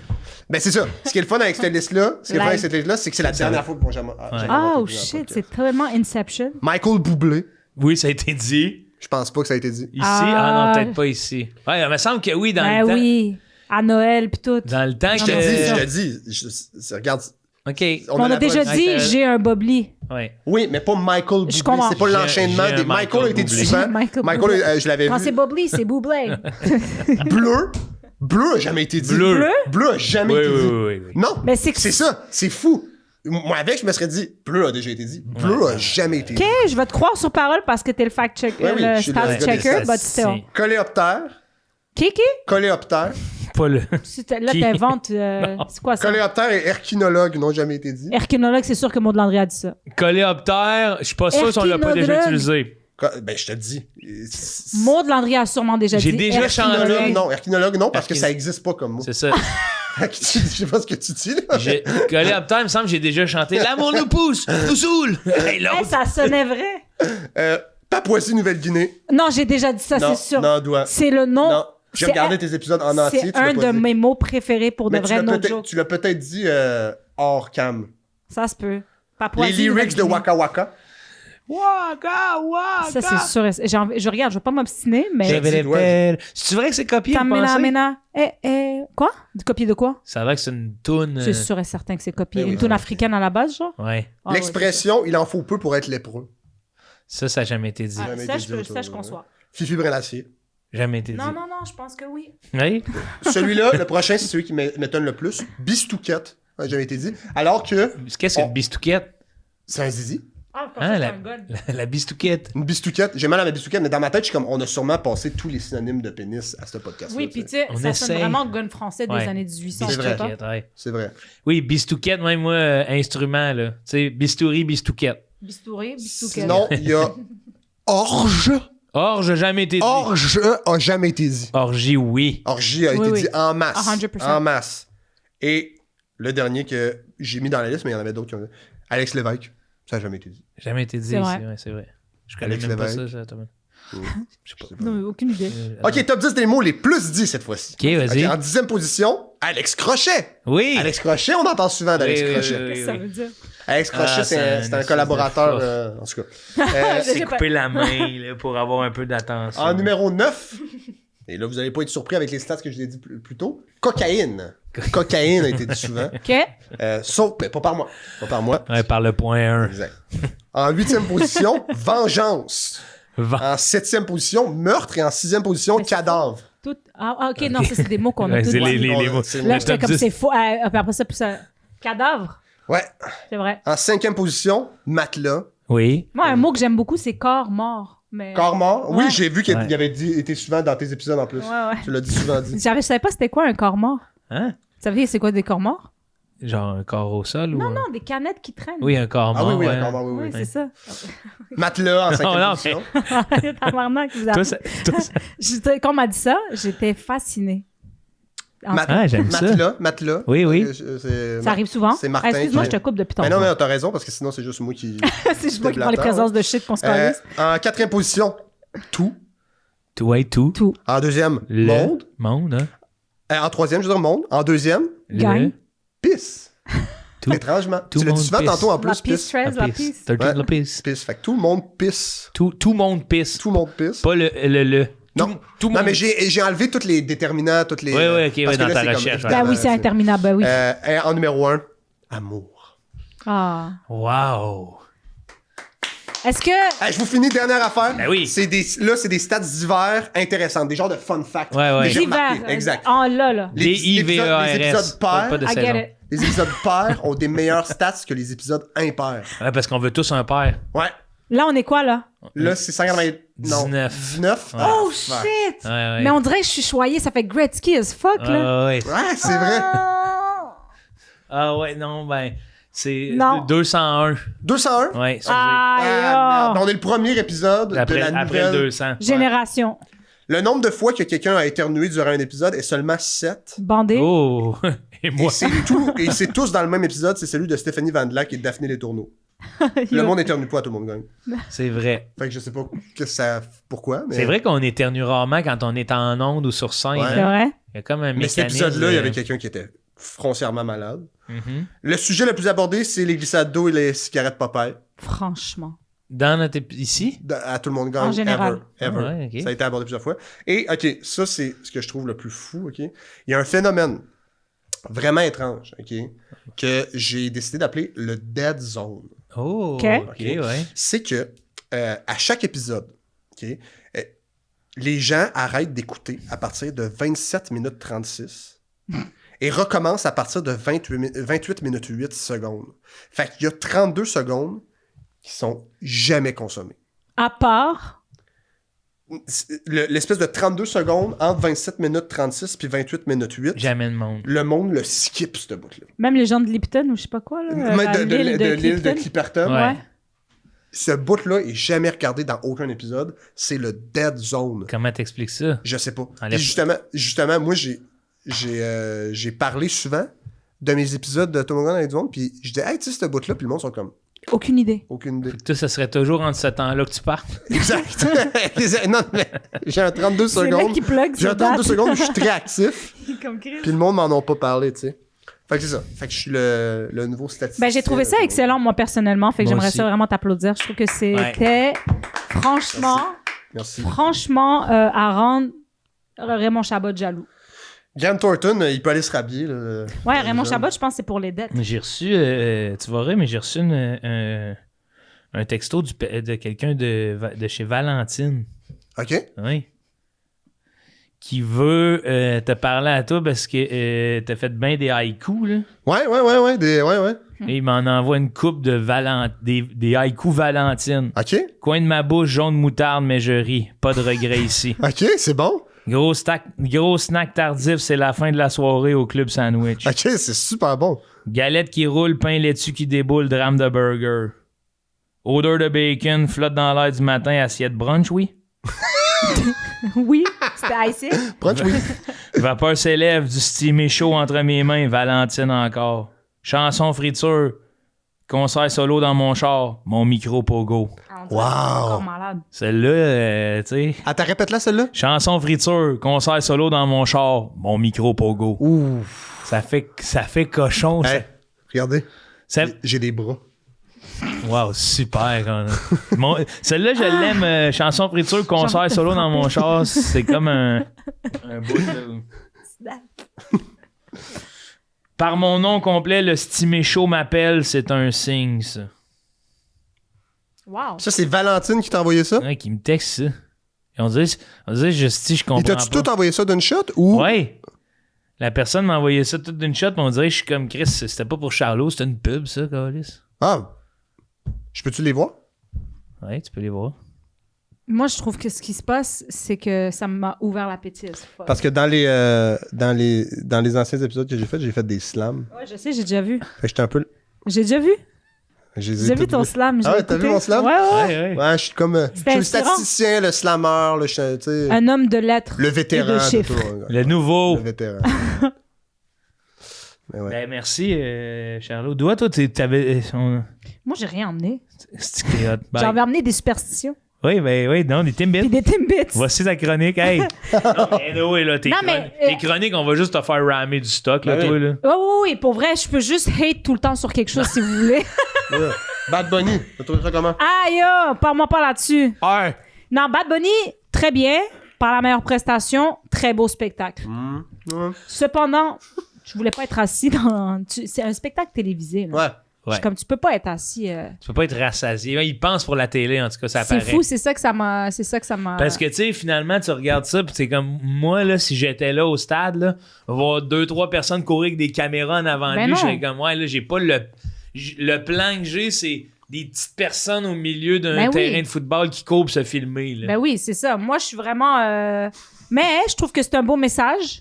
Ben, c'est ça. Ce qui est le fun avec cette liste-là, Live. c'est que c'est la dernière fois qu'ils vont jamais. jamais Oh été dit dans le shit, podcast. c'est tellement Inception. Michael Bublé. Oui, ça a été dit. Je pense pas que ça a été dit. Ici? Ah, Ah. non, peut-être pas ici. Ouais, il me semble que oui, dans Ben le temps. oui. À Noël, puis tout. Dans le temps Je que. te c'est ça. dis. Regarde. OK. On a la déjà bonne- dit, Attends. j'ai un bobli. Ouais. Oui, mais pas Michael Bublé. comprends. C'est pas J'ai l'enchaînement un des. Michael a été dit Bublé. souvent. Michael Michael, Bublé. je l'avais Quand vu. c'est bobli, c'est boublé. Bleu. Bleu a jamais été dit. Bleu. Bleu? Bleu a jamais Oui, été oui, dit. oui, oui. Non. Mais c'est que- C'est ça. C'est fou. Moi, avec, je me serais dit, bleu a déjà été dit. Bleu a jamais été dit. OK, je vais te croire sur parole parce que t'es le fact-checker, Ouais, oui, je le suis le stats gars des checker, stats. but still. Coléoptère. Qui? Coléoptère. Pas le. Là, Qui? t'inventes. C'est quoi ça? Coléoptère et erkinologue n'ont jamais été dit. Erkinologue, c'est sûr que Maud Landry a dit ça. Coléoptère, je suis pas sûr si on l'a pas déjà Erkinologue. utilisé. Ben, je te dis. Maud Landry a sûrement déjà J'ai dit. déjà erkinologue. changé. Non, erkinologue, non, parce que Erkin- ça existe pas comme mot. C'est ça. Je sais pas ce que tu dis, là. Coléoptère, il me semble que j'ai déjà chanté L'amour nous pousse, nous saoule. Hey, Hey, l'autre. ça sonnait vrai. Papouasie-Nouvelle-Guinée. Non, j'ai déjà dit ça, Non, c'est sûr. non, doigt. C'est le nom. Non. J'ai C'est regardé un- tes épisodes en entier. C'est tu l'as un pas de dit. mes mots préférés pour de Mais vrai, no tu joke. l'as peut-être dit hors cam. Ça se peut. Les Papouasie, lyrics de Nouvelle-Guinée. Waka Waka. Waka, waka. Ça, c'est sûr. Je regarde, je vais pas m'obstiner, mais. J'ai- dit, ouais. C'est vrai que c'est copié, vous Tamena, pensez? mena. Quoi? Copier de quoi? Ça va que c'est une toune. C'est sûr et certain que c'est copié. Ben oui, Une toune ouais. africaine à la base, genre? Ouais. Ah ouais, L'expression, il en faut peu pour être lépreux. Ça n'a jamais été dit. c'est ça. jamais Ça, été je dit peux- autour ça, je de- conçois. Fifi Brillacier. Jamais été dit. Non, je pense que oui. Oui? Celui-là, le prochain, c'est celui qui m'étonne le plus. Bistouquette. Ça n'a jamais été dit. Alors que Qu'est-ce qu'une bistouquette? c'est un zizi. Ah, je pensais Hein, que la, c'était un gun. la bistouquette. Une bistouquette. J'ai mal à ma bistouquette, mais dans ma tête, je suis comme, on a sûrement passé tous les synonymes de pénis à ce podcast. Oui, puis tu sais, On ça essaye. sonne vraiment gun français des Ouais. années 1800. C'est vrai. je sais pas. Bistouquette, ouais. C'est vrai. Oui, bistouquette, même moi, instrument, là. Tu sais, bistouri, bistouquette. Bistouri, bistouquet. Sinon, il y a orge. Orge, j'ai jamais été dit. Orge a jamais été dit. Orgie, oui. Orgie a Oui, été oui. dit en masse. 100%. En masse. Et le dernier que j'ai mis dans la liste, mais il y en avait d'autres qui ont dit. Alex Lévesque. Ça n'a jamais été dit. Jamais été dit, C'est vrai. c'est vrai. Je connais Alex même pas Lévesque. ça, Thomas. Mm. Je sais pas. Non, mais aucune idée. Ok, top 10 des mots les plus dits cette fois-ci. Ok, vas-y. Ok, en 10e position, Alex Crochet. Oui! Alex Crochet, on entend souvent d'Alex Oui, oui, Crochet. oui, Qu'est-ce que ça veut dire? Alex Crochet, Ah, c'est c'est un un collaborateur, espèce en tout cas. C'est J'ai pas- couper la main là, pour avoir un peu d'attention. En numéro 9, et là, vous n'allez pas être surpris avec les stats que je vous ai dit plus tôt, cocaïne. Cocaïne a été dit souvent. OK. Sauf, mais pas par moi. Pas par moi. Ouais, par le point 1. Exact. En 8e position, vengeance. En 7e position, meurtre. Et en 6e position, Mais c'est cadavre. Tout... Ah, OK, non, ça, c'est des mots qu'on a Ouais, tous. c'est Ouais. les mots. C'est Là, le j'étais top comme, 10. c'est faux. Puis après ça, plus ça... Cadavre, Ouais. c'est vrai. En 5e position, matelas. Oui. Moi, un mot que j'aime beaucoup, c'est corps mort. Mais... Corps mort. Oui, Ouais. j'ai vu qu'il Ouais. avait été souvent dans tes épisodes en plus. Ouais, ouais. Tu l'as dit souvent dit. Je savais pas c'était quoi un corps mort. Hein? Vous savez, c'est quoi des corps morts? Genre un corps au sol ou. Non, des canettes qui traînent. Oui, un corps Ah mort. oui, ouais. un corps mort, oui, Oui, oui. c'est ça. Matelas en 5e non, position. Tabarnak, vous Toi, ça- Quand on m'a dit ça, j'étais fascinée. Ah, j'aime ça. Matelas. Oui, oui. Ça arrive souvent. C'est Martin Excuse-moi, qui- je te coupe depuis Mais tantôt. non, mais t'as raison, parce que sinon, c'est juste moi qui... C'est juste moi qui prends les blatant, présences de shit qu'on se Euh, calisse. en 4e position, tout. Tout, ouais, tout. Tout. En 2e, Le monde. Monde, hein. En 3e, je veux dire monde. En 2e, Gang. pisse. Tout. Étrangement. Tout Tu l'as monde dit souvent pisse. tantôt en La plus, peace pisse. trails, la peace. 13 Ouais. la pisse. Pisse. Fait que tout le monde pisse. Tout monde pisse. Tout le monde pisse. Pas le. Non. Tout Non, monde. mais j'ai enlevé tous les déterminants, toutes les... Ouais, ouais, ok, parce ouais, que dans là, ta c'est comme recherche, évidemment, Ben oui, c'est interminable, ben oui. Et en numéro 1, amour. Ah. Wow. Est-ce que... Hey, je vous finis, dernière affaire. Ben oui. C'est des stats d'hiver intéressantes, des genres de fun facts. Ouais, ouais. Que j'ai D'hiver. remarqué. Exact. Ah, là. Les IVERS. les épisodes pairs, Pas de I saison. get it. les épisodes pairs ont des meilleurs stats que les épisodes impairs. Ouais, parce qu'on veut tous un père. Ouais. Là, on est quoi, là? Là, c'est 180... Non, 19. 19. Ouais. Oh, fuck. shit! Ouais, ouais. Mais on dirait que je suis choyée, ça fait Gretzky as fuck, là. Ouais. Ouais, c'est vrai. Ah. Ah ouais, non, ben. C'est Non. 201. 201. Ouais, excusez. Aïe, merde. oh. On est le premier épisode Après, de la après nouvelle... le 200. Génération. Le nombre de fois que quelqu'un a éternué durant un épisode est seulement 7. Bandé. Oh! Et Et moi. c'est tous dans le même épisode, c'est celui de Stéphanie Van Lack et de Daphné Les Tourneaux. Le monde éternue pas, tout le monde gagne. C'est vrai. Fait que je sais pas pourquoi, mais... C'est vrai qu'on éternue rarement quand on est en onde ou sur scène. Ouais. C'est hein. vrai? Il y a comme un Mais cet mécanisme. épisode-là, il y avait quelqu'un qui était foncièrement malade. Mhm. Le sujet le plus abordé, c'est les glissades d'eau et les cigarettes Popeye. Franchement. Dans notre ici? À tout le monde gagne. En général. Ever. Ah ouais, ok. Ça a été abordé plusieurs fois. Et, OK, ça, c'est ce que je trouve le plus fou, OK? Il y a un phénomène vraiment étrange, OK? Que j'ai décidé d'appeler le dead zone. Oh! Ok. OK, ouais. C'est que à chaque épisode, OK, les gens arrêtent d'écouter à partir de 27 minutes 36 et recommencent à partir de 28 minutes 8 secondes. Fait qu'il y a 32 secondes qui sont jamais consommées. À part... L'espèce de 32 secondes entre 27 minutes 36 puis 28 minutes 8, Jamais de monde. le monde le skip, ce bout-là. Même les gens de Lipton ou je sais pas quoi, là. Mais à de l'île de Clifton. Clipperton, Ouais. ce bout-là est jamais regardé dans aucun épisode. C'est le dead zone. Comment t'expliques ça? Je sais pas. Enlève- Puis justement, moi, j'ai parlé souvent de mes épisodes de Tom Hogan avec du monde, puis je dis, hey, tu sais, ce bout-là, puis le monde sont comme, Aucune idée. aucune idée. Fait que toi, ça serait toujours entre ce temps-là que tu partes. Exact. Non, mais j'ai un 32 C'est le mec secondes. qui plug J'ai un sur 32 date. secondes où je suis très actif, Comme Chris. puis le monde m'en a pas parlé, tu sais. Fait que c'est ça. Fait que je suis le nouveau statisticien. Ben, j'ai trouvé ça excellent, moi, personnellement. Fait que Moi j'aimerais aussi. ça vraiment t'applaudir. Je trouve que c'était, Merci. franchement, à rendre Raymond Chabot jaloux. Grant Thornton, il peut aller se rhabiller. Là, Ouais, Raymond jeune. Chabot, je pense que c'est pour les dettes. Mais j'ai reçu, tu vas rire, mais j'ai reçu un texto de quelqu'un de chez Valentine. OK. Oui. qui veut te parler à toi parce que t'as fait bien des haïkus, là. Ouais. Et il m'en envoie une coupe de des haïkus Valentine. OK. Coin de ma bouche, jaune moutarde, mais je ris. Pas de regret ici. OK, c'est bon. Gros snack tardif, c'est la fin de la soirée au Club Sandwich. OK, c'est super bon. Galette qui roule, pain laitue qui déboule, drame de burger. Odeur de bacon, flotte dans l'air du matin, assiette brunch, oui. Oui, c'était haïtien. Brunch, oui. Vapeur s'élève, du steamé chaud entre mes mains, Valentine encore. Chanson friture, concert solo dans mon char, mon micro pogo. On dirait que c'est encore malade. Celle-là, tu sais. Ah, t'as répète là, celle-là? Chanson friture, concert solo dans mon char, mon micro pogo. Ouh. Ça fait cochon. Hey, regardez. Ça... J'ai des bras. Wow, super. Celle-là, je l'aime. Chanson friture, concert solo dans mon char. C'est comme un bout de... Par mon nom complet, le stimé chaud m'appelle. C'est un signe, ça. Wow. Ça, c'est Valentine qui t'a envoyé ça? Ouais, qui me texte ça. Et on dirait je comprends Et t'as-tu pas. tout envoyé ça d'une shot ou? Ouais. La personne m'a envoyé ça tout d'une shot, mais on dirait que je suis comme Chris. C'était pas pour Charlot, c'était une pub, ça, Carlis. Ah. Je peux-tu les voir? Ouais, tu peux les voir. Moi, je trouve que ce qui se passe, c'est que ça m'a ouvert l'appétit. Parce que dans les anciens épisodes que j'ai fait des slams. Ouais, je sais, j'ai déjà vu. Fait que j'étais un peu... J'ai déjà vu. J'ai vu ton slam. Ah ouais, t'as vu mon slam? Ouais. Ouais, je suis comme... je suis le inspirant. statisticien, le slammer, tu sais... Un homme de lettres. Le vétéran. Et de de chiffres. tout, Le nouveau. Le vétéran. Mais ouais. Ben, merci, Charlot. Toi, t'avais... Moi, j'ai rien emmené. C'est que hot. Bye. J'avais emmené des superstitions. Oui, non, des Puis Timbits. des Timbits. Voici ta chronique. Hey! Non, mais oui, là, tes chroniques, on va juste te faire ramer du stock, là, Ben toi, là. Oui, pour vrai, je peux juste hate tout le temps sur quelque chose si vous voulez. Ouais. Bad Bunny, t'as trouvé ça comment? Aïe, parle-moi pas là-dessus. Ouais. Non, Bad Bunny, très bien. Par la meilleure prestation, très beau spectacle. Ouais. Cependant, je voulais pas être assis dans... C'est un spectacle télévisé. Là. Ouais. Ouais. Comme tu peux pas être assis... Tu peux pas être rassasié. Il pense pour la télé, en tout cas, ça C'est apparaît. fou, c'est ça que ça m'a... Parce que, tu sais, finalement, tu regardes ça, puis c'est comme, moi, là, si j'étais là au stade, là, voir 2-3 personnes courir avec des caméras en avant de Ben lui, non. je serais comme, ouais, là, j'ai pas le plan que j'ai, c'est des petites personnes au milieu d'un Ben oui. terrain de football qui courent pour se filmer, là. Ben oui, c'est ça. Moi, je suis vraiment... Mais je trouve que c'est un beau message.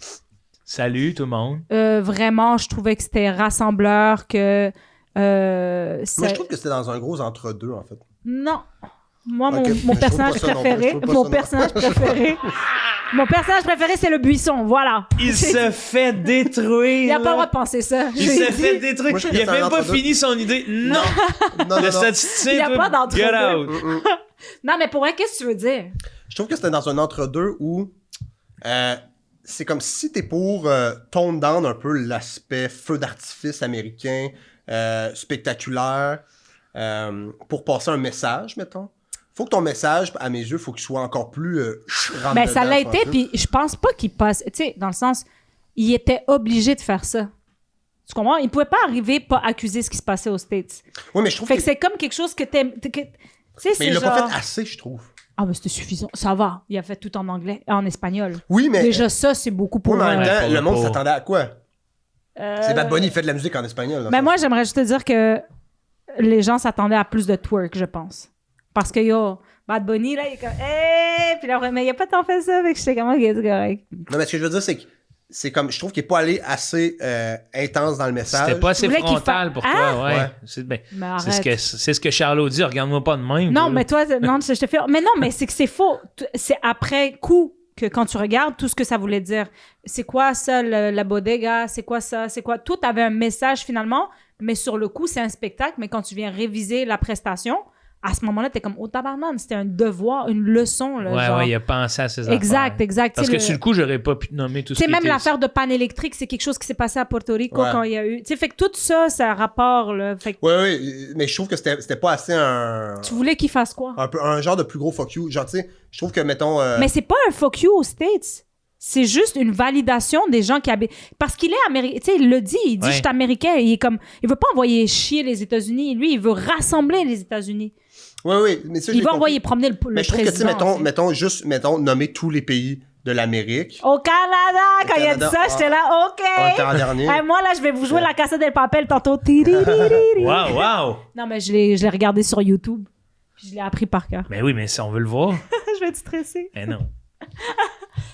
Salut, tout le monde. Vraiment, je trouvais que c'était rassembleur, que... Mais je trouve que c'était dans un gros entre-deux, en fait. Non. Moi, Ok, mon mais je personnage trouve pas ça non plus, préféré... je trouve pas Mon ça personnage préféré... Mon personnage préféré, c'est le buisson. Voilà. Il se fait détruire. Il a pas le droit de penser ça. Il se fait détruire. Moi, je trouve Il que a c'est même un pas entre-deux. fini son idée. Non. Non, Le non. statisticien, Il y a toi, pas d'entre-deux. get out. Non, mais pour vrai, qu'est-ce que tu veux dire? Je trouve que c'était dans un entre-deux où c'est comme si t'es pour tone down un peu l'aspect feu d'artifice américain, spectaculaire, pour passer un message, mettons. Faut que ton message, à mes yeux, faut qu'il soit encore plus rentre Ben, ça dedans, l'a un été, peu. puis je pense pas qu'il passe... Tu sais, dans le sens, il était obligé de faire ça. Tu comprends? Il pouvait pas arriver pas accuser ce qui se passait aux States. Oui, mais je trouve Fait que c'est comme quelque chose que t'aimes... Tu sais, mais c'est il l'a genre... pas fait assez, je trouve. Ah, mais c'était suffisant. Ça va. Il a fait tout en anglais, en espagnol. Oui, mais... Déjà, ça, c'est beaucoup pour... Oui, mais en même temps, pour le le monde pauvre. s'attendait à quoi? C'est Bad Bunny, il fait de la musique en espagnol. Mais moi, j'aimerais juste te dire que les gens s'attendaient à plus de twerk, je pense. Parce que, Bad Bunny, là, il est comme, hey! Puis là, mais il a pas tant fait ça, fait que j'étais comme, ok, c'est correct. Non, mais ce que je veux dire, c'est que c'est comme, je trouve qu'il est pas allé assez intense dans le message. C'était pas assez Tu voulais qu'il frontal fa- pour Hein? toi, ouais. Ouais. C'est Mais arrête. ce que Charlot dit. Regarde-moi pas de même. Non, toi, mais toi, non, je te fais. Mais non, mais c'est que c'est faux. C'est après coup que quand tu regardes tout ce que ça voulait dire. C'est quoi ça, la bodega? C'est quoi ça? C'est quoi? Tout avait un message finalement, mais sur le coup, c'est un spectacle. Mais quand tu viens réviser la prestation, à ce moment-là, t'es comme, oh tabarnak, c'était un devoir, une leçon. Là, Ouais, genre. ouais, il a pensé à ses affaires. Exact. Parce que sur le coup, j'aurais pas pu te nommer tout ce Tu sais, qui même était- l'affaire de panne électrique, c'est quelque chose qui s'est passé à Porto Rico Ouais. quand il y a eu. Tu sais, fait que tout ça, c'est un rapport. Là. Fait que Oui, mais je trouve que c'était pas assez un... tu voulais qu'il fasse quoi? un genre de plus gros fuck you. Genre, tu sais, je trouve que, mettons... Mais c'est pas un fuck you aux States. C'est juste une validation des gens qui habitent. Parce qu'il est américain. Tu sais, il le dit. Il dit, Ouais. je suis américain. Il est comme, il veut pas envoyer chier les États-Unis. Lui, il veut rassembler les États-Unis. Oui, mais ça, Il j'ai va compris. envoyer promener le Mais je trouve que, tu sais, président. mettons, nommer tous les pays de l'Amérique. Au Canada, quand il a dit Canada, ça, j'étais là, OK. On était en dernier. Hey, moi, là, je vais vous jouer la Casa del Papel tantôt. Wow! Non, mais je l'ai regardé sur YouTube. Puis je l'ai appris par cœur. Ben oui, mais si on veut le voir. Je vais être stressée. Ben non.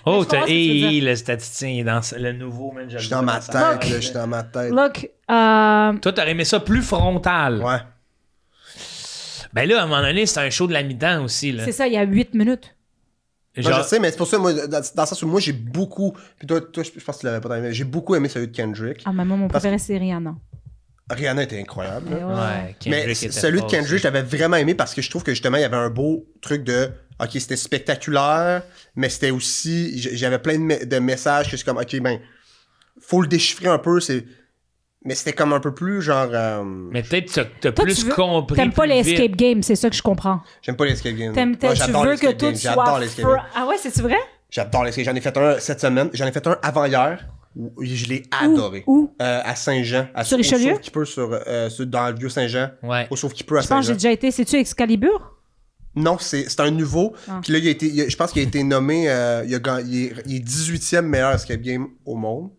Oh, je comprends ce que tu veux dire. le statisticien est dans le nouveau, man. Je suis dans ma tête, là, je suis dans ma tête. Look, Toi, t'aurais aimé ça plus frontal. Ouais. Ben là, à un moment donné, c'est un show de la mi-temps aussi, là. c'est ça, il y a 8 minutes. Moi, je sais, mais c'est pour ça, moi, dans le sens où moi, j'ai beaucoup. Puis toi je pense que tu l'avais pas aimé. J'ai beaucoup aimé celui de Kendrick. Ah, maman, mon Parce- préféré, c'est Rihanna. Rihanna était incroyable. là. Et Ouais, Mais Kendrick était celui de fort Kendrick, aussi. je l'avais vraiment aimé parce que je trouve que justement, il y avait un beau truc de. Ok, c'était spectaculaire, mais c'était aussi. J'avais plein de messages que c'est comme, ok, ben, faut le déchiffrer un peu. Mais c'était comme un peu plus genre. Mais peut-être que t'as Toi, plus tu veux- compris. T'aimes pas plus les vite. escape games, c'est ça que je comprends. J'aime pas les escape games. Tu J'adore veux les que escape toi, games. tu J'adore sois... les escape games. Ah ouais, c'est-tu vrai? J'adore les escape games. J'en ai fait un cette semaine. J'en ai fait un avant-hier. Je l'ai adoré. Où? À Saint-Jean. Sur Richelieu? Au Sauve-qui-peut, dans le Vieux-Saint-Jean. Ouais. Au Sauve-qui-peut à Je pense que j'ai Saint-Jean. déjà été. C'est-tu Excalibur? Non, c'est un nouveau. Ah. Puis là, je pense qu'il a été nommé. Il est 18e meilleur escape game au monde.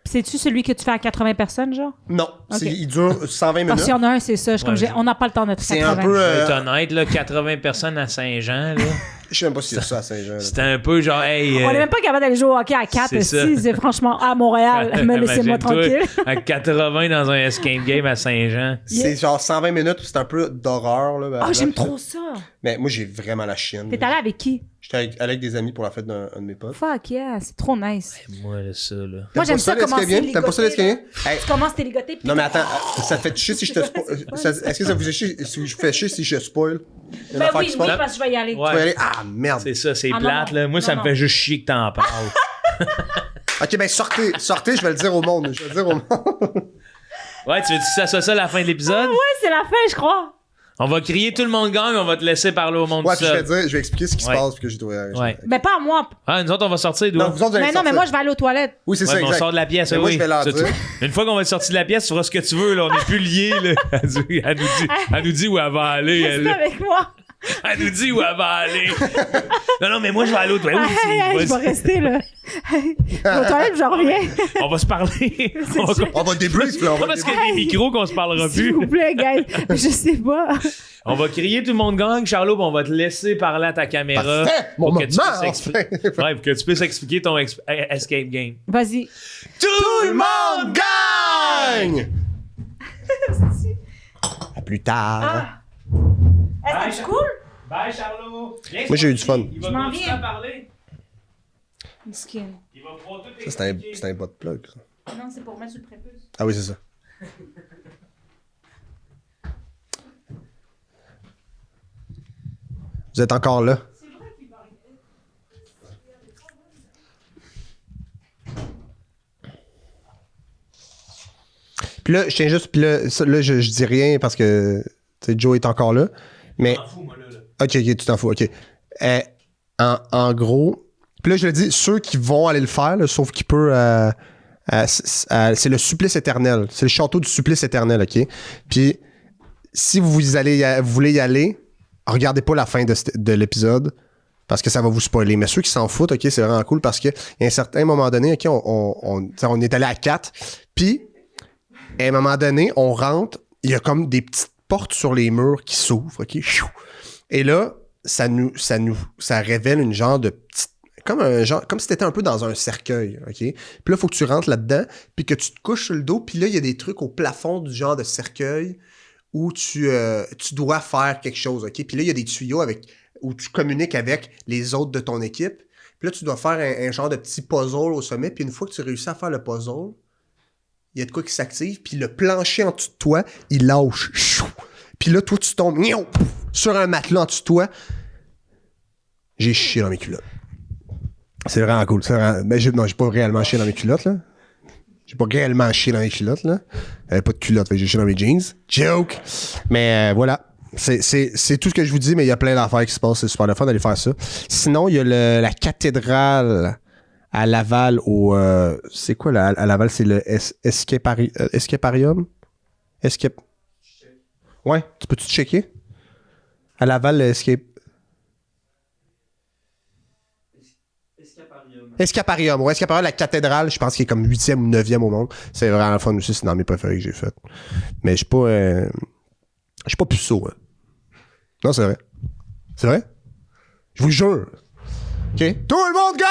C'est-tu celui que tu fais à 80 personnes, genre? Non, Ok. il dure 120 minutes. Parce qu'il y en a un, c'est ça. On n'a pas le temps d'être C'est 80. un peu. Je vais être honnête, là, 80 personnes à Saint-Jean, là. Je sais même pas si c'est ça à Saint-Jean. là. C'était un peu genre, hey. On est même pas capable d'aller jouer au hockey à 4 c'est ça. si c'est franchement à Montréal. Mais laissez-moi Imagine-toi, tranquille. À 80 dans un escape game à Saint-Jean. C'est genre 120 minutes, puis c'est un peu d'horreur. Là, Ah, j'aime trop ça. Mais moi, j'ai vraiment la chienne. T'es allé avec qui? J'étais avec des amis pour la fête d'un de mes potes. Fuck yeah, c'est trop nice. Moi, là, ça, là. Moi, T'aimes j'aime pas ça l'escape commencer game? T'aimes pas ça ligoter, l'escape game? Hey, Tu commences tes ligotés. puis non, mais t'es- attends, ça te fait chier si je te spoil. Est-ce que ça vous fait chier si je fais chier si je spoil? Une Ben affaire oui, qui se oui, passe? parce que je vais y aller. Ouais. Tu vas y aller? Ah, merde. C'est ça, c'est Ah, non, plate, non. là. Moi, Non, ça me non. fait juste chier que t'en parles. Ok, ben sortez, je vais le dire au monde. Je vais le dire au monde. Ouais, tu veux que ça soit ça la fin de l'épisode? Ouais, c'est la fin, je crois. On va crier tout le monde gagne, on va te laisser parler au monde Ouais, puis seul. je vais expliquer ce qui se Ouais. passe, puis que j'ai trouvé. Ouais. Mais pas à moi. Ah, nous autres, on va sortir d'où? Non, vous autres, vous allez Mais non, mais sortir. moi, je vais aller aux toilettes. Oui, c'est Ouais, ça, mais on exact. sort de la pièce, Mais oui. moi, je vais leur Ça, dire. Une fois qu'on va être sorti de la pièce, tu feras ce que tu veux, là. On n'est plus liés, là. Elle nous dit où elle va aller. Reste Elle, là. avec moi. Elle nous dit où elle va aller. Non, mais moi, je vais aller au toilette. Oui, Hey, vas-y. je vais rester là. Je vais aux toilettes, j'en reviens. On va se parler. On va débrief, là. On va Parce qu'il y a des micros qu'on se parlera S'il plus. vous plaît, guys. Je sais pas. On va crier tout le monde gang, Charlot, puis on va te laisser parler à ta caméra. Parfait! Mon pour que tu moment, puisses enfin. Ouais, pour que tu puisses expliquer ton escape game. Vas-y. Tout le monde gagne! À plus tard. Est-ce que c'est cool? Bye, Charlot. Moi, j'ai eu du fun. Il Je m'en continuer viens. à parler. Skin. Il va pouvoir tout Ça, c'est expliquer. un bot plug. ça. Non, c'est pour mettre sur le prépuce. Ah oui, c'est ça. Vous êtes encore là? Puis là, je tiens juste. Puis là, je dis rien parce que tu sais, Joe est encore là. Mais. Je m'en fous, moi, là. Ok, tu t'en fous, ok. En gros, puis là, je le dis, ceux qui vont aller le faire, là, sauf qu'il peut. C'est le supplice éternel. C'est le château du supplice éternel, ok? Puis, si vous voulez y aller, regardez pas la fin de l'épisode parce que ça va vous spoiler. Mais ceux qui s'en foutent, ok, c'est vraiment cool parce qu'à un certain moment donné, ok, on est allé à 4. Puis, à un moment donné, on rentre, il y a comme des petites portes sur les murs qui s'ouvrent, ok? Et là, ça révèle une genre de petite. Comme si t'étais un peu dans un cercueil, OK? Puis là, il faut que tu rentres là-dedans, puis que tu te couches sur le dos, puis là, il y a des trucs au plafond du genre de cercueil où tu dois faire quelque chose, OK? Puis là, il y a des tuyaux où tu communiques avec les autres de ton équipe. Puis là, tu dois faire un genre de petit puzzle au sommet, puis une fois que tu réussis à faire le puzzle, il y a de quoi qui s'active, puis le plancher en dessous de toi, il lâche. Chou! Puis là, toi, tu tombes sur un matelas en dessous de toi. J'ai chié dans mes culottes. C'est vraiment cool. Ben, j'ai pas réellement chié dans mes culottes, là. J'ai pas réellement chié dans mes culottes, là. J'avais pas de culottes, fait que j'ai chié dans mes jeans. Joke! Mais voilà. C'est tout ce que je vous dis, mais il y a plein d'affaires qui se passent. C'est super le fun d'aller faire ça. Sinon, il y a la cathédrale à Laval c'est quoi, là? À Laval, c'est le Escaparium? Ouais, tu peux-tu te checker? À Laval, le Escaparium. Ouais, Escaparium, la cathédrale, je pense qu'il est comme 8e ou 9e au monde. C'est vraiment fun aussi, c'est dans mes préférés que j'ai fait. Mais je suis pas... je suis pas puceau. Hein. Non, c'est vrai. C'est vrai? Je vous jure. OK? Tout le monde gagne!